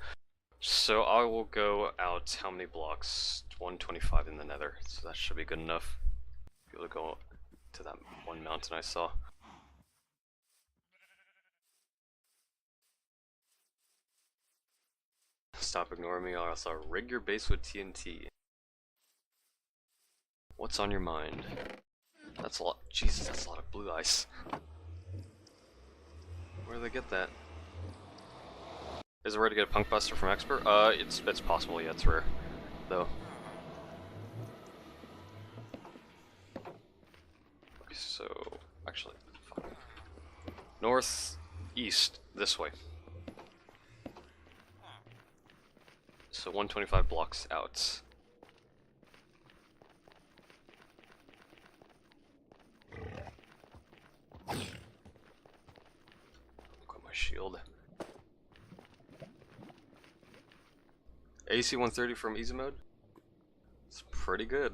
So I will go out how many blocks? 125 in the nether. So that should be good enough. Be able to go to that one mountain I saw. Stop ignoring me, or else I'll rig your base with TNT. What's on your mind? That's a lot. Jesus, that's a lot of blue ice. Where do they get that? Is it rare to get a punk buster from expert? It's possible. Yeah, it's rare, though. Okay, so actually, fuck. North, east, this way. So 125 blocks out. Got my shield. AC 130 from easy mode? It's pretty good.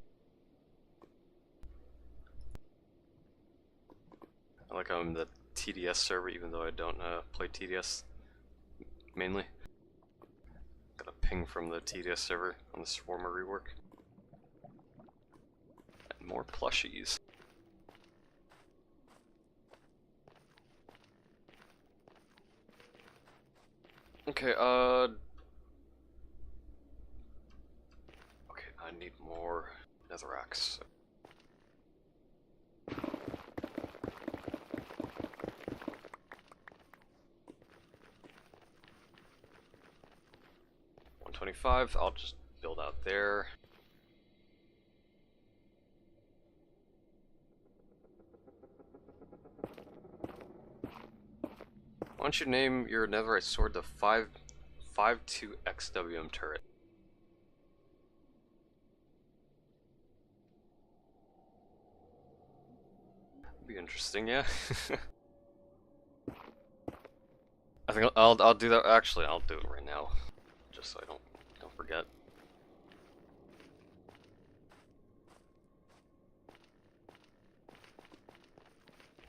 I like how I'm the TDS server even though I don't play TDS mainly. Got a ping from the TDS server on the Swarmer rework. And more plushies. Okay, okay, I need more netherracks. 125, I'll just build out there. Why don't you name your netherite sword the 5.2 XWM turret? That'd be interesting, yeah. I think I'll do that. Actually, I'll do it right now, just so I don't forget.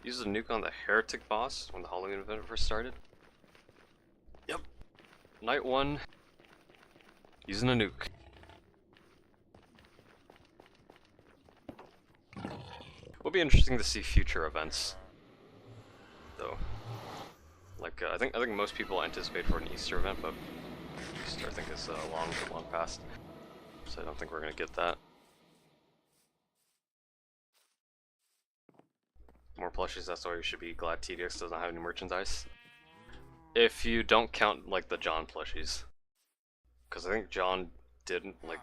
Use a nuke on the heretic boss when the Halloween event first started. Yep. Night 1. Using a nuke. Will be interesting to see future events, though. Like I think most people anticipate for an Easter event, but Easter I think is long past, so I don't think we're gonna get that. More plushies. That's why we should be glad TDX doesn't have any merchandise. If you don't count like the John plushies, because I think John didn't like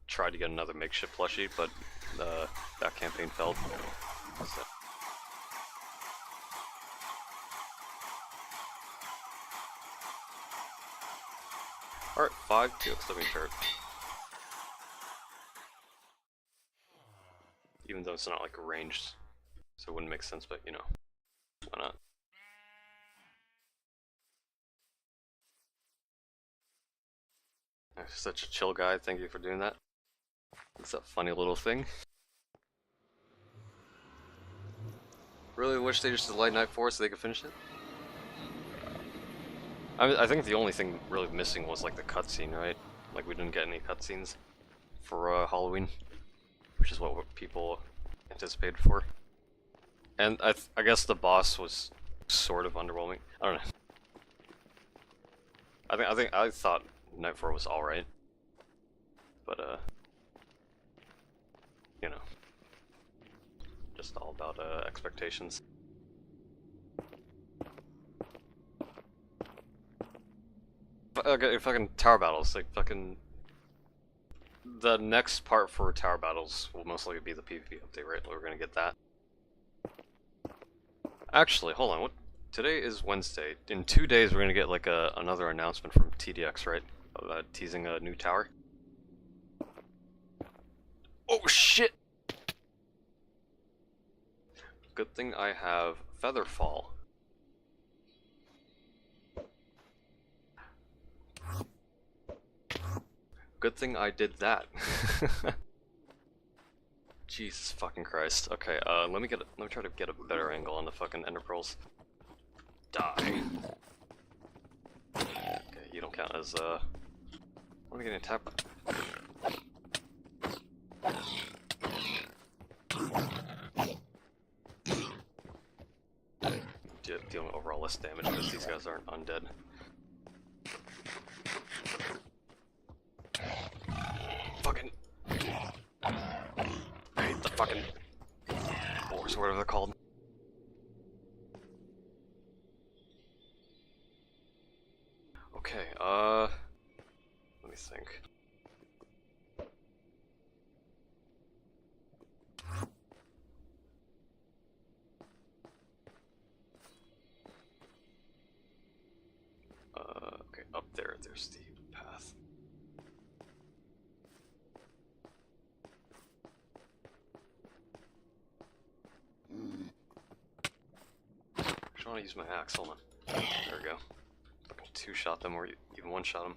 try to get another makeshift plushie, but that campaign failed. So. Alright, 5 2 living turret. Even though it's not like ranged, so it wouldn't make sense, but you know, why not? You're such a chill guy, thank you for doing that. It's a funny little thing. Really wish they just did Light Night 4 so they could finish it. I think the only thing really missing was like the cutscene, right? Like we didn't get any cutscenes for Halloween, which is what people anticipated for. And I guess the boss was sort of underwhelming. I don't know. I thought Night 4 was all right, but you know, just all about expectations. Okay, fucking tower battles, like fucking. The next part for tower battles will most likely be the PvP update, right? We're gonna get that. Actually, hold on. What? Today is Wednesday. In 2 days, we're gonna get like another announcement from TDX, right? Teasing a new tower. Oh shit! Good thing I have Featherfall. Good thing I did that. Jesus fucking Christ. Okay, let me try to get a better angle on the fucking ender pearls. Die. Okay, you don't count as let me get an attack. Dealing overall less damage because these guys aren't undead. Fucking I hate the fucking boars or whatever they're called. Okay, let me think. Okay, up there's the path. I just want to use my axe, hold on. There we go. Fucking two-shot them, or even one-shot them.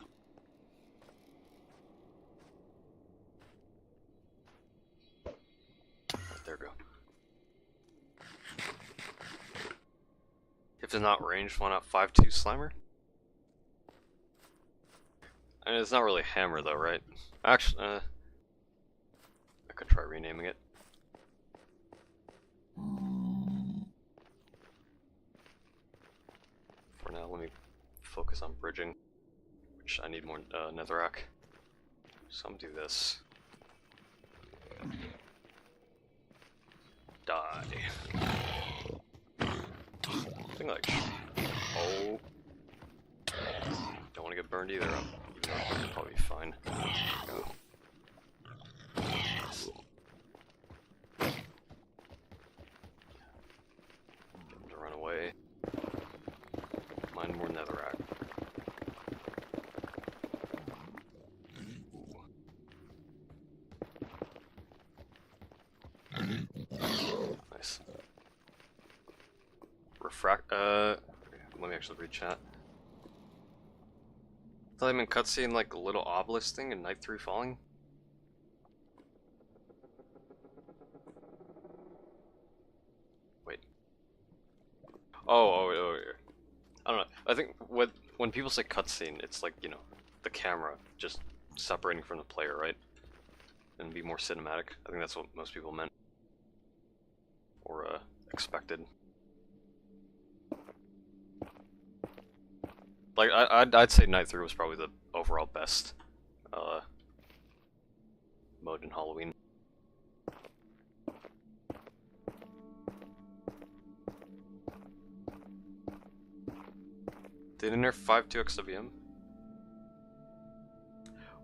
Right, there we go. If it's not ranged, why not 5-2 Slimer? I mean, it's not really hammer though, right? Actually, I could try renaming it. For now, let me focus on bridging, which I need more netherrack. So I'm gonna do this. Die. I think like, oh, don't want to get burned either. Even though it'll probably be fine. Go. Get him to run away. Mine more netherrack. Nice. Refract. Let me actually read chat. I thought I'm in cutscene like a little obelisk thing in Night 3 Falling. Wait. Oh, I don't know. I think when people say cutscene, it's like, you know, the camera just separating from the player, right? And be more cinematic. I think that's what most people meant. Or expected. Like I'd say Night 3 was probably the overall best mode in Halloween. Did they nerf 5-2 XWM?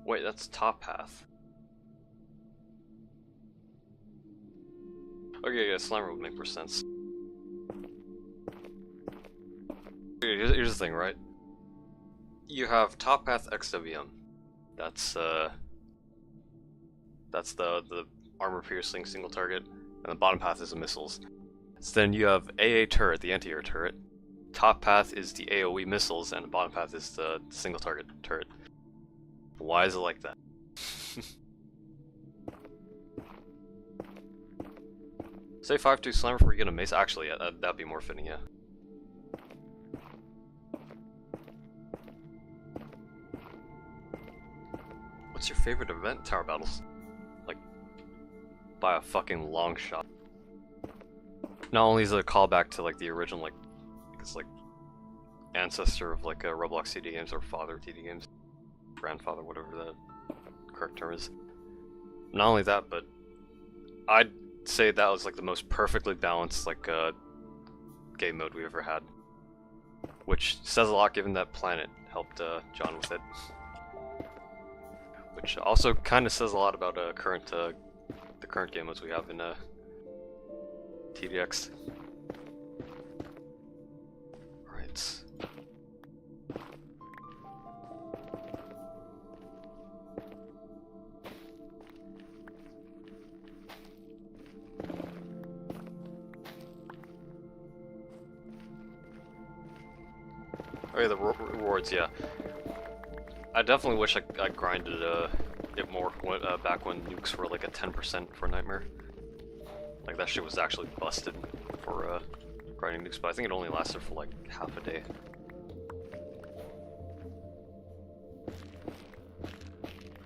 Wait, that's top path. Okay, yeah, Slimer would make more sense. Okay, here's the thing, right? You have top path XWM. That's the armor piercing single target, and the bottom path is the missiles. So then you have AA turret, the anti-air turret. Top path is the AoE missiles, and the bottom path is the single target turret. Why is it like that? Say 5-2 Slimer before you get a mace. Actually, yeah, that'd be more fitting, yeah. What's your favorite event? Tower battles. Like, by a fucking long shot. Not only is it a callback to like the original, like, it's like ancestor of like Roblox TD games, or father TD games, grandfather, whatever the correct term is. Not only that, but I'd say that was like the most perfectly balanced like game mode we ever had, which says a lot given that Planet helped John with it. Which also kind of says a lot about the current game modes we have in TDX. Right. Oh yeah, the rewards, yeah. I definitely wish I grinded it more back when nukes were like a 10% for Nightmare. Like that shit was actually busted for grinding nukes, but I think it only lasted for like half a day.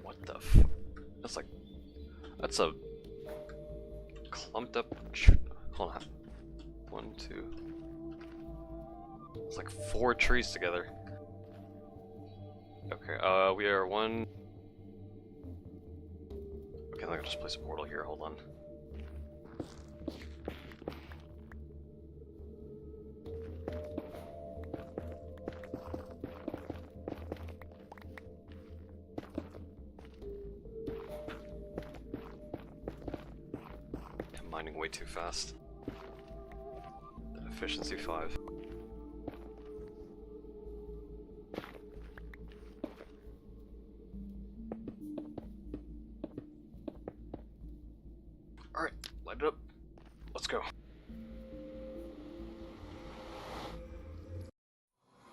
What the f? That's a clumped up. Hold on. 1, 2. It's like 4 trees together. Okay, we are 1. Okay, I can just place a portal here. Hold on. I'm mining way too fast. Efficiency 5. Alright, light it up. Let's go. Do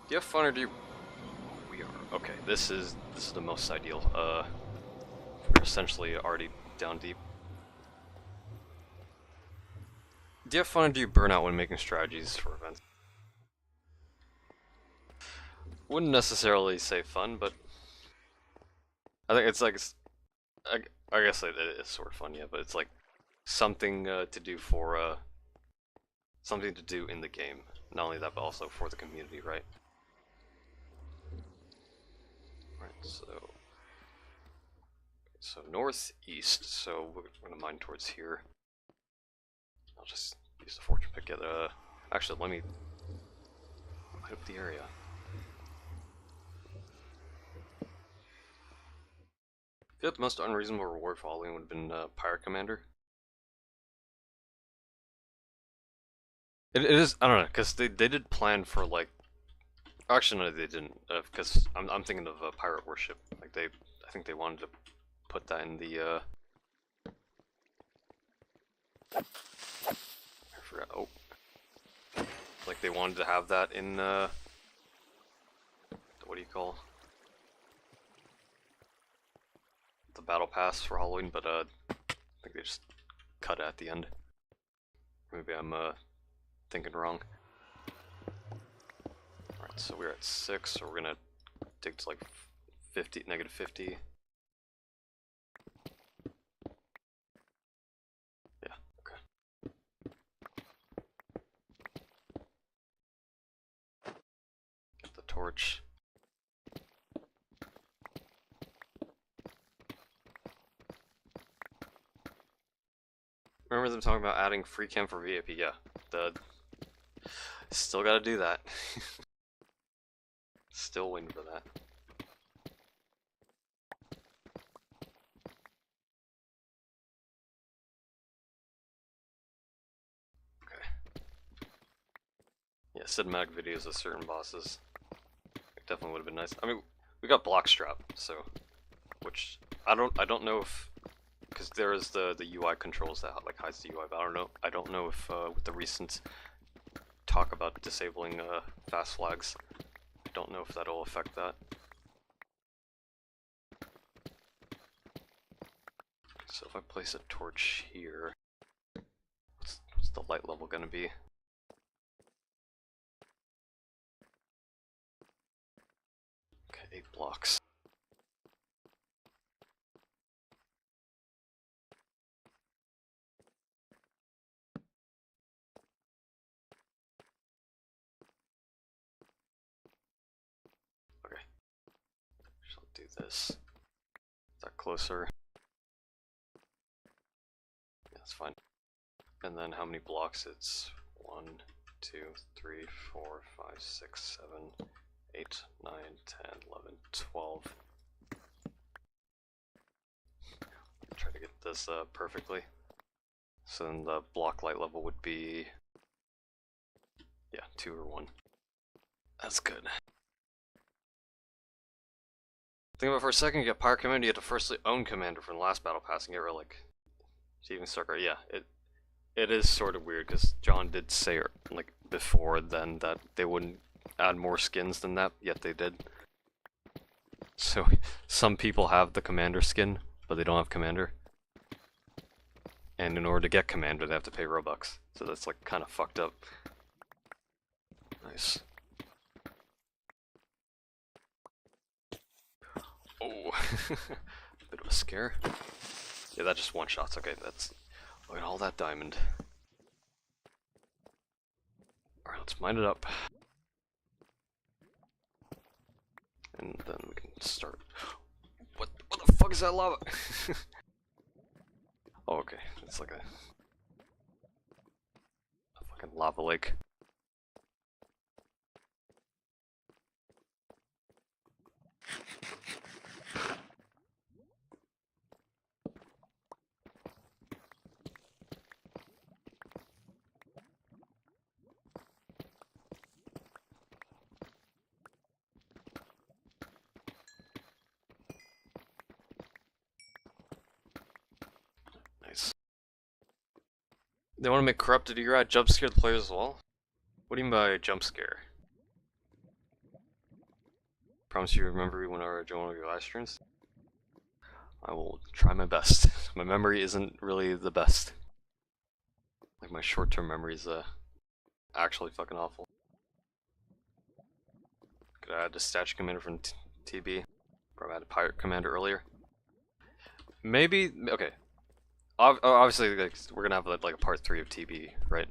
you have fun or do you... We are. Okay, this is the most ideal. We're essentially already down deep. Do you have fun or do you burn out when making strategies for events? Wouldn't necessarily say fun, but I think it's like, I guess it is sort of fun, yeah, but it's like something to do for, something to do in the game. Not only that, but also for the community, right? Right, so northeast, so we're gonna mine towards here. I'll just use the fortune pick, get, actually let me light up the area. I feel like the most unreasonable reward for Halloween would have been Pirate Commander. It is, I don't know, because they did plan for like, actually no they didn't, because I'm thinking of Pirate Worship. Like I think they wanted to put that in the, I forgot, oh. Like they wanted to have that in, what do you call? The Battle Pass for Halloween, but I think they just cut it at the end. Maybe I'm thinking wrong. Alright, so we're at 6, so we're gonna dig to like negative 50. Yeah, okay. Get the torch. Remember them talking about adding free cam for VIP? Yeah, still gotta do that. Still waiting for that. Okay. Yeah, cinematic videos of certain bosses. It definitely would have been nice. I mean, we got Blockstrap, so which I don't know if, because there is the UI controls that like hides the UI, but I don't know if with the recent talk about disabling fast flags, I don't know if that'll affect that. So if I place a torch here, what's the light level gonna be? Okay, 8 blocks. Okay, so I'll do this. Is that closer? Yeah, that's fine. And then how many blocks? It's 1, 2, 3, 4, 5, 6, 7, 8, 9, 10, 11, 12. Try to get this perfectly. So then the block light level would be, yeah, 2 or 1. That's good. Think about it for a second, you get Pirate Commander, you have to firstly own Commander from the last Battle Pass and get Relic. Even Sucker, yeah, it is sort of weird because John did say like before then that they wouldn't add more skins than that, yet they did. So some people have the commander skin, but they don't have commander. And in order to get commander, they have to pay Robux. So that's like kind of fucked up. Nice. Oh, bit of a scare. Yeah, that just one shots. Okay, that's look at all that diamond. All right, let's mine it up, and then we can start. What the fuck is that lava? Oh, okay, it's like a fucking lava lake. Nice. They want to make corrupted UI jump scare the players as well? What do you mean by jump scare? Promise you remember when I join one of your live streams? I will try my best. My memory isn't really the best. Like my short-term memory is actually fucking awful. Could I add a statue commander from TB? Probably had a pirate commander earlier. Maybe, okay. Obviously, like, we're gonna have like a part 3 of TB, right?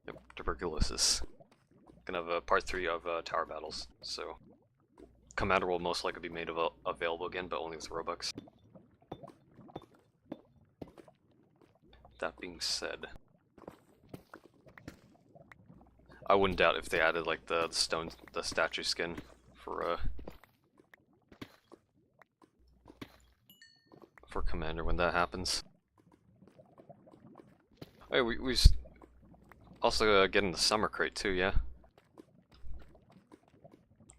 Yep, tuberculosis. Gonna have a part 3 of tower battles, so commander will most likely be made available again, but only with Robux. That being said, I wouldn't doubt if they added like the statue skin for commander when that happens. Hey, we also getting the summer crate too, yeah?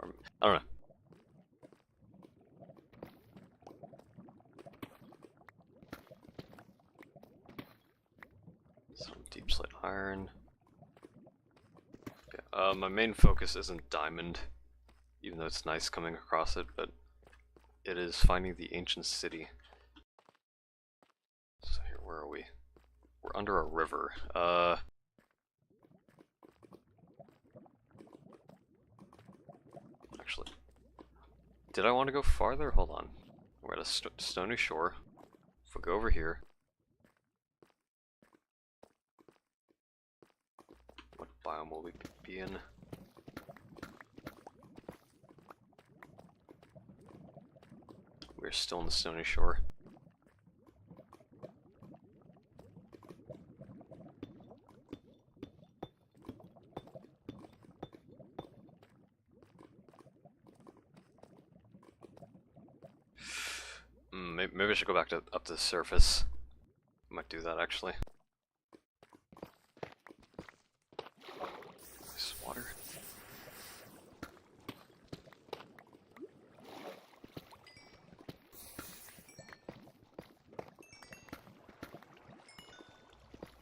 Or, I don't know. Some deep slate iron. Okay, my main focus isn't diamond, even though it's nice coming across it, but it is finding the ancient city. So here, where are we? We're under a river. Actually, did I want to go farther? Hold on. We're at a stony shore. If we go over here, what biome will we be in? We're still in the stony shore. Maybe I should go back up to the surface. Might do that actually. Nice water.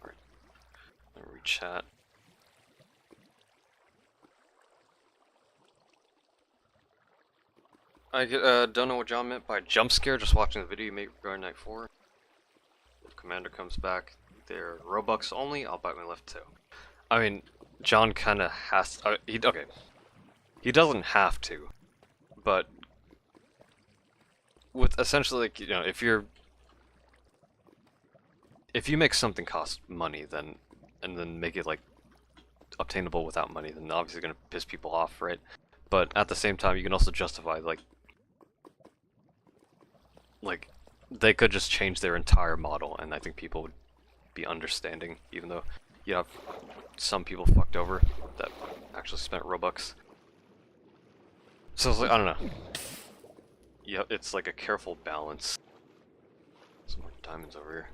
Alright. Then we chat. I don't know what John meant by jump scare, just watching the video you made regarding Night 4. If Commander comes back, they're Robux only, I'll bite my left toe. I mean, John kinda has to, okay. He doesn't have to, but with essentially, like, you know, if you make something cost money, then, and then make it, like, obtainable without money, then obviously gonna piss people off, right? But at the same time, you can also justify, like, they could just change their entire model, and I think people would be understanding, even though you have some people fucked over that actually spent Robux. So it's like, I don't know. Yeah, it's like a careful balance. Some more diamonds over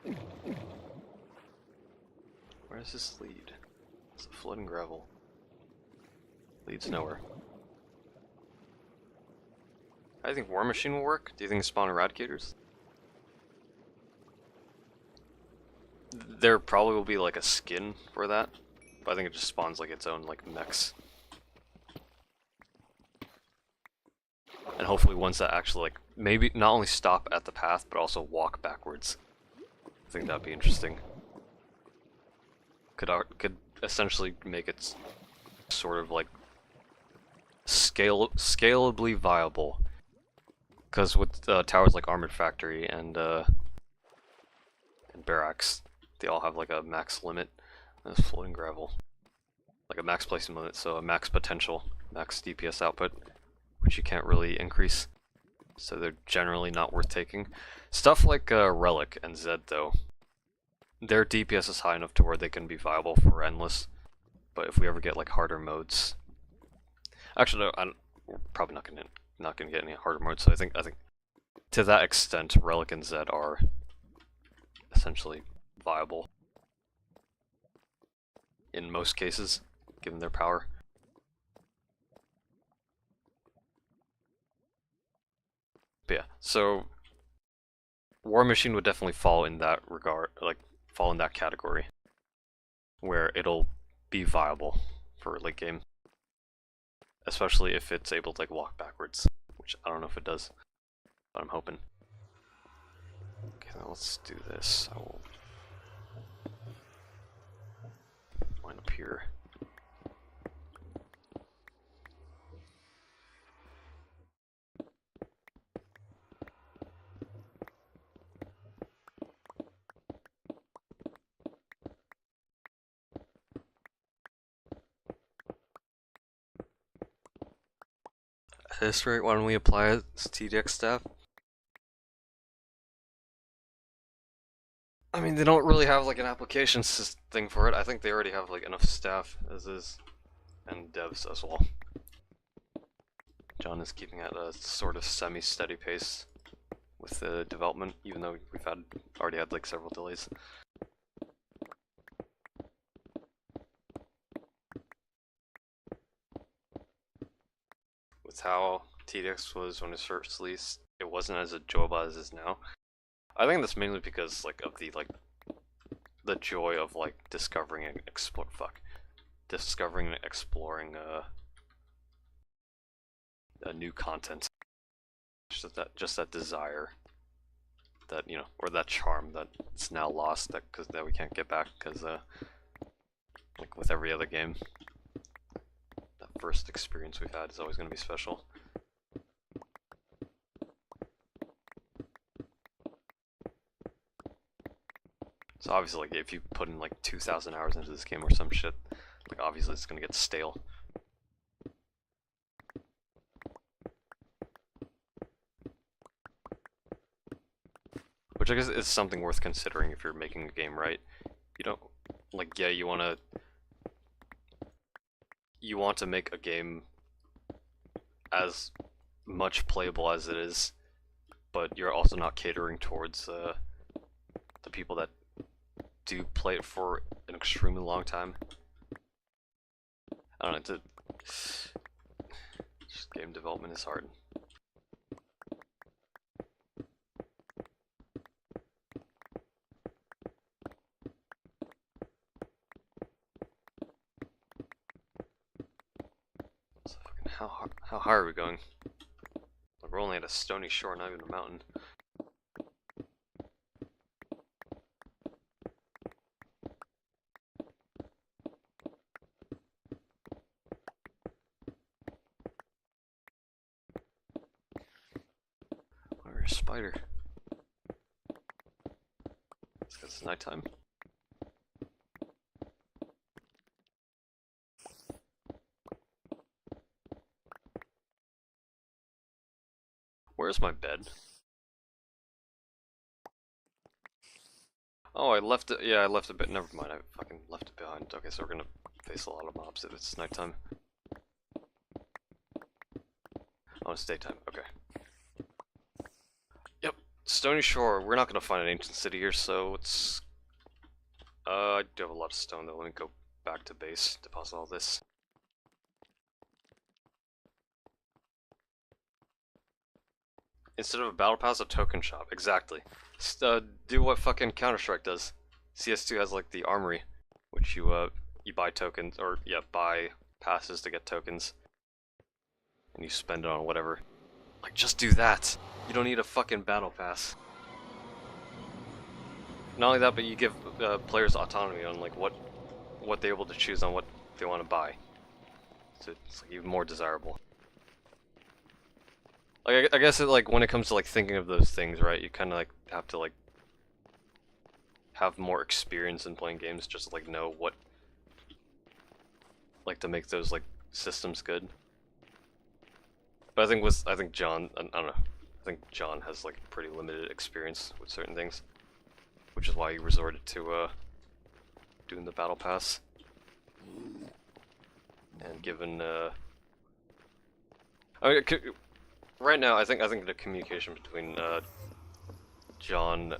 here. Where does this lead? It's a floating gravel. Leads nowhere. I think War Machine will work. Do you think spawn eradicators? there probably will be like a skin for that, but I think it just spawns like its own like mechs. And hopefully once that actually like maybe not only stop at the path but also walk backwards. I think that'd be interesting. Could essentially make it sort of like scalably viable. Because with towers like Armored Factory and Barracks, they all have like a max limit. That's floating gravel. Like a max placement limit, so a max potential, max DPS output, which you can't really increase. So they're generally not worth taking. Stuff like Relic and Zed though, their DPS is high enough to where they can be viable for endless. But if we ever get like harder modes, actually no, we're probably not gonna get any harder modes. So I think to that extent, Relic and Zed are essentially viable in most cases, given their power. But yeah, so War Machine would definitely fall in that regard, like fall in that category, where it'll be viable for late game, especially if it's able to like walk backwards, which I don't know if it does, but I'm hoping. Okay, now let's do this. I will line up here. At this rate, why don't we apply it as TDX staff? I mean, they don't really have like an application thing for it. I think they already have like enough staff as is, and devs as well. John is keeping at a sort of semi-steady pace with the development, even though we've already had like several delays. With how TDX was when it was first released, it wasn't as enjoyable as it is now. I think that's mainly because like of the joy of like discovering and exploring new content. Just that desire, that or that charm that it's now lost, that we can't get back because like with every other game, that first experience we've had is always going to be special. So obviously, like if you put in like 2,000 hours into this game or some shit, like obviously it's gonna get stale. Which I guess is something worth considering if you're making a game, right? You don't like, yeah, you want to make a game as much playable as it is, but you're also not catering towards the people that do play it for an extremely long time. I don't know, just game development is hard. So how high are we going? Like, we're only at a stony shore, not even a mountain. Spider. It's because it's nighttime. Where's my bed? Oh, I left it. Yeah, I left a bit. Never mind. I fucking left it behind. Okay, so we're gonna face a lot of mobs if it's nighttime. Oh, it's daytime. Okay. Yep. Stony Shore. We're not gonna find an ancient city here, so it's. I do have a lot of stone though. Let me go back to base, deposit all this. Instead of a battle pass, a token shop. Exactly. Do what fucking Counter-Strike does. CS2 has like the armory, which you buy tokens, or yeah, buy passes to get tokens, and you spend it on whatever. Like, just do that. You don't need a fucking battle pass. Not only that, but you give players autonomy on like what they're able to choose on what they want to buy. So it's like, even more desirable. Like I guess like when it comes to like thinking of those things, right? You kind of like have to like have more experience in playing games just to like know what like to make those like systems good. But I think John, I don't know. I think John has like pretty limited experience with certain things, which is why he resorted to doing the battle pass. And given I mean, right now, I think the communication between John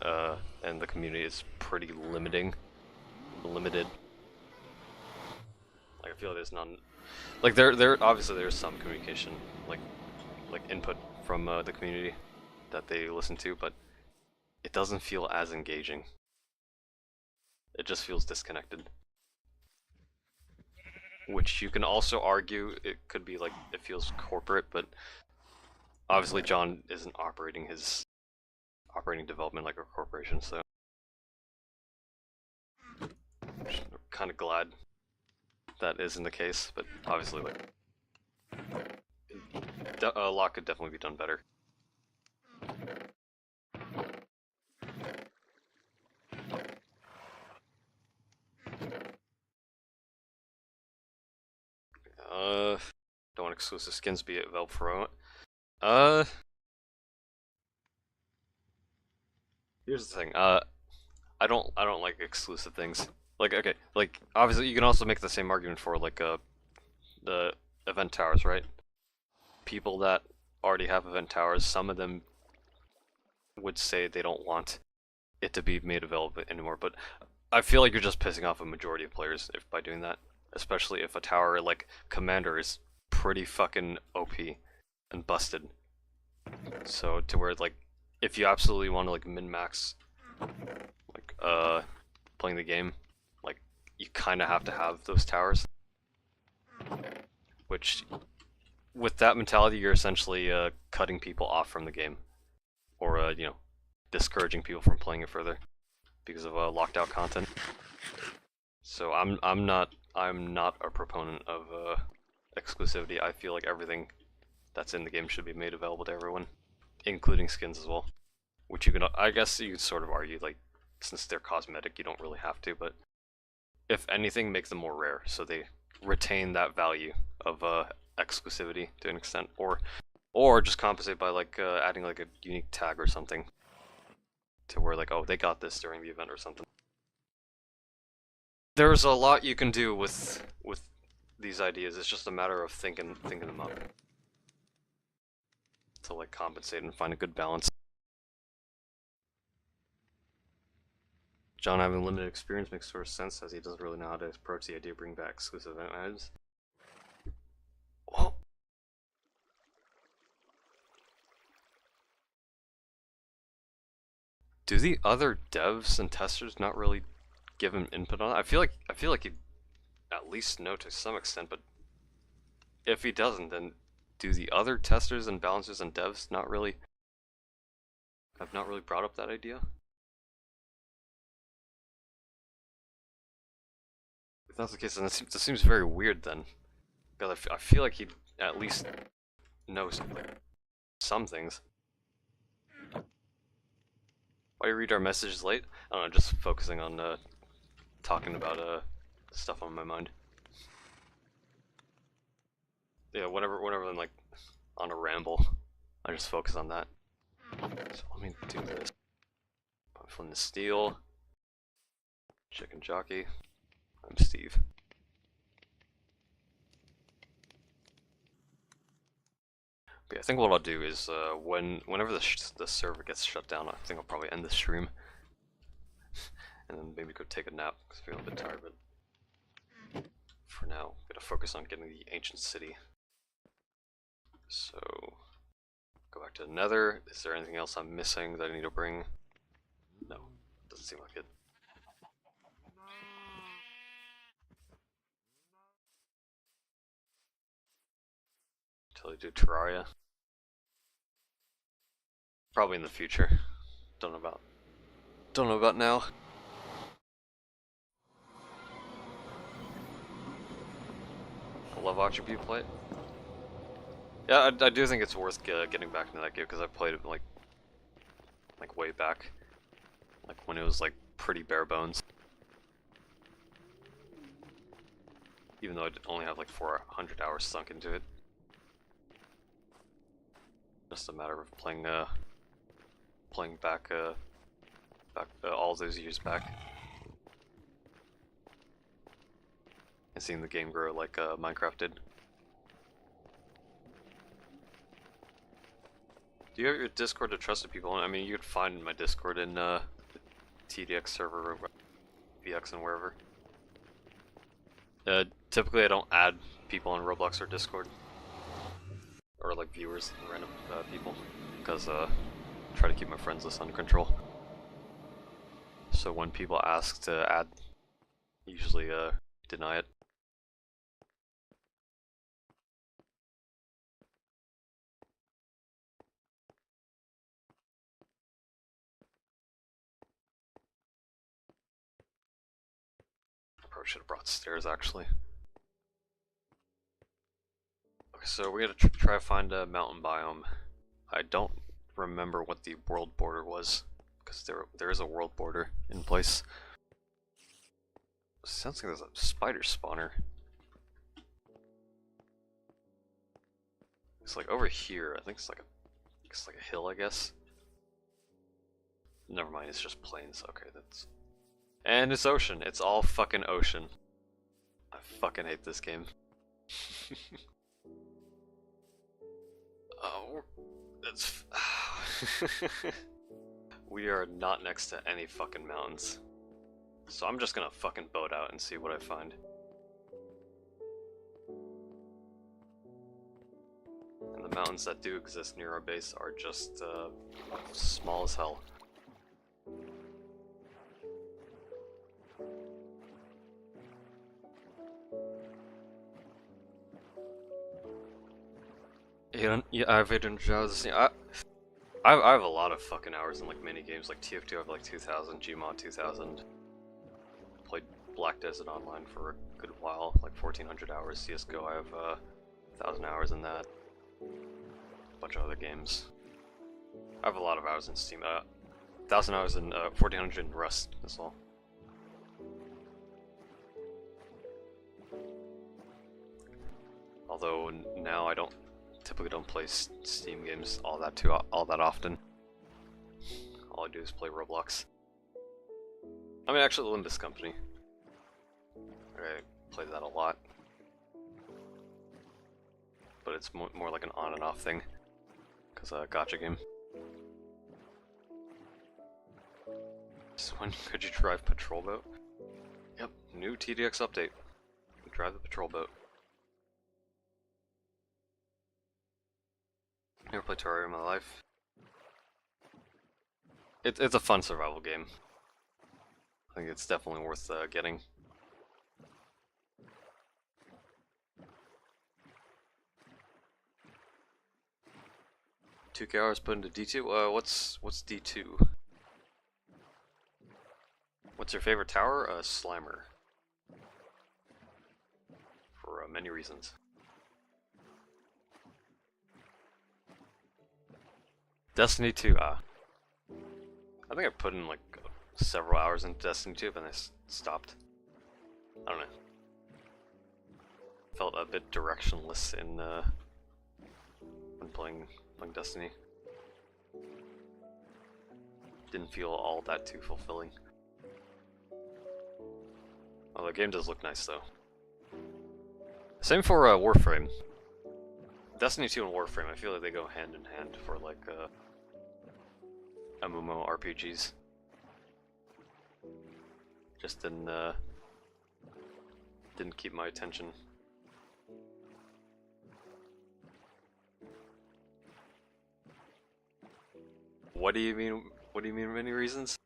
and the community is pretty limited. Like I feel there's none. Like there obviously there's some communication, like input from the community that they listen to, but it doesn't feel as engaging. It just feels disconnected. Which you can also argue it could be like it feels corporate, but obviously John isn't operating his development like a corporation, so I'm kind of glad that isn't the case. But obviously, like a lot could definitely be done better. Don't want exclusive skins be available for here's the thing. I don't like exclusive things. Like okay, like obviously you can also make the same argument for like the event towers, right? People that already have event towers, some of them would say they don't want it to be made available anymore, but I feel like you're just pissing off a majority of players if by doing that, especially if a tower like Commander is pretty fucking OP and busted. So to where like if you absolutely want to like min-max like playing the game, like you kind of have to have those towers, which with that mentality you're essentially cutting people off from the game, or you know, discouraging people from playing it further because of locked out content. So I'm not a proponent of exclusivity. I feel like everything that's in the game should be made available to everyone, including skins as well. Which you can, I guess you could sort of argue, like, since they're cosmetic, you don't really have to, but if anything, make them more rare, so they retain that value of exclusivity to an extent, or just compensate by like adding like a unique tag or something, to where like, oh, they got this during the event or something. There's a lot you can do with these ideas. It's just a matter of thinking them up to like compensate and find a good balance. John having limited experience makes sort of sense, as he doesn't really know how to approach the idea of bringing back exclusive event items. Well, do the other devs and testers not really give him input on it? I feel like he'd at least know to some extent, but if he doesn't, then do the other testers and balancers and devs have not really brought up that idea? If that's the case, then it seems very weird then. Because I feel like he'd at least know some things. Why do you read our messages late? I don't know, just focusing on talking about stuff on my mind. Yeah, whenever I'm like on a ramble, I just focus on that. So let me do this. From the steel. Chicken jockey. I'm Steve. But yeah, I think what I'll do is whenever the server gets shut down, I think I'll probably end the stream, and then maybe go take a nap because I feel a bit tired. But for now, I'm gonna focus on getting the ancient city. So go back to the Nether. Is there anything else I'm missing that I need to bring? No, doesn't seem like it. Until I do Terraria. Probably in the future. Don't know about now. I love watching people play it. Yeah, I do think it's worth getting back into that game because I played it like way back, like when it was like pretty bare bones. Even though I only have like 400 hours sunk into it. Just a matter of playing back all those years back, and seeing the game grow like Minecraft did. Do you have your Discord to trusted people? I mean, you could find my Discord in the TDX server, or VX, and wherever. Typically, I don't add people on Roblox or Discord, or like viewers, random people, because try to keep my friends list under control. So when people ask to add, I usually deny it. I probably should have brought stairs actually. Okay, so we're gonna try to find a mountain biome. I don't remember what the world border was, because there is a world border in place. Sounds like there's a spider spawner. It's like over here. I think it's like a hill, I guess. Never mind, it's just plains. Okay, that's... And it's ocean. It's all fucking ocean. I fucking hate this game. Oh, that's... We are not next to any fucking mountains. So I'm just gonna fucking boat out and see what I find. And the mountains that do exist near our base are just small as hell. I've hidden jobs. I have a lot of fucking hours in like mini games, like TF2 I have like 2000, Gmod 2000. Played Black Desert Online for a good while, like 1400 hours. CSGO I have 1000 hours in that. A bunch of other games. I have a lot of hours in Steam. 1000 hours in 1400 in Rust as well. Although now I typically don't play Steam games all that often. All I do is play Roblox. I mean, actually, Limbus Company. I play that a lot, but it's more like an on and off thing, cause gacha game. So when could you drive patrol boat? Yep, new TDX update. Drive the patrol boat. Never played Terraria in my life. It's a fun survival game. I think it's definitely worth getting. $2K hours put into D2. What's D2? What's your favorite tower? Slimer. For many reasons. Destiny 2, I think I put in like several hours into Destiny 2, but then I stopped. I don't know. Felt a bit directionless in when playing Destiny. Didn't feel all that too fulfilling. Well, the game does look nice though. Same for Warframe. Destiny 2 and Warframe, I feel like they go hand in hand for like MMO RPGs. Just didn't keep my attention. What do you mean? What do you mean many reasons?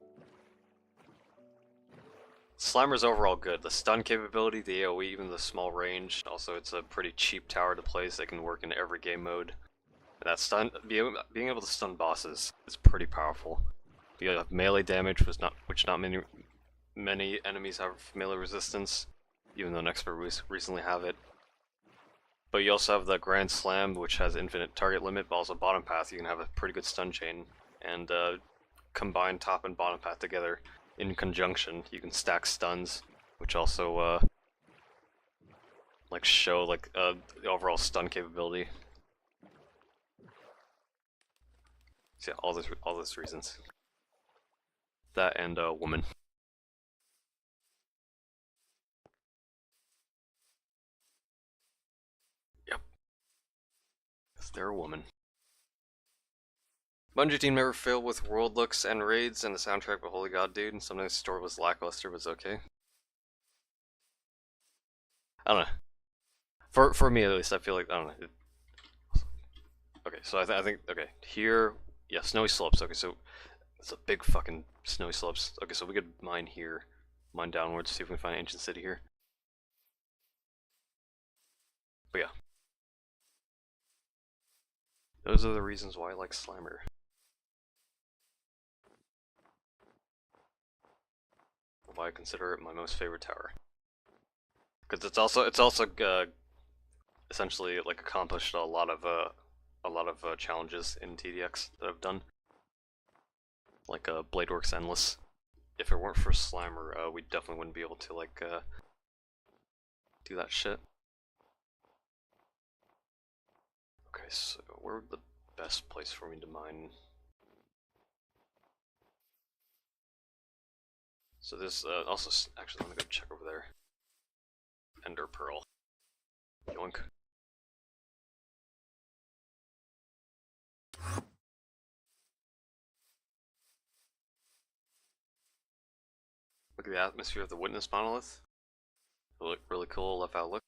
Slimer's overall good. The stun capability, the AoE, even the small range. Also, it's a pretty cheap tower to place that can work in every game mode. And that stun, being able to stun bosses is pretty powerful. You have melee damage, which not many enemies have melee resistance, even though an expert recently have it. But you also have the Grand Slam, which has infinite target limit, but also bottom path, you can have a pretty good stun chain. And combine top and bottom path together in conjunction, you can stack stuns, which also like show like the overall stun capability. So yeah, all those reasons. That and woman. Yep, because they're a woman. Bungie team never failed with world looks and raids and the soundtrack, but holy god, dude, sometimes the story was lackluster, but it's okay. I don't know. For me at least, I feel like I don't know. Okay, so I think okay here, yeah, snowy slopes. Okay, so it's a big fucking snowy slopes. Okay, so we could mine here, mine downwards, see if we can find an ancient city here. But yeah, those are the reasons why I like Slimer. Why I consider it my most favorite tower. Because it's also essentially like accomplished a lot of challenges in TDX that I've done, like Bladeworks Endless. If it weren't for Slimer, we definitely wouldn't be able to like do that shit. Okay, so where would the best place for me to mine? So this also actually let me go check over there. Ender Pearl. Yoink. Look at the atmosphere of the Witness Monolith. Really cool left out look.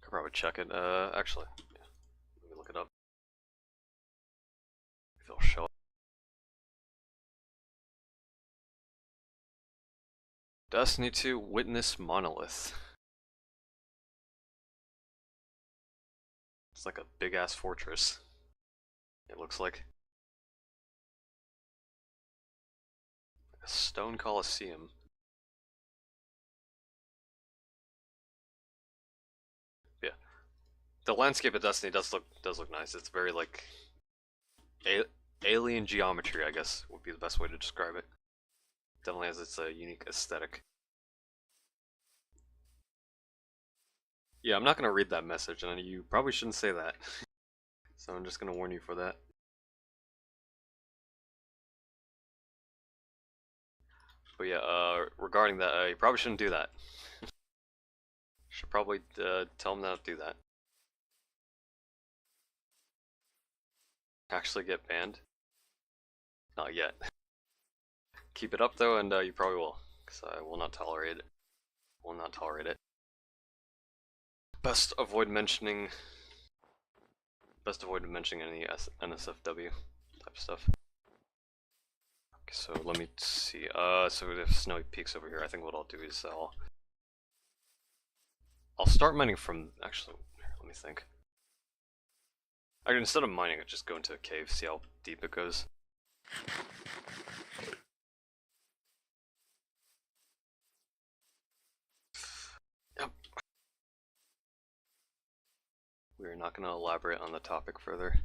Could probably check it. Actually, yeah. Let me look it up. If it'll show up. Destiny 2 Witness Monolith. It's like a big ass fortress. It looks like a stone coliseum. Yeah, the landscape of Destiny does look nice. It's very like alien geometry, I guess would be the best way to describe it. Definitely has its unique aesthetic. Yeah, I'm not gonna read that message, and you probably shouldn't say that. So I'm just gonna warn you for that. But yeah, regarding that, you probably shouldn't do that. Should probably tell them not to do that. Actually get banned? Not yet. Keep it up though, and you probably will, because I will not tolerate it. Will not tolerate it. Best avoid mentioning. Best avoid mentioning any NSFW type stuff. Okay, so let me see. So we have snowy peaks over here. I think what I'll do is I'll start mining from. Actually, let me think. Instead of mining, I just go into a cave, see how deep it goes. Yep. We're not going to elaborate on the topic further.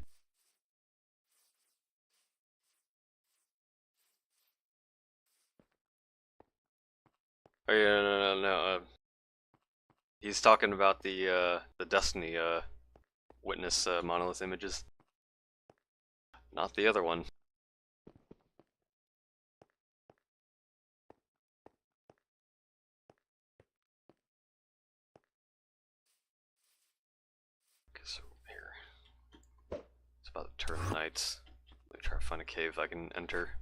Oh yeah, no. He's talking about the Destiny Witness monolith images, not the other one. Okay, so here, it's about to turn night. Let me try to find a cave I can enter.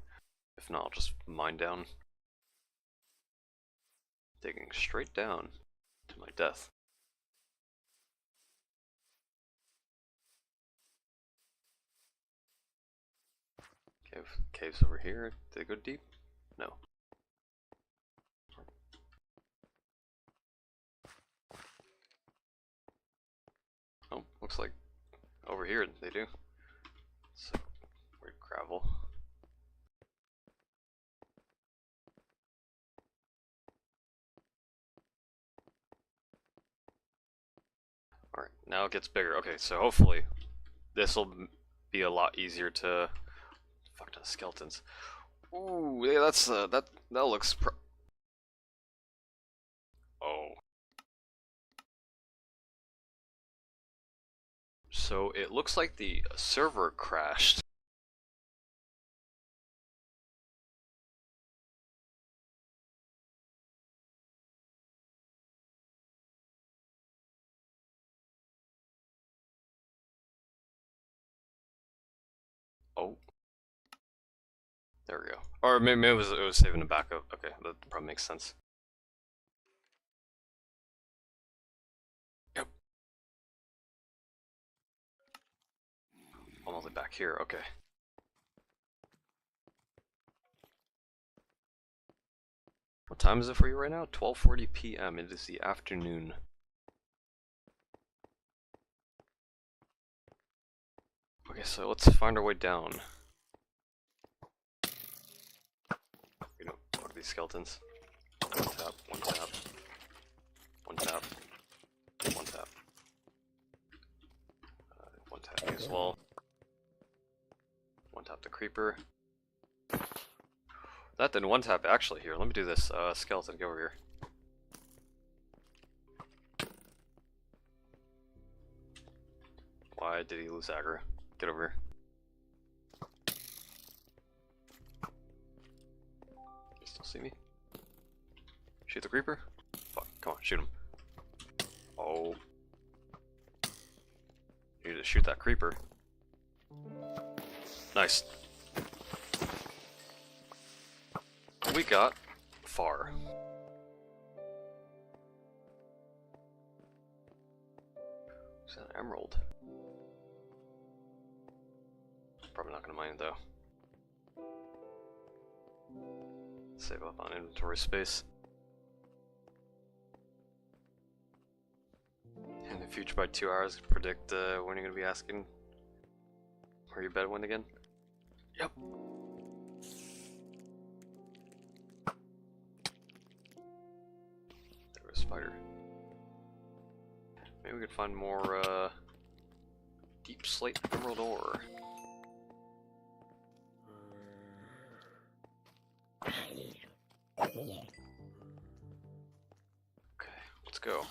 If not, I'll just mine down, digging straight down to my death. Caves over here. They go deep. No. Oh, looks like over here they do. So, weird gravel. Alright, now it gets bigger. Okay, so hopefully this will be a lot easier to... Fuck the skeletons. Ooh, yeah, that's, that looks oh. So it looks like the server crashed. Oh. There we go. Or maybe it was saving a backup. Okay, that probably makes sense. Yep. Almost back here, okay. What time is it for you right now? 12:40 p.m. It is the afternoon. Okay, so let's find our way down. You know, what are these skeletons? One tap, one tap. One tap. One tap. One tap as well. One tap the creeper. That didn't one tap actually here. Let me do this. Skeleton, go over here. Why did he lose aggro? Get over here. You still see me? Shoot the creeper? Fuck, come on, shoot him. Oh. You need to shoot that creeper. Nice. We got far. Is that an emerald? Probably not gonna mine it though. Save up on inventory space. In the future, by 2 hours, predict when you're gonna be asking where your bed went again. Yep. There was a spider. Maybe we could find more deep slate emerald ore. Okay, let's go.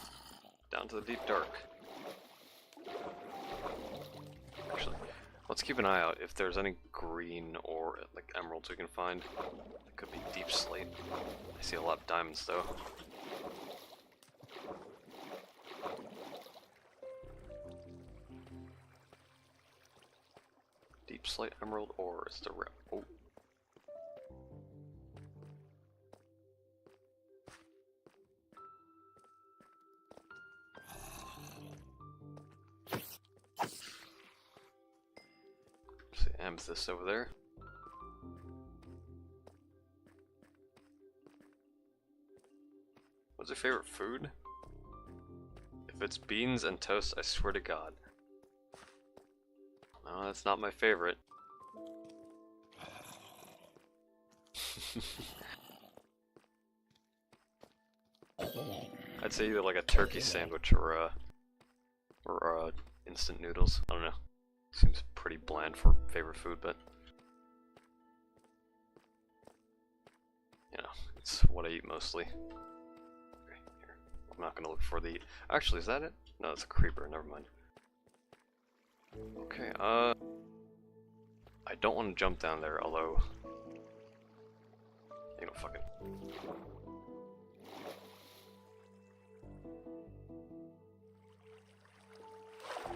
Down to the deep dark. Actually, let's keep an eye out if there's any green or like emeralds we can find. It could be deep slate. I see a lot of diamonds though. Deep slate emerald ore is the rep. Oh. See amethyst over there. What's your favorite food? If it's beans and toast, I swear to God. No, that's not my favorite. I'd say either like a turkey sandwich or instant noodles. I don't know. Seems pretty bland for favorite food, but you know, it's what I eat mostly. Okay, here. I'm not gonna look for the. Actually, is that it? No, it's a creeper. Never mind. Okay. I don't want to jump down there, although you know, fucking.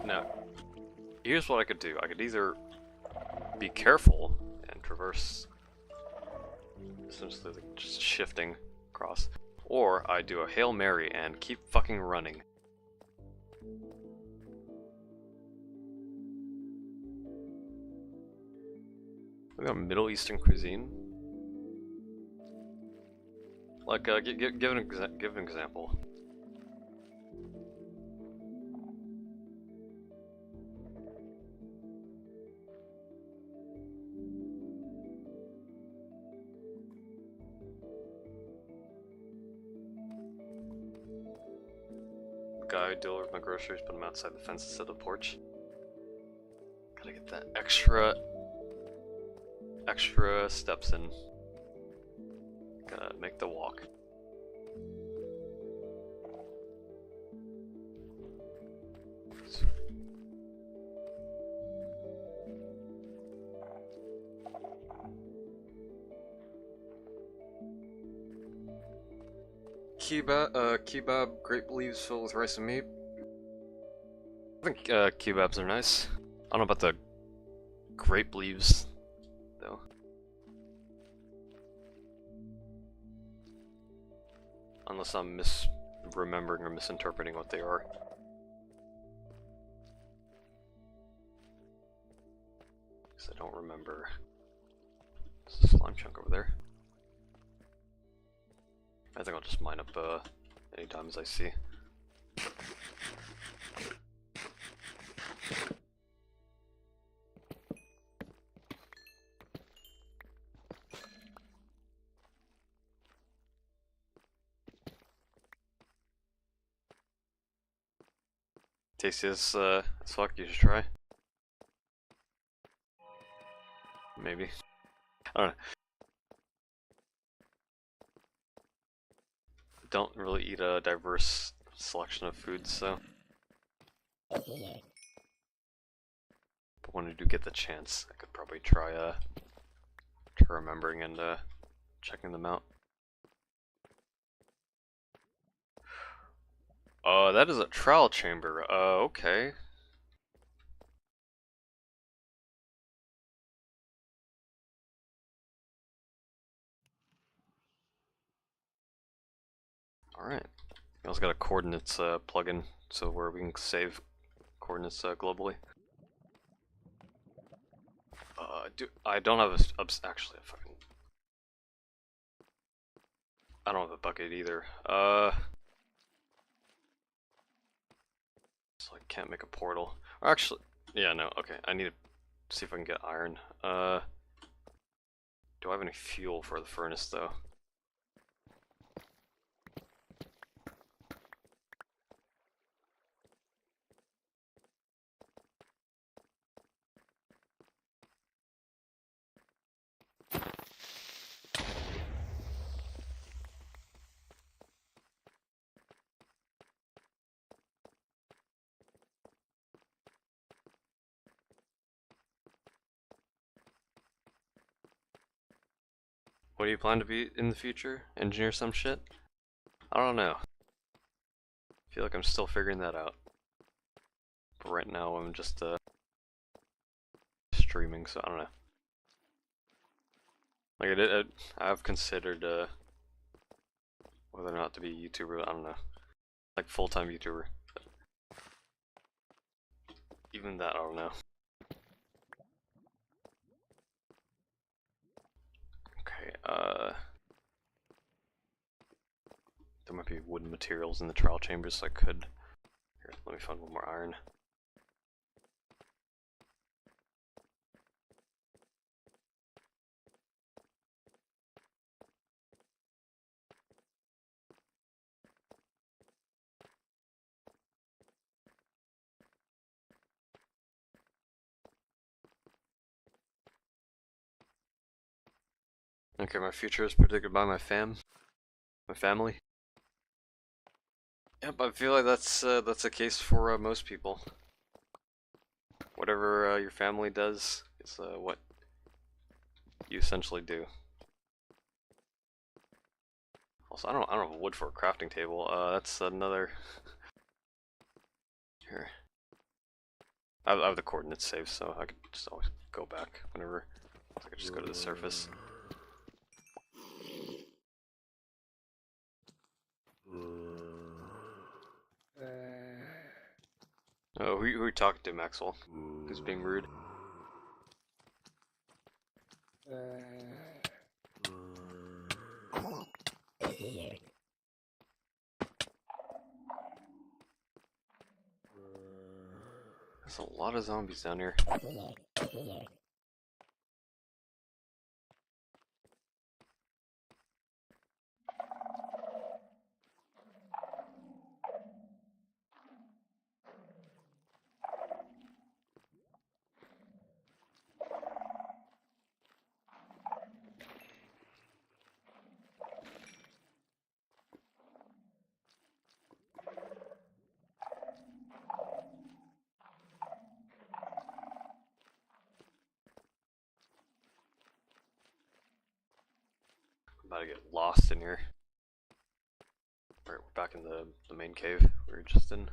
Now, here's what I could do. I could either be careful and traverse, essentially like just shifting across, or I do a Hail Mary and keep fucking running. We got Middle Eastern cuisine. Like, give an example. Guy who delivers my groceries, put them outside the fence instead of the porch. Gotta get that extra steps in. Gotta make the walk. Kebab, grape leaves filled with rice and meat. I think kebabs are nice. I don't know about the grape leaves, though. Unless I'm misremembering or misinterpreting what they are. Because I don't remember. There's a slime chunk over there. I think I'll just mine up any diamonds I see. Tasty as fuck, you should try. Maybe. I don't know. Don't really eat a diverse selection of foods, so. But when I do get the chance, I could probably try remembering and checking them out. That is a trial chamber. Okay. Alright. We also got a coordinates plugin, so where we can save coordinates globally. I don't have actually, I don't have a bucket either. So I can't make a portal. Or actually, yeah, no, okay. I need to see if I can get iron. Do I have any fuel for the furnace though? What do you plan to be in the future? Engineer some shit? I don't know. I feel like I'm still figuring that out. But right now I'm just streaming, so I don't know. Like I've considered whether or not to be a YouTuber, I don't know. Like full-time YouTuber. But even that, I don't know. Okay, there might be wooden materials in the trial chambers, so I could. Here, let me find one more iron. Okay, my future is predicted by my family. Yep, I feel like that's a case for most people. Whatever your family does is what you essentially do. Also, I don't have wood for a crafting table. That's another. Here, I have the coordinates saved, so I could just always go back whenever. I could just go to the surface. Oh, who are you talking to, Maxwell? Who's being rude? There's a lot of zombies down here. I'm about to get lost in here. Alright, we're back in the main cave we were just in.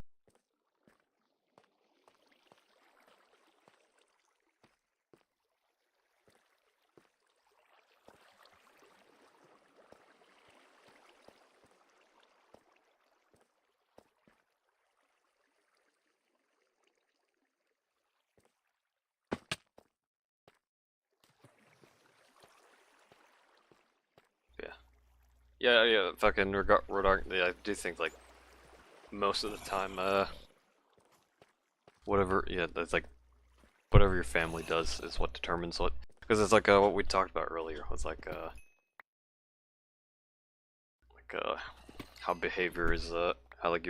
Yeah, fucking yeah, I do think, like, most of the time, whatever, yeah, that's like, whatever your family does is what determines what, because it's like, what we talked about earlier, was like, how behavior is, how, like,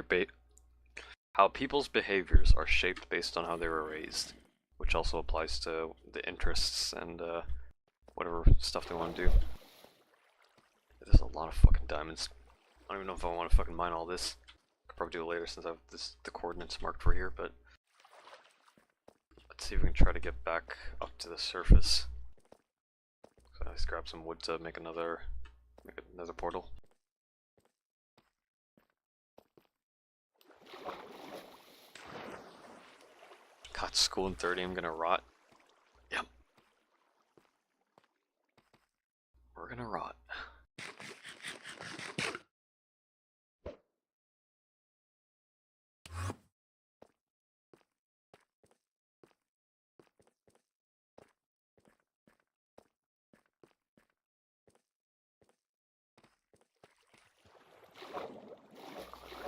how people's behaviors are shaped based on how they were raised, which also applies to the interests and, whatever stuff they want to do. There's a lot of fucking diamonds. I don't even know if I want to fucking mine all this. Could probably do it later since I have the coordinates marked for here, but let's see if we can try to get back up to the surface. So let's grab some wood to make another portal. God, school in 30, I'm gonna rot. Yep. We're gonna rot.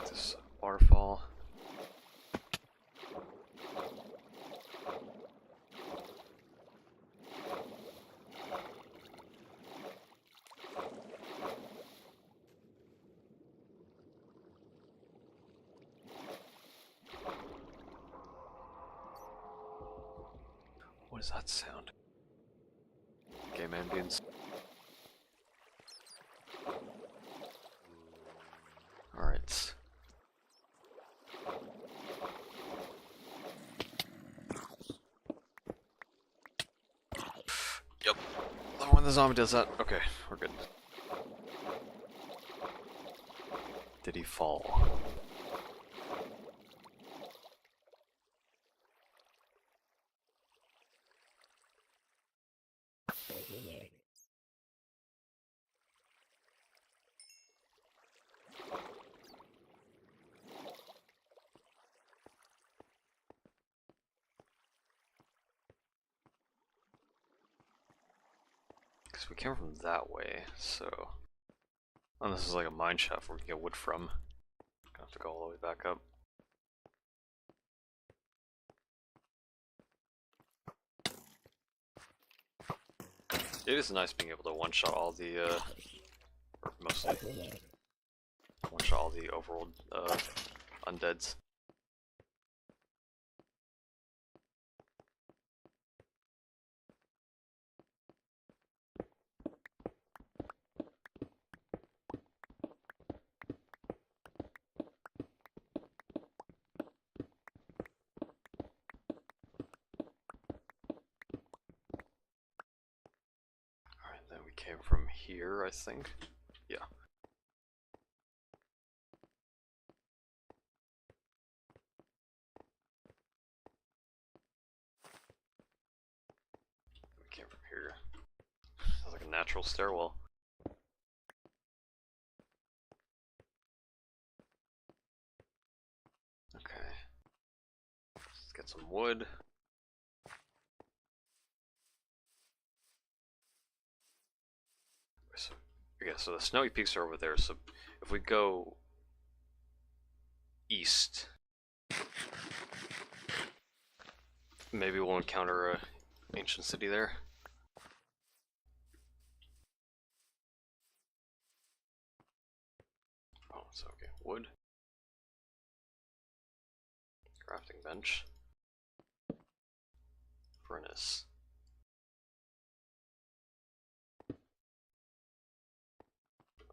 This waterfall. What is that sound? Game ambience. Alright. Yep. Oh, when the zombie does that. Okay, we're good. Did he fall? Because we came from that way, so... Oh, this is like a mine shaft where we can get wood from. Gonna have to go all the way back up. It is nice being able to one-shot all the, or mostly, one-shot all the overworld, undeads. Alright, then we came from here, I think. Yeah. We came from here. Sounds like a natural stairwell. Okay. Let's get some wood. So Okay, so the snowy peaks are over there, so if we go east, maybe we'll encounter a ancient city there. Oh, it's okay. Wood. Crafting bench. Furnace.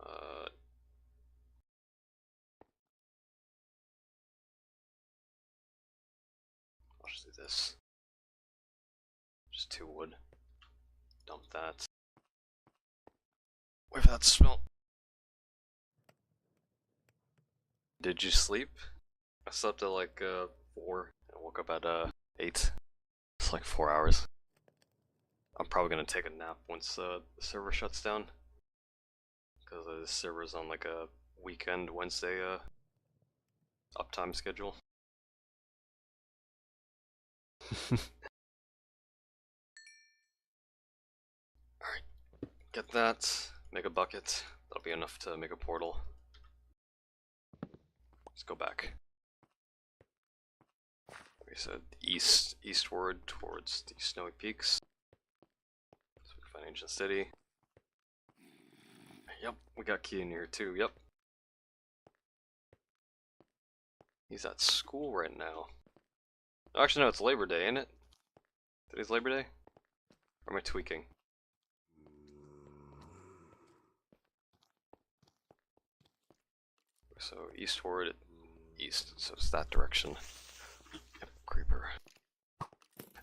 I'll just do this. Just 2 wood. Dump that. Wait for that smell. Did you sleep? I slept at like 4 and woke up at 8. It's like 4 hours. I'm probably gonna take a nap once the server shuts down. Because the server's on like a weekend Wednesday uptime schedule. Alright, get that, make a bucket. That'll be enough to make a portal. Let's go back. We said eastward towards the snowy peaks. So we can find ancient city. Yep, we got Key in here too, yep. He's at school right now. Actually no, it's Labor Day, ain't it? Today's Labor Day? Or am I tweaking? So eastward, east, so it's that direction. Yep, creeper.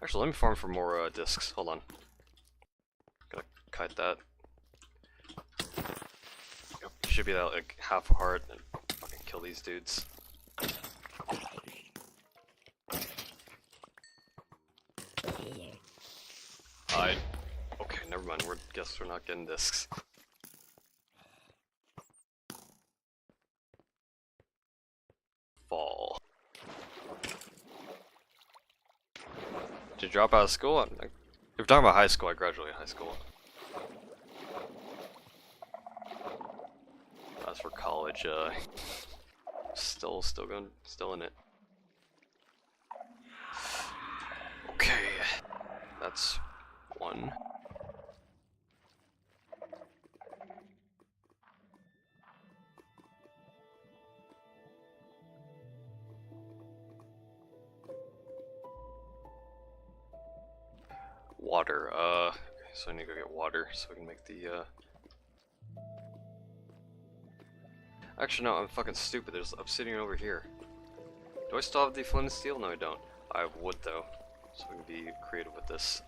Actually, let me farm for more discs. Hold on. Gotta kite that. Yep, should be that like half a heart and fucking kill these dudes. Okay, never mind. Guess we're not getting discs. Fall. Did you drop out of school? If you're talking about high school, I graduated high school. As for college, still in it. Okay, that's 1. Water, so I need to go get water so we can make the, Actually, no, I'm fucking stupid. There's obsidian over here. Do I still have the flint and steel? No, I don't. I have wood, though, so we can be creative with this.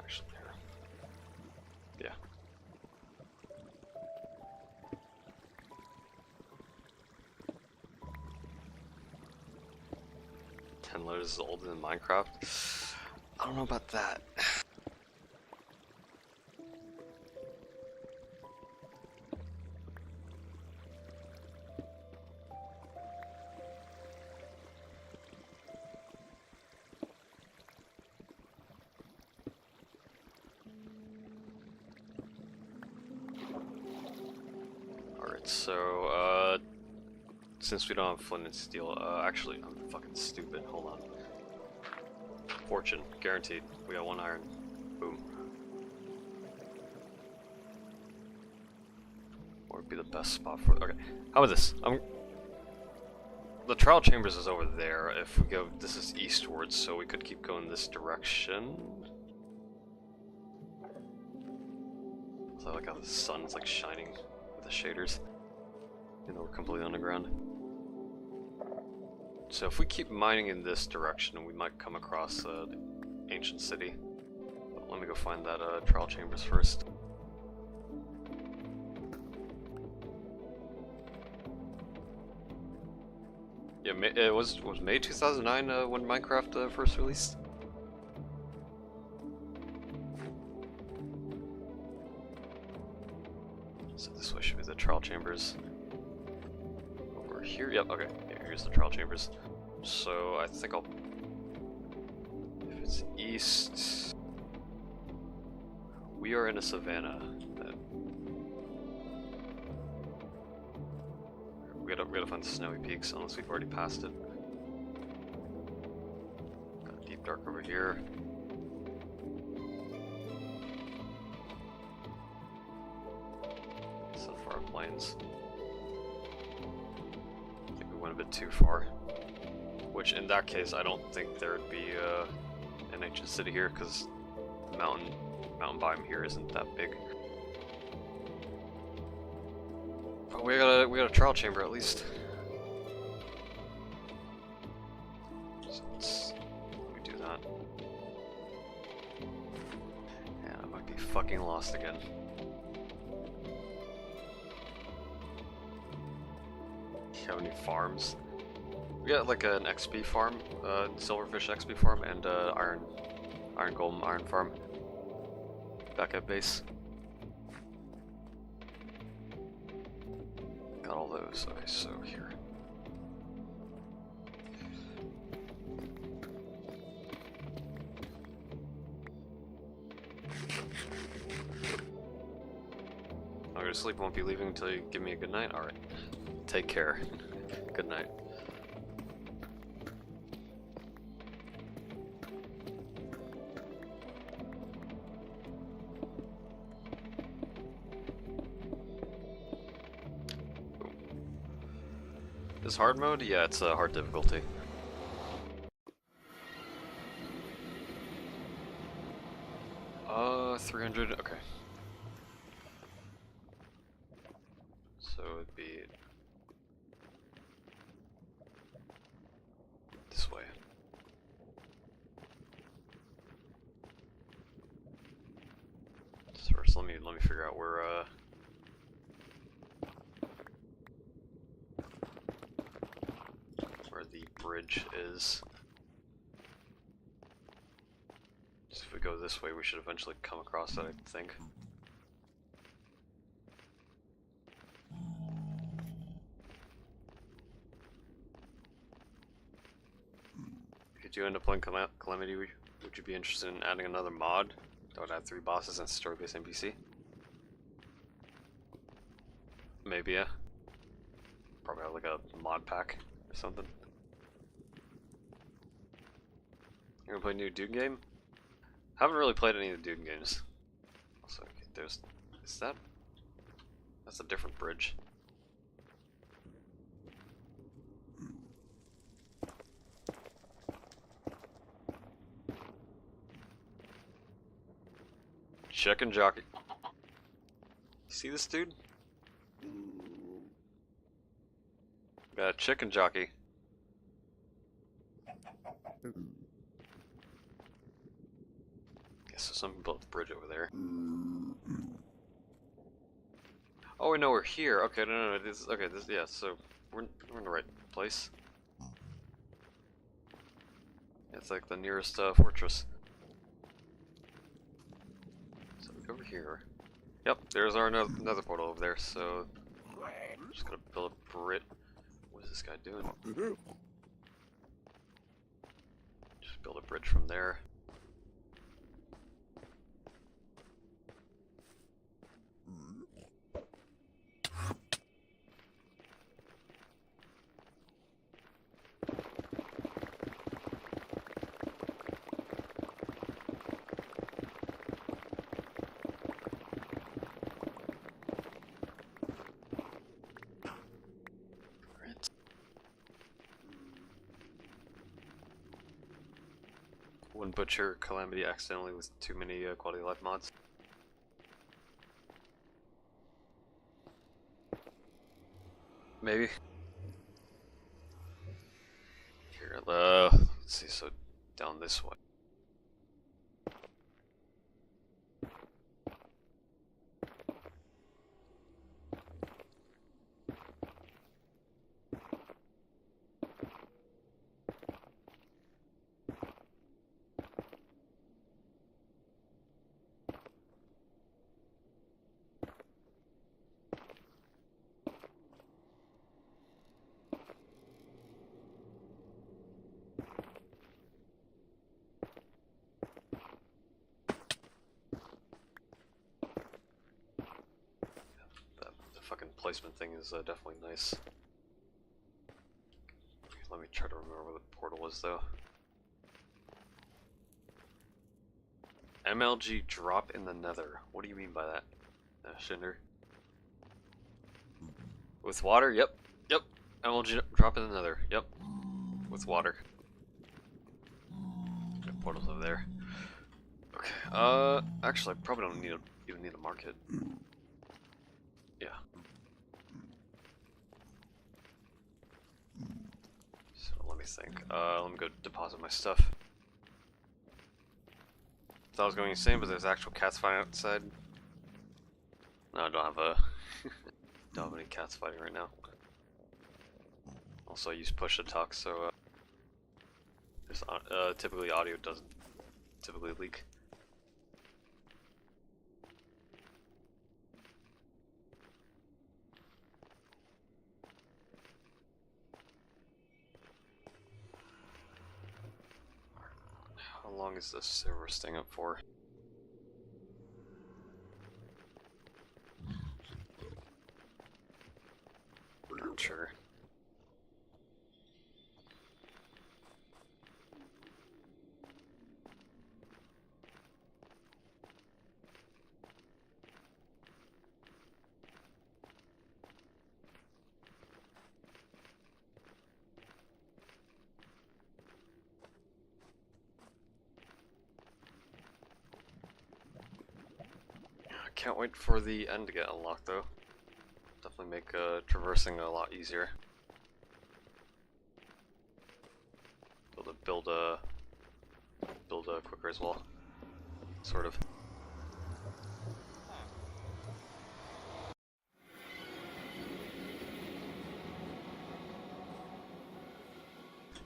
Actually, here. Yeah. TenLetters is older than Minecraft? I don't know about that. Alright, so, since we don't have flint and steel, actually, I'm fucking stupid. Hold on. Fortune, guaranteed. We got 1 iron. Boom. What would be the best spot for it? Okay, how about this? The trial chambers is over there. If we go, this is eastwards, so we could keep going this direction. So I like how the sun's like shining with the shaders. Even though we're completely underground. So if we keep mining in this direction, we might come across the ancient city. But let me go find that trial chambers first. Yeah, it was May 2009 when Minecraft first released. So this way should be the trial chambers. Over here, yep, okay. Yeah, here's the trial chambers. So I think I'll... If it's east... We are in a savanna. We gotta find the snowy peaks unless we've already passed it. Got deep dark over here. Sunflower Plains. I think we went a bit too far. Which, in that case, I don't think there would be an ancient city here, because the mountain biome here isn't that big. But we got a trial chamber at least. So let me do that. And I might be fucking lost again. You have any farms? We got like an XP farm, silverfish XP farm, and iron golem iron farm. Back at base. Got all those. Okay, so here. I'll go to sleep, won't be leaving until you give me a good night? Alright. Take care. Good night. Is hard mode? Yeah, it's a hard difficulty. Uh, 300, okay. So it'd be this way. So first, let me figure out where the bridge is. So if we go this way, we should eventually come across that, I think. If you do end up playing Calamity, would you be interested in adding another mod that would add 3 bosses and story-based NPC? Maybe, yeah. Probably have like a mod pack or something. You gonna play a new Dune game? Haven't really played any of the Dune games. Also, okay, that's a different bridge. Chicken jockey. You see this dude? Got a chicken jockey. So some people have the bridge over there. Oh, we know we're here. Okay, no, this, okay, this, yeah, so we're in the right place. It's like the nearest fortress. So we go over here. Yep, there's our another portal over there, so I'm just gonna build a bridge. What is this guy doing? Just build a bridge from there. Wouldn't butcher Calamity accidentally with too many quality of life mods. Maybe. Here, let's see, so down this way. fucking placement thing is definitely nice. Let me try to remember where the portal is though. MLG drop in the nether. What do you mean by that, Shinder? With water? Yep. Yep. MLG drop in the nether. Yep. With water. The portal's over there. Okay. Actually, I probably don't even need to mark it. Yeah. So let me think. Let me go deposit my stuff. Thought I was going insane, but there's actual cats fighting outside. No, I don't have don't have any cats fighting right now. Also, I use push to talk, so typically audio doesn't typically leak. How long is this server staying up for? Not sure. Can't wait for the end to get unlocked though. Definitely make traversing a lot easier. Build quicker as well. Sort of.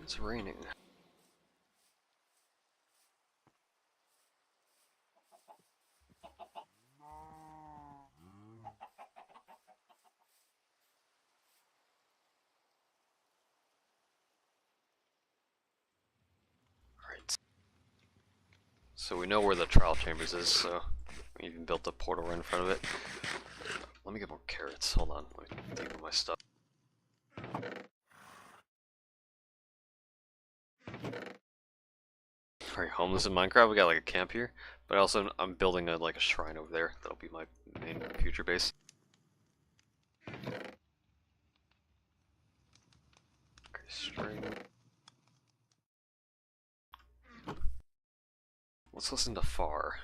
It's raining. So we know where the trial chambers is, so we even built a portal right in front of it. Let me get more carrots. Hold on, let me deepen my stuff. Are you homeless in Minecraft? We got like a camp here, but I'm building like a shrine over there. That'll be my main future base. Okay, string. Let's listen to Far.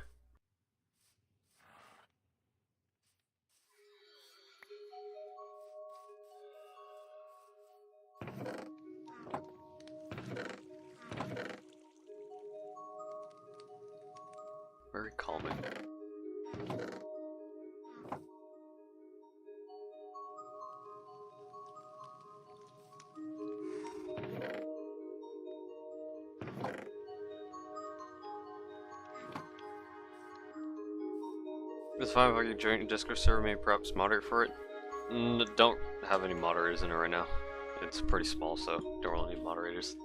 Very calming. It's fine if I can join your Discord server, maybe perhaps moderate for it. Don't have any moderators in it right now. It's pretty small, so don't really need moderators.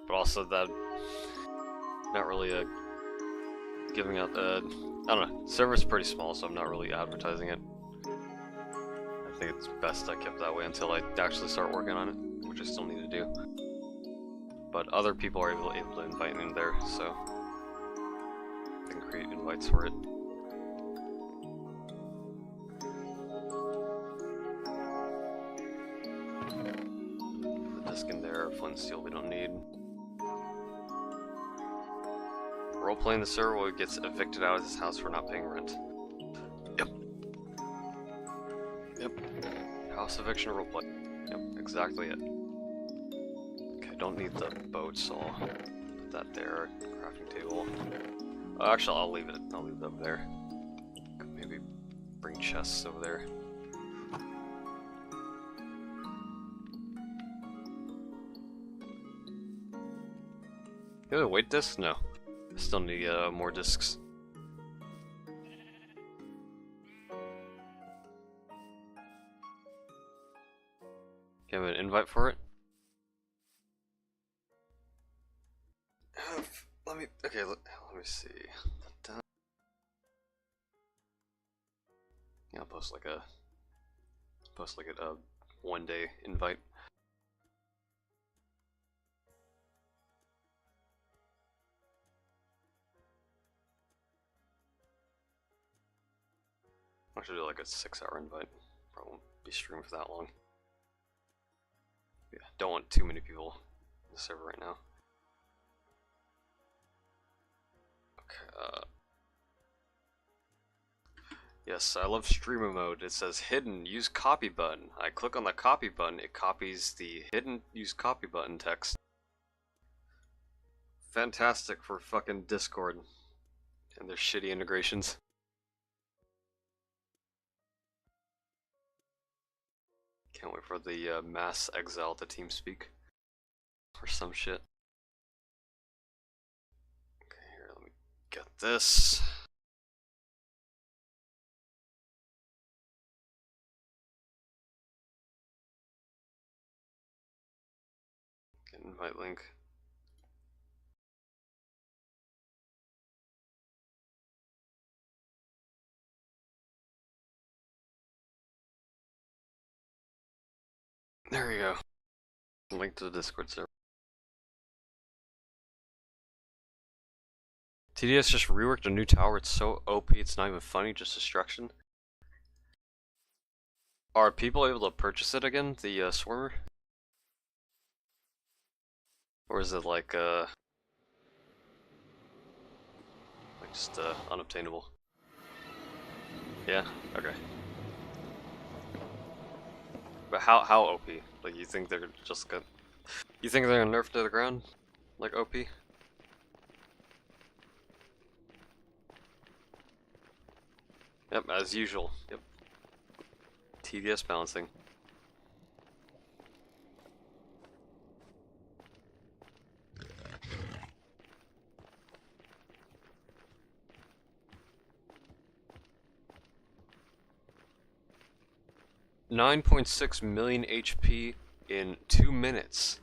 But also that, not really giving out I don't know, server's pretty small, so I'm not really advertising it. I think it's best I kept that way until I actually start working on it, which I still need to do. But other people are able to invite me in there, so I can create invites for it. The disc in there, flint and steel we don't need. Role-playing the server while he gets evicted out of his house for not paying rent. Yep. Yep. House eviction roleplay. Yep, exactly it. Okay, don't need the boat, so I'll put that there. Crafting table. Actually, I'll leave it. I'll leave it over there. Could maybe bring chests over there. You have a weight disc? No. I still need more discs. Give an invite for it. Let me see. Yeah, I'll post like a Post like a 1-day invite. I should do like a 6-hour invite. Probably won't be streaming for that long. Yeah, don't want too many people in the server right now. Okay, yes, I love streamer mode. It says hidden, use copy button. I click on the copy button, it copies the hidden use copy button text. Fantastic for fucking Discord and their shitty integrations. Can't wait for the mass exile to TeamSpeak or some shit. Okay, here, let me get this. Get invite link. There we go. Link to the Discord server. TDS just reworked a new tower. It's so OP, it's not even funny, just destruction. Are people able to purchase it again, the Swarmer? Or is it like just unobtainable? Yeah? Okay. But how OP? Like, you think they're just gonna... You think they're gonna nerf to the ground? Like OP? Yep, as usual. Yep. TDS balancing. $9.6 million HP in 2 minutes.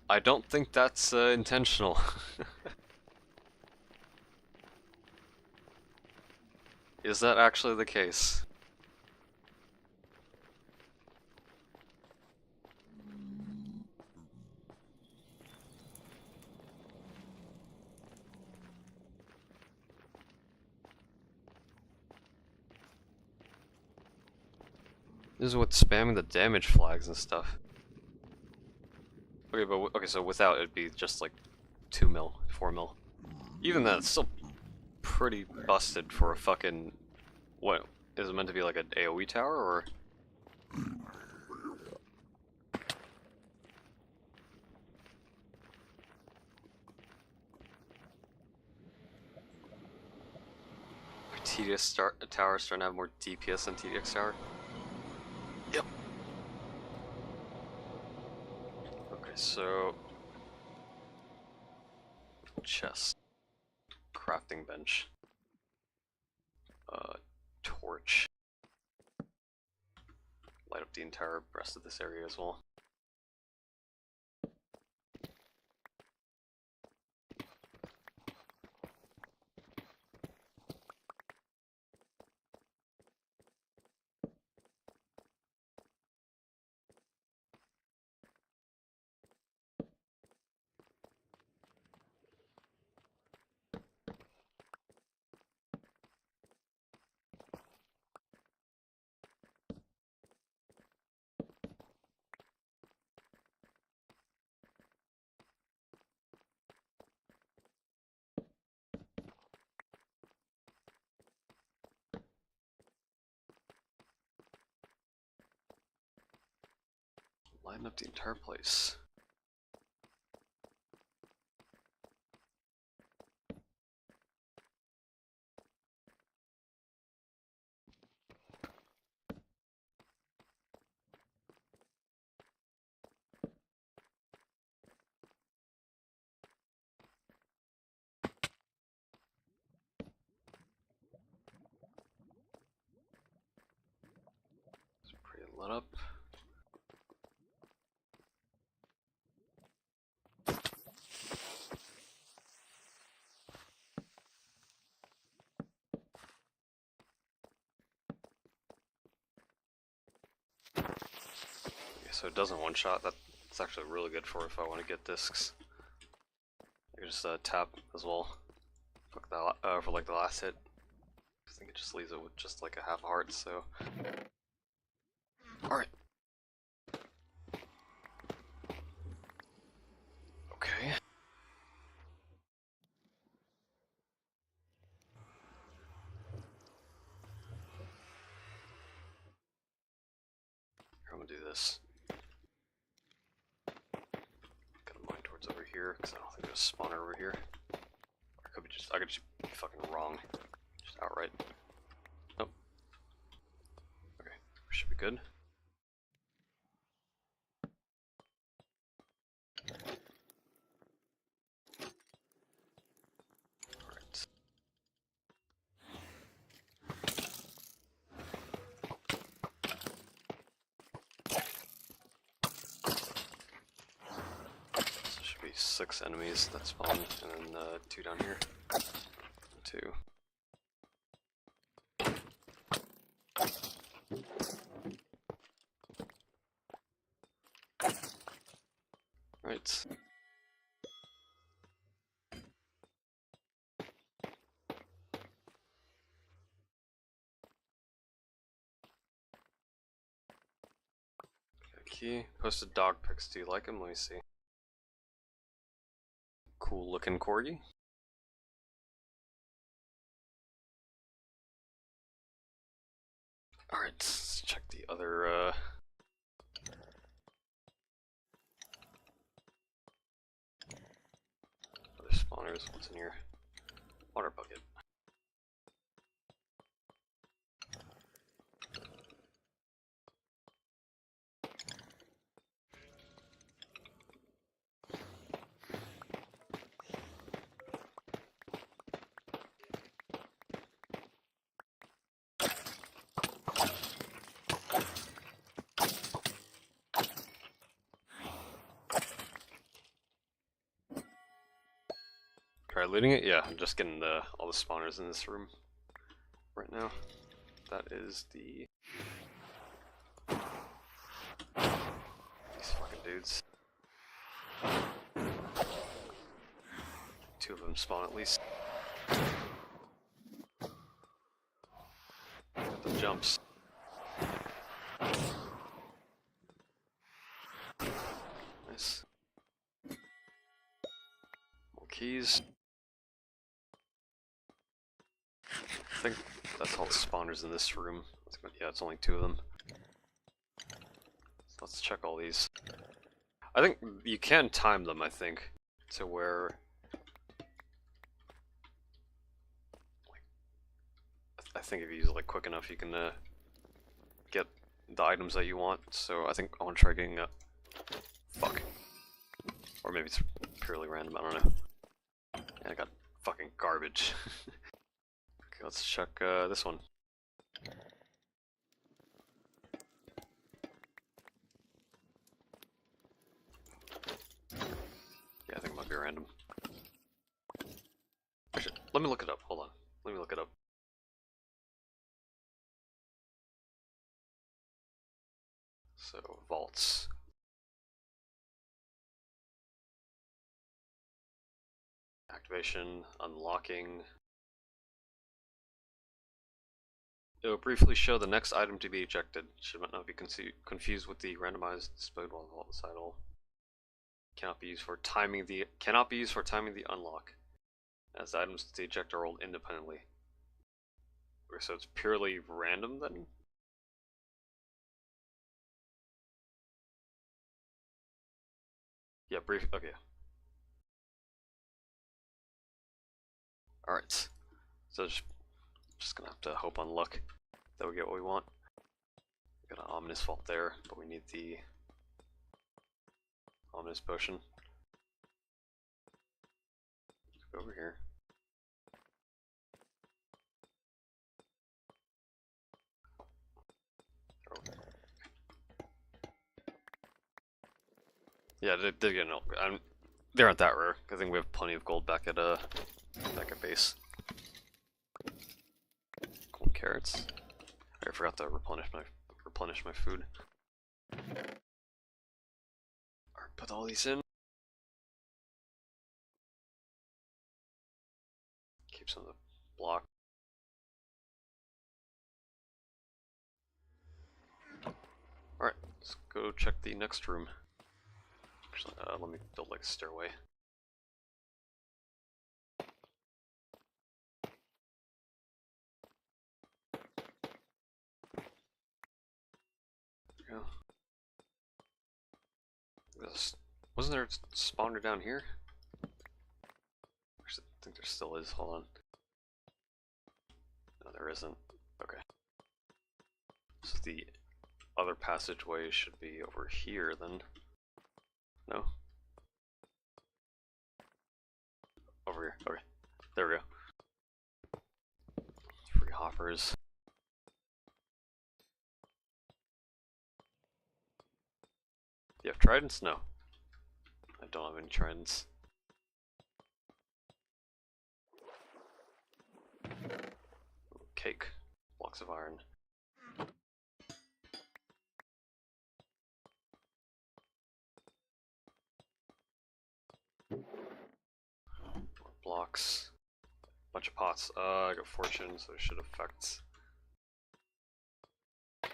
I don't think that's intentional. Is that actually the case? This is with spamming the damage flags and stuff. Okay, but okay, so without it'd be just like 2 mil, 4 mil. Even that's still pretty busted for a fucking... What, is it meant to be like an AoE tower, or...? TDS tower starting to have more DPS than TDX tower? Yep. Okay, so... Chest. Crafting bench. Torch. Light up the entire rest of this area as well. Lighten up the entire place. It's pretty lit up. so it doesn't one-shot. That's actually really good for if I want to get discs. I can just tap as well. Fuck that, for like the last hit. I think it just leaves it with just like a half a heart, so... Alright. Okay. Here, I'm gonna do this. Gonna mine towards over here, because I don't think there's a spawner over here. Or could be just, I could just be fucking wrong. Just outright. Nope. Okay, should be good. Alright. So should be 6 enemies that spawn, and then 2 down here. 2. Right. Key. Posted dog pics. Do you like him? Let me see. Cool looking corgi. Alright, let's check the other spawners. What's in here? Water bucket. Try looting it? Yeah, I'm just getting all the spawners in this room right now. That is these fucking dudes. 2 of them spawn at least. Got the jumps. Nice. More keys. I think that's all the spawners in this room. Yeah, it's only 2 of them. So let's check all these. I think you can time them, I think, to where... I think if you use it like quick enough, you can get the items that you want. So I think I want to try getting a... Fuck. Or maybe it's purely random, I don't know. Yeah, I got fucking garbage. Okay, let's check this one. Yeah, I think it might be random. Actually, let me look it up. Hold on. Let me look it up. So, vaults. Activation, unlocking. It will briefly show the next item to be ejected. Should not be confused with the randomized displayed while vault recital. Cannot be used for timing the unlock, as the items to eject are rolled independently. Okay, so it's purely random then? Yeah, brief. Okay. Alright. So just gonna have to hope on luck that we get what we want. Got an ominous vault there, but we need the ominous potion. Go over here. Yeah, they get no. They aren't that rare. I think we have plenty of gold back at base. Gold carrots. I forgot to replenish my food. Put all these in. Keep some of the block. Alright, let's go check the next room. Actually, let me build like a stairway. There we go. Wasn't there a spawner down here? Actually, I think there still is. Hold on. No, there isn't. Okay. So the other passageway should be over here then. No? Over here. Okay. There we go. Free hoppers. You have tridents? No. I don't have any tridents. Ooh, cake. Blocks of iron. More blocks. Bunch of pots. I got fortune, so it should affect. Got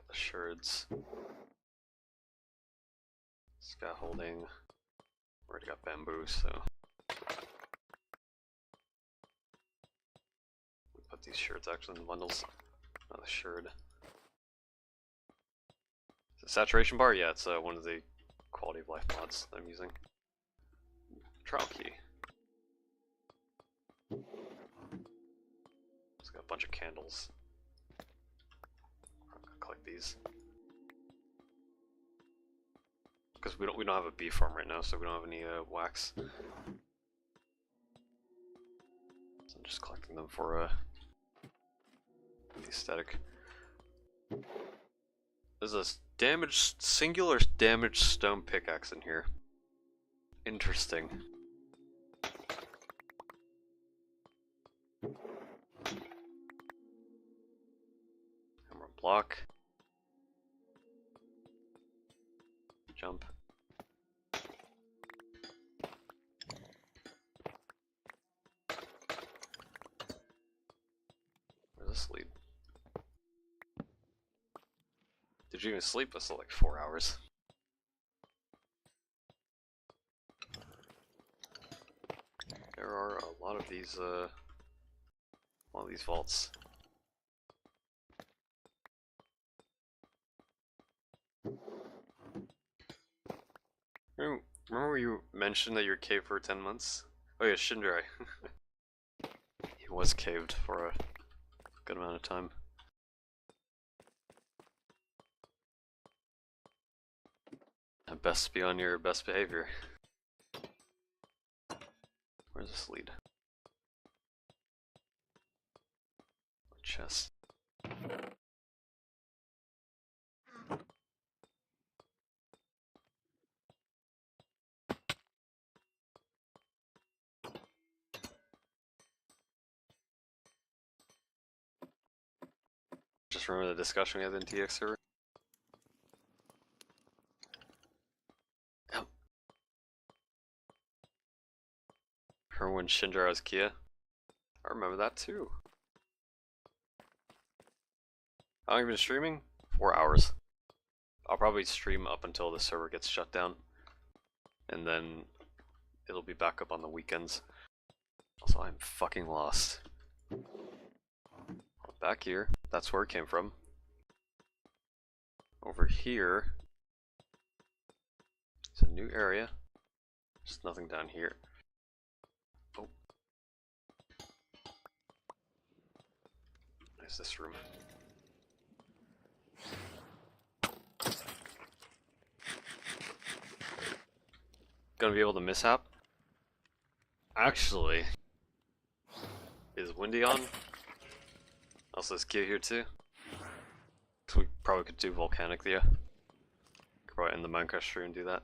the sherds. Scaffolding. Already got bamboo, so. We put these sherds actually in the bundles. Not a sherd. Is it saturation bar? Yeah, it's one of the quality of life mods that I'm using. Trial key. It's got a bunch of candles. I'm gonna collect these because we don't have a bee farm right now, so we don't have any wax. So I'm just collecting them for the aesthetic. There's a singular damaged stone pickaxe in here. Interesting. Hammer block. Jump. Where's this lead? Did you even sleep? That's like 4 hours. There are a lot of these vaults. Remember you mentioned that you're caved for 10 months? Oh yeah, Shinrai. He was caved for a good amount of time. Best be on your best behavior. Where's this lead? Chest. Just remember the discussion we had in TX server? Oh. Remember when Shinjara was Kia? I remember that too. How long have you been streaming? 4 hours. I'll probably stream up until the server gets shut down. And then it'll be back up on the weekends. Also, I'm fucking lost. Back here, that's where it came from. Over here, it's a new area. There's nothing down here. Oh. Nice, this room. Gonna be able to mishap? Actually, is Windy on? Also, is Kia here too? So we probably could do Volcanic, yeah. Could probably end the Minecraft stream and do that.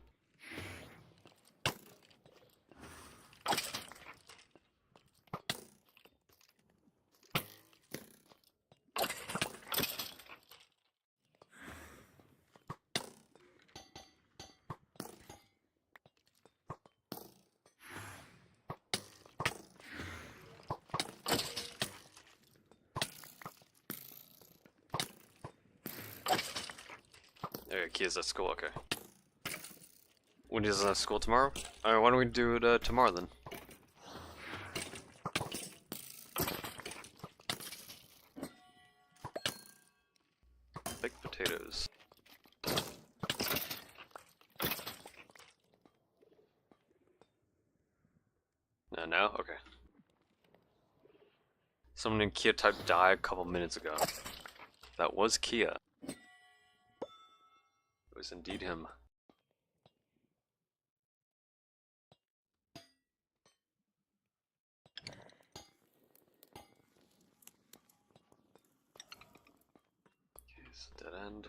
Kia's at school, okay. When is school tomorrow? Alright, why don't we do it tomorrow then? Baked potatoes. Now? Okay. Someone named Kia typed die a couple minutes ago. That was Kia. It was indeed him. Dead end.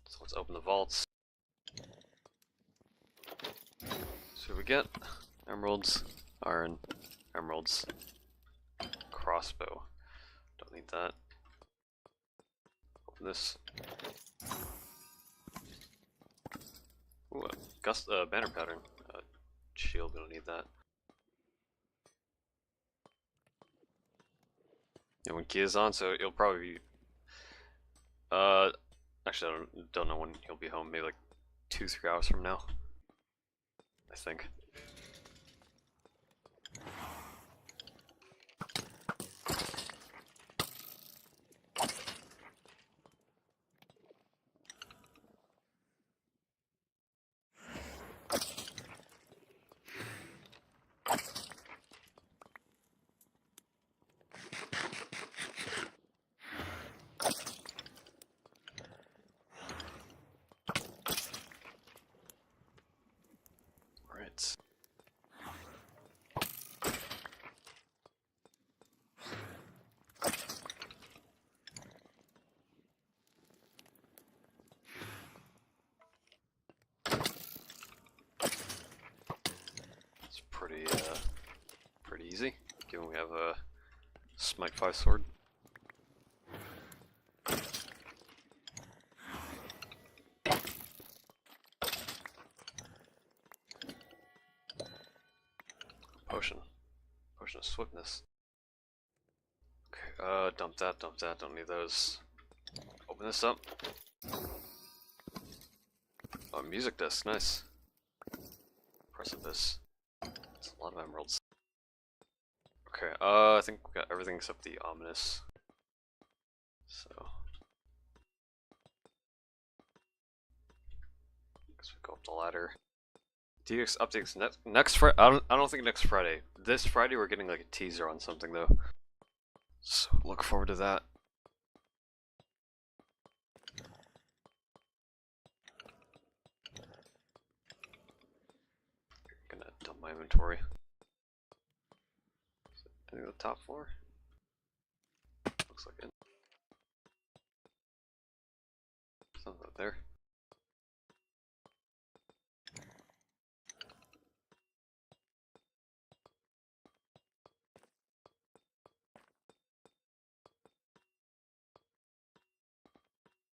So let's open the vaults. So we get emeralds, iron, emeralds, crossbow. Don't need that. Open this. Ooh, a banner pattern. Shield, we don't need that. Yeah, when Kia's on, so it'll probably be actually I don't know when he'll be home, maybe like 2-3 hours from now. I think. Alright. It's pretty easy, given we have a Smite 5 sword. Potion of swiftness. Okay, dump that, don't need those. Open this up. Oh, music disc, nice. Precipice. That's a lot of emeralds. Okay, I think we got everything except the ominous. So guess we go up the ladder. DX updates next Friday. I don't think next Friday. This Friday we're getting like a teaser on something though. So look forward to that. Gonna dump my inventory. I think the top floor. Looks like it. Something up there.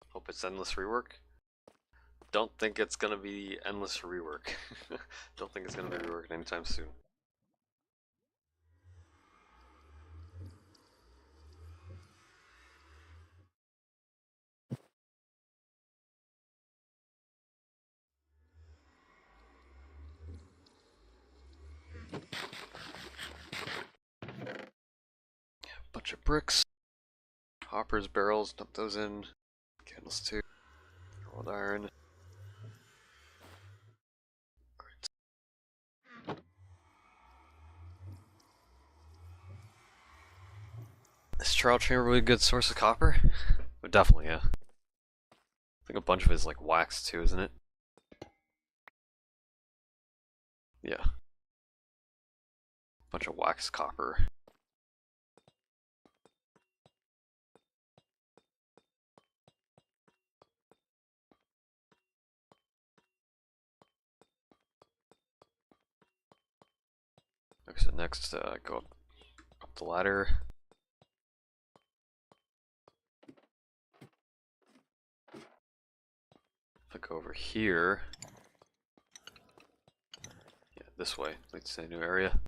Hope it's endless rework. Don't think it's gonna be endless rework. Don't think it's gonna be reworked anytime soon. Bunch of bricks. Hoppers, barrels, dump those in. Candles too. Old iron. Great. Is trial chamber really a good source of copper? But definitely, yeah. I think a bunch of it is like wax too, isn't it? Yeah. Bunch of wax copper. Okay, so next, go up the ladder. If I go over here, yeah, this way leads to a new area.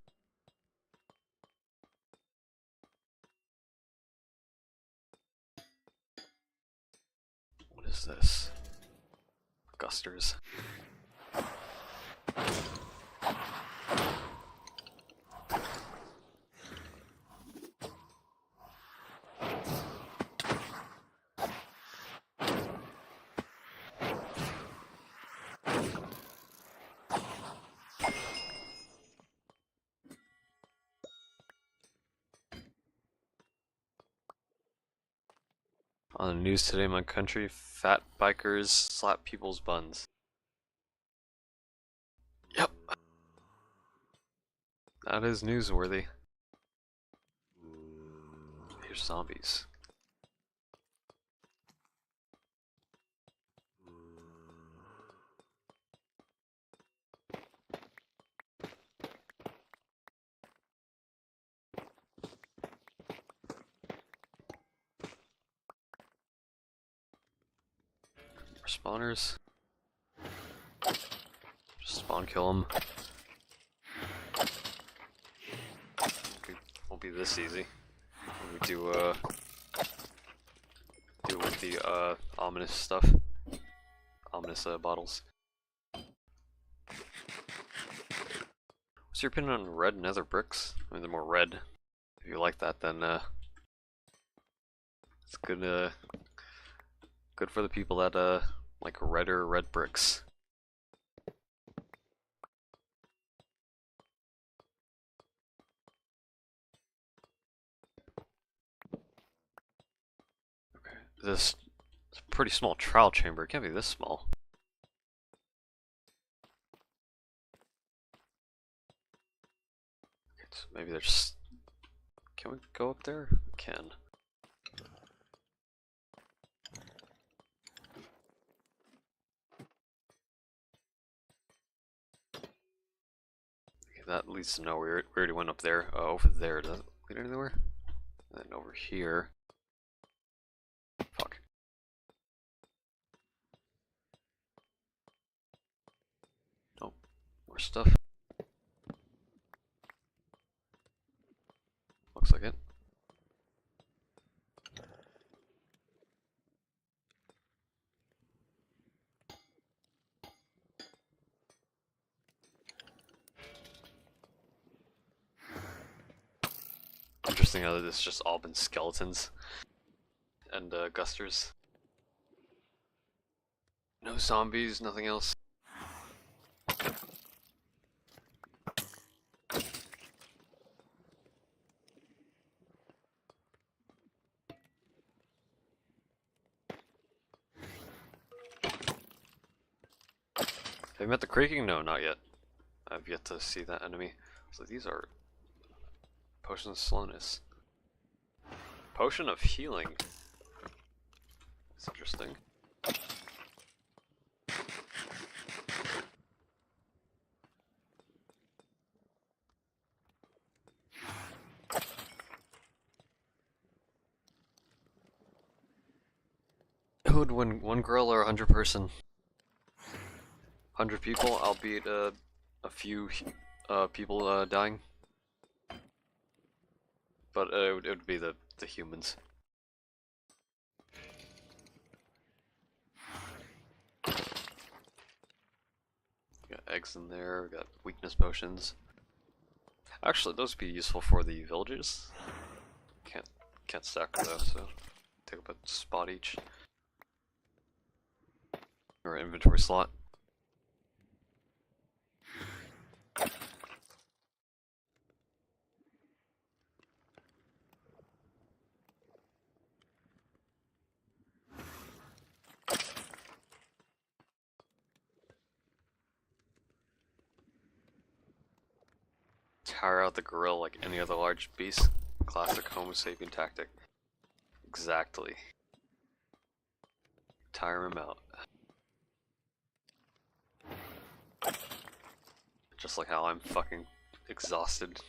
is this? Gusters. On the news today in my country, fat bikers slap people's buns. Yep. That is newsworthy. Here's zombies. Spawners. Just spawn kill them. Won't be this easy. When we do it with the ominous stuff. Ominous bottles. What's your opinion on red nether bricks? I mean, they're more red. If you like that, then it's good. Good for the people that like red bricks. Okay, this is a pretty small trial chamber. It can't be this small. Okay, so maybe there's. Can we go up there? We can. That leads to nowhere. We already went up there. Over there. Does it lead anywhere? And then over here. Fuck. Oh, more stuff. Looks like it. Interesting how this just all been skeletons and gusters. No zombies, nothing else. Have you met the creaking? No, not yet. I've yet to see that enemy. So these are potions of slowness. Potion of healing. That's interesting. Who would win, one girl or 100 person? 100 people, I'll beat a few people dying. But it would be the humans. Got eggs in there, we got weakness potions. Actually, those would be useful for the villagers. Can't stack though, so take up a spot each. Or an inventory slot. Tire out the gorilla like any other large beast. Classic Homo sapien tactic. Exactly. Tire him out. Just like how I'm fucking exhausted.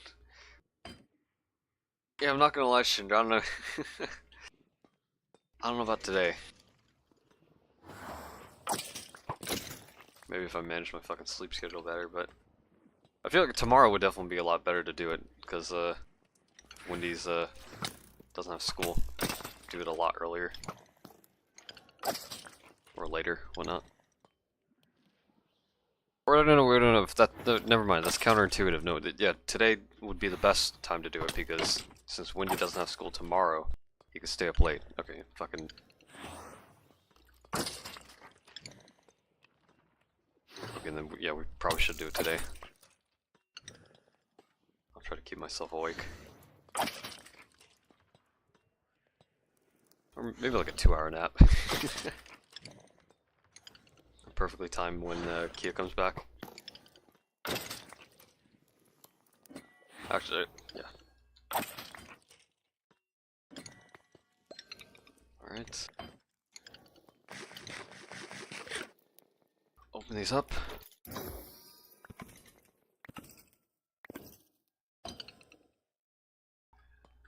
Yeah, I'm not gonna lie, Shinja, I don't know. I don't know about today. Maybe if I manage my fucking sleep schedule better, but I feel like tomorrow would definitely be a lot better to do it, because Wendy's doesn't have school. Do it a lot earlier. or later, whatnot. Or no, we don't know if that. No, never mind. That's counterintuitive. No, yeah, today would be the best time to do it because since Wendy doesn't have school tomorrow, he can stay up late. Okay, fucking. Okay, then yeah, we probably should do it today. I'll try to keep myself awake. Or maybe like a 2-hour nap. Perfectly timed when Kia comes back. Actually, yeah. Alright. Open these up.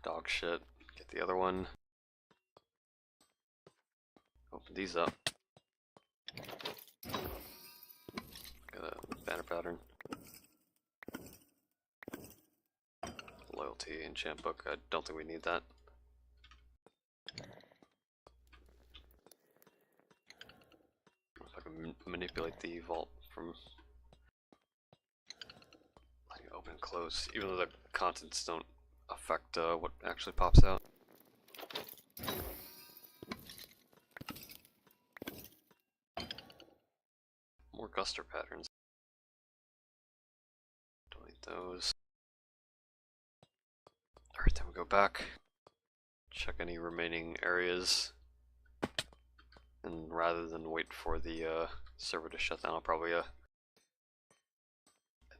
Dog shit. Get the other one. Open these up. Got a banner pattern. Loyalty, enchant book. I don't think we need that. If I can manipulate the vault from letting it open and close, even though the contents don't affect what actually pops out. More guster patterns. Don't need those. Alright, then we go back. Check any remaining areas. And rather than wait for the server to shut down, I'll probably end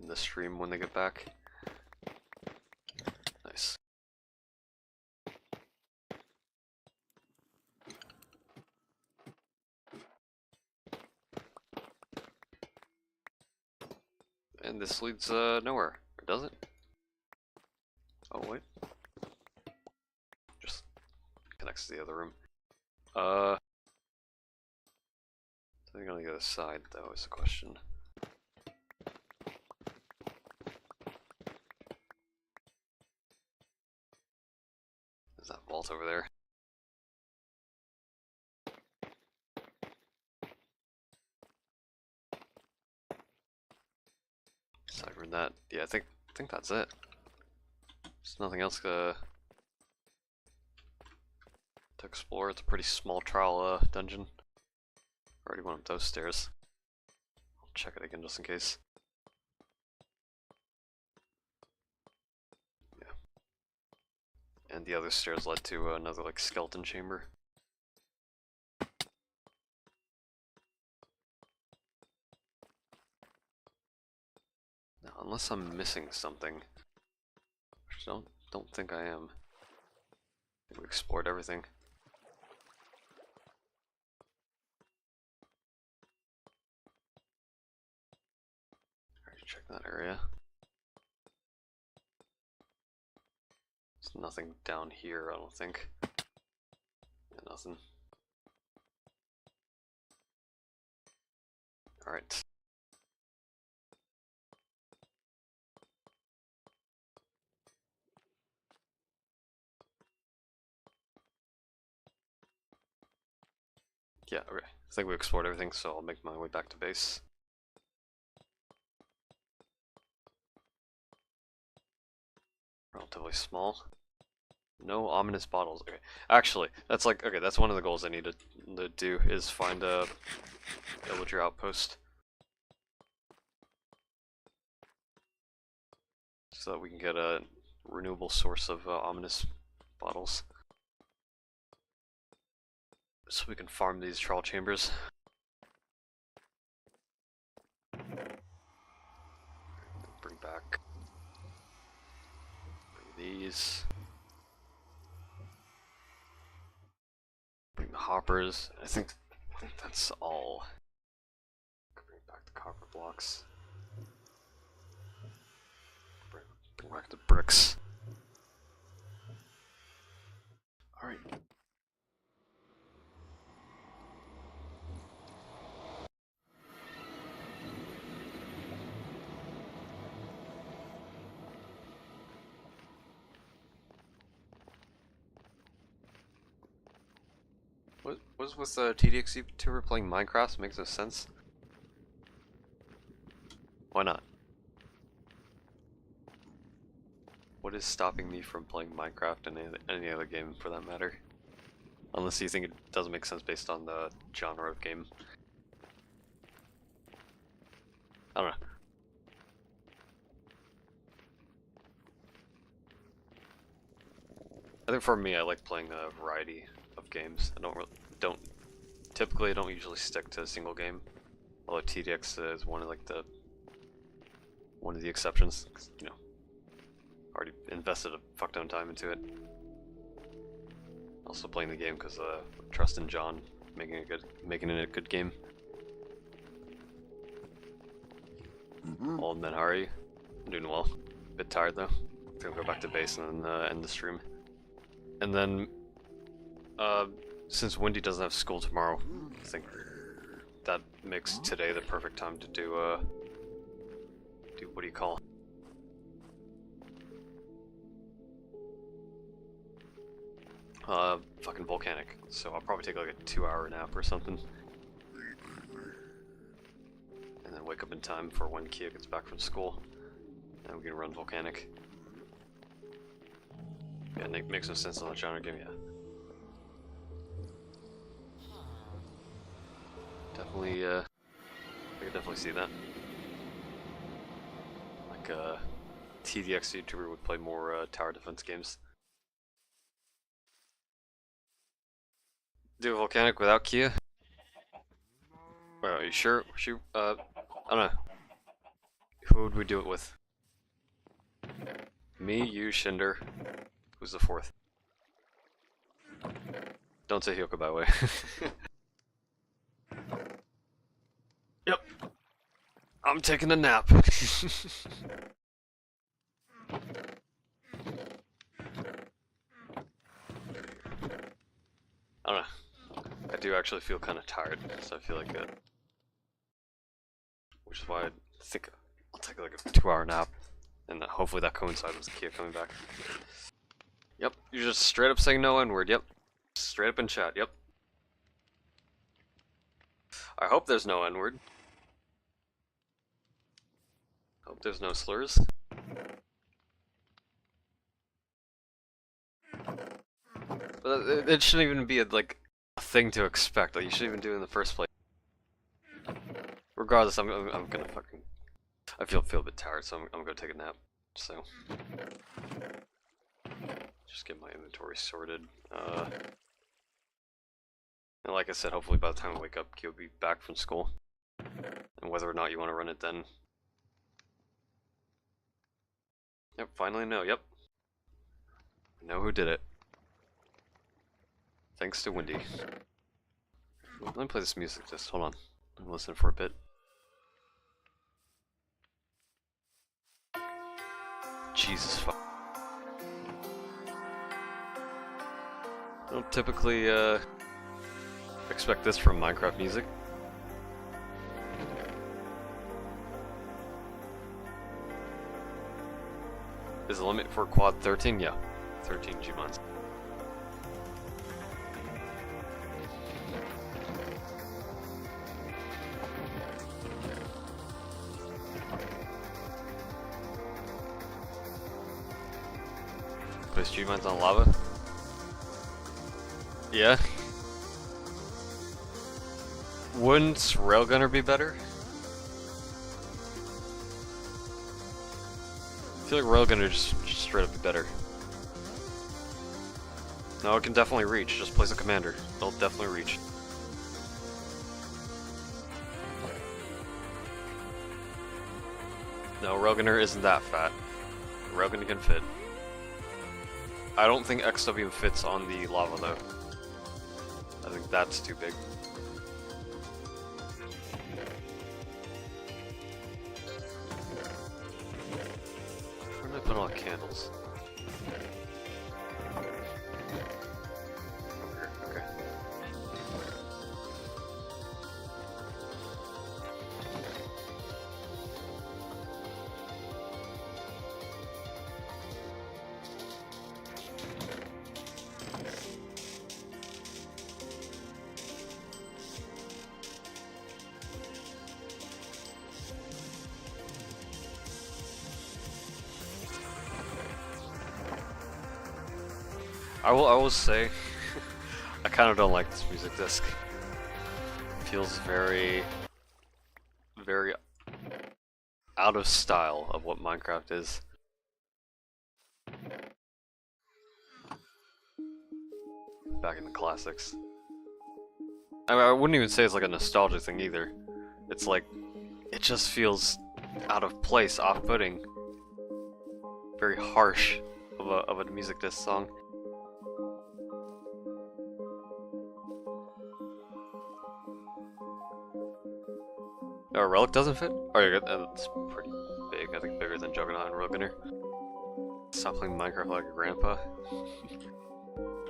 the stream when they get back. Nice. And this leads nowhere, or does it? Oh wait. Just connects to the other room. Something on the other side though is the question. There's that vault over there. Aside from that, yeah, I think that's it. There's nothing else to explore. It's a pretty small trial dungeon. Already went up those stairs. I'll check it again just in case. Yeah. And the other stairs led to another like skeleton chamber. Now, unless I'm missing something, which I don't think I am. I think we explored everything. Already checked that area. There's nothing down here, I don't think. Yeah, nothing. Alright. Yeah, okay. I think we explored everything, so I'll make my way back to base. Relatively small. No ominous bottles. Okay. Actually, that's like, okay, that's one of the goals I need to do, is find a villager outpost. So that we can get a renewable source of ominous bottles. So we can farm these trial chambers. Bring back. Bring these. Bring the hoppers. I think that's all. Bring back the copper blocks. Bring back the bricks. Alright. What was with the TDX YouTuber playing Minecraft? Makes no sense. Why not? What is stopping me from playing Minecraft and any other game for that matter? Unless you think it doesn't make sense based on the genre of game. I don't know. I think for me, I like playing a variety of games. I typically I don't usually stick to a single game. Although TDX is one of the exceptions. 'Cause, you know, already invested a fuck ton of time into it. Also playing the game because trust in John making it a good game. Old men, how are you? I'm doing well. Bit tired though. I'm gonna go back to base and then end the stream. And then, since Wendy doesn't have school tomorrow, I think that makes today the perfect time to do what do you call it? Fucking volcanic. So I'll probably take like a 2-hour nap or something. And then wake up in time for when Kia gets back from school. And we can run volcanic. Yeah, it makes no sense on the genre game, yeah. Definitely, I could definitely see that. Like, TDX YouTuber would play more, tower defense games. Do volcanic without Kia? Well, are you sure? I don't know. Who would we do it with? Me, you, Shinder. Who's the fourth? Don't say Hyoko, by the way. Yep. I'm taking a nap. I don't know. I do actually feel kind of tired, so I feel like it. Which is why I think I'll take like a 2-hour nap, and hopefully that coincides with Kia coming back. Yep, you're just straight up saying no N-word, yep. Straight up in chat, yep. I hope there's no N-word. Hope there's no slurs. But it shouldn't even be like a thing to expect. Like you shouldn't even do it in the first place. Regardless, I'm gonna fucking. I feel a bit tired, so I'm gonna take a nap. So just get my inventory sorted. And like I said, hopefully by the time I wake up, Kyo will be back from school. And whether or not you want to run it then. Yep, finally know. Yep. I know who did it. Thanks to Wendy. Let me play this music just, hold on. Let me listen for a bit. Jesus fuck. I don't typically, expect this from Minecraft music. Is the limit for quad 13? Yeah. 13 G-mines. Place G-mines on lava? Yeah. Wouldn't Railgunner be better? I feel like Railgunner just straight up be better. No, it can definitely reach. Just place a commander. It'll definitely reach. No, Railgunner isn't that fat. Railgunner can fit. I don't think XW fits on the lava though. I think that's too big. Where did I put all the candles? Okay. I will say, I kind of don't like this music disc. It feels very, very out of style of what Minecraft is. Back in the classics. I mean, I wouldn't even say it's like a nostalgia thing either. It's like, it just feels out of place, off-putting. Very harsh of a music disc song. Oh, Relic doesn't fit? Oh, yeah, that's pretty big. I think bigger than Juggernaut and Roadgunner. Stop playing Minecraft like your grandpa.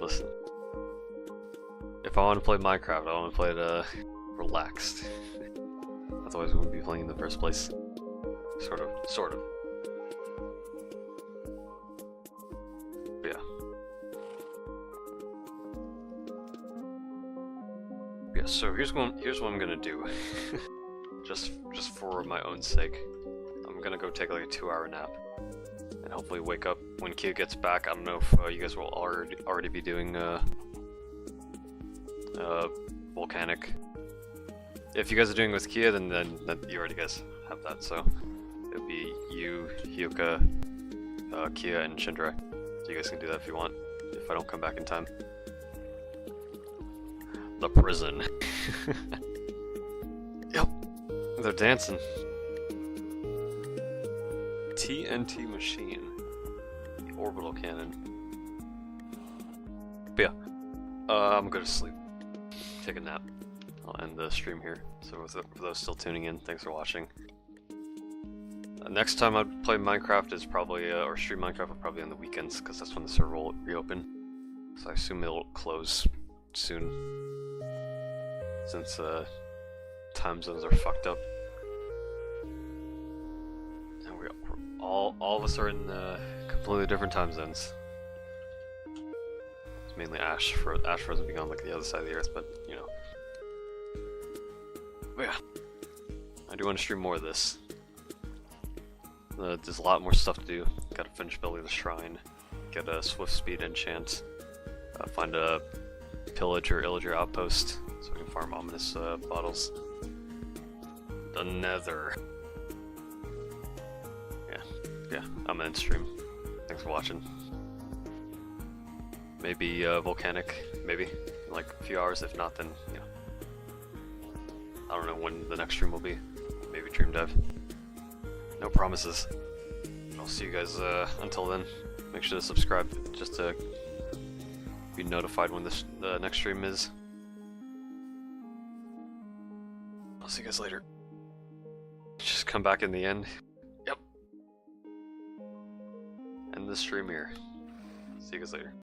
Listen. If I want to play Minecraft, I want to play it relaxed. Otherwise, we wouldn't be playing in the first place. Sort of. But yeah. Yeah. So here's what I'm gonna do. just for my own sake, I'm gonna go take like a 2-hour nap, and hopefully wake up when Kia gets back. I don't know if you guys will already be doing volcanic. If you guys are doing with Kia, then you already guys have that. So it'll be you, Hyuka, Kia, and Shindra. So you guys can do that if you want. If I don't come back in time. The prison. Yep, they're dancing. TNT machine. The orbital cannon. But yeah, I'm gonna sleep. Take a nap. I'll end the stream here. So for those still tuning in, thanks for watching. Next time I'd play Minecraft is probably, or stream Minecraft will probably on the weekends, because that's when the server will reopen. So I assume it'll close soon, since time zones are fucked up. And we're all of us are in completely different time zones. It's mainly Ash frozen being on like the other side of the earth, but you know. But yeah, I do want to stream more of this. There's a lot more stuff to do. Gotta finish building the shrine, get a swift speed enchant, find a pillage or illager outpost so we can farm ominous bottles. The Nether. Yeah, I'm gonna end stream. Thanks for watching. Maybe volcanic, maybe in like a few hours. If not, then you know, I don't know when the next stream will be. Maybe Dream Dive. No promises. I'll see you guys until then. Make sure to subscribe just to be notified when the next stream is. I'll see you guys later. Just come back in the end. Yep. End the stream here. See you guys later.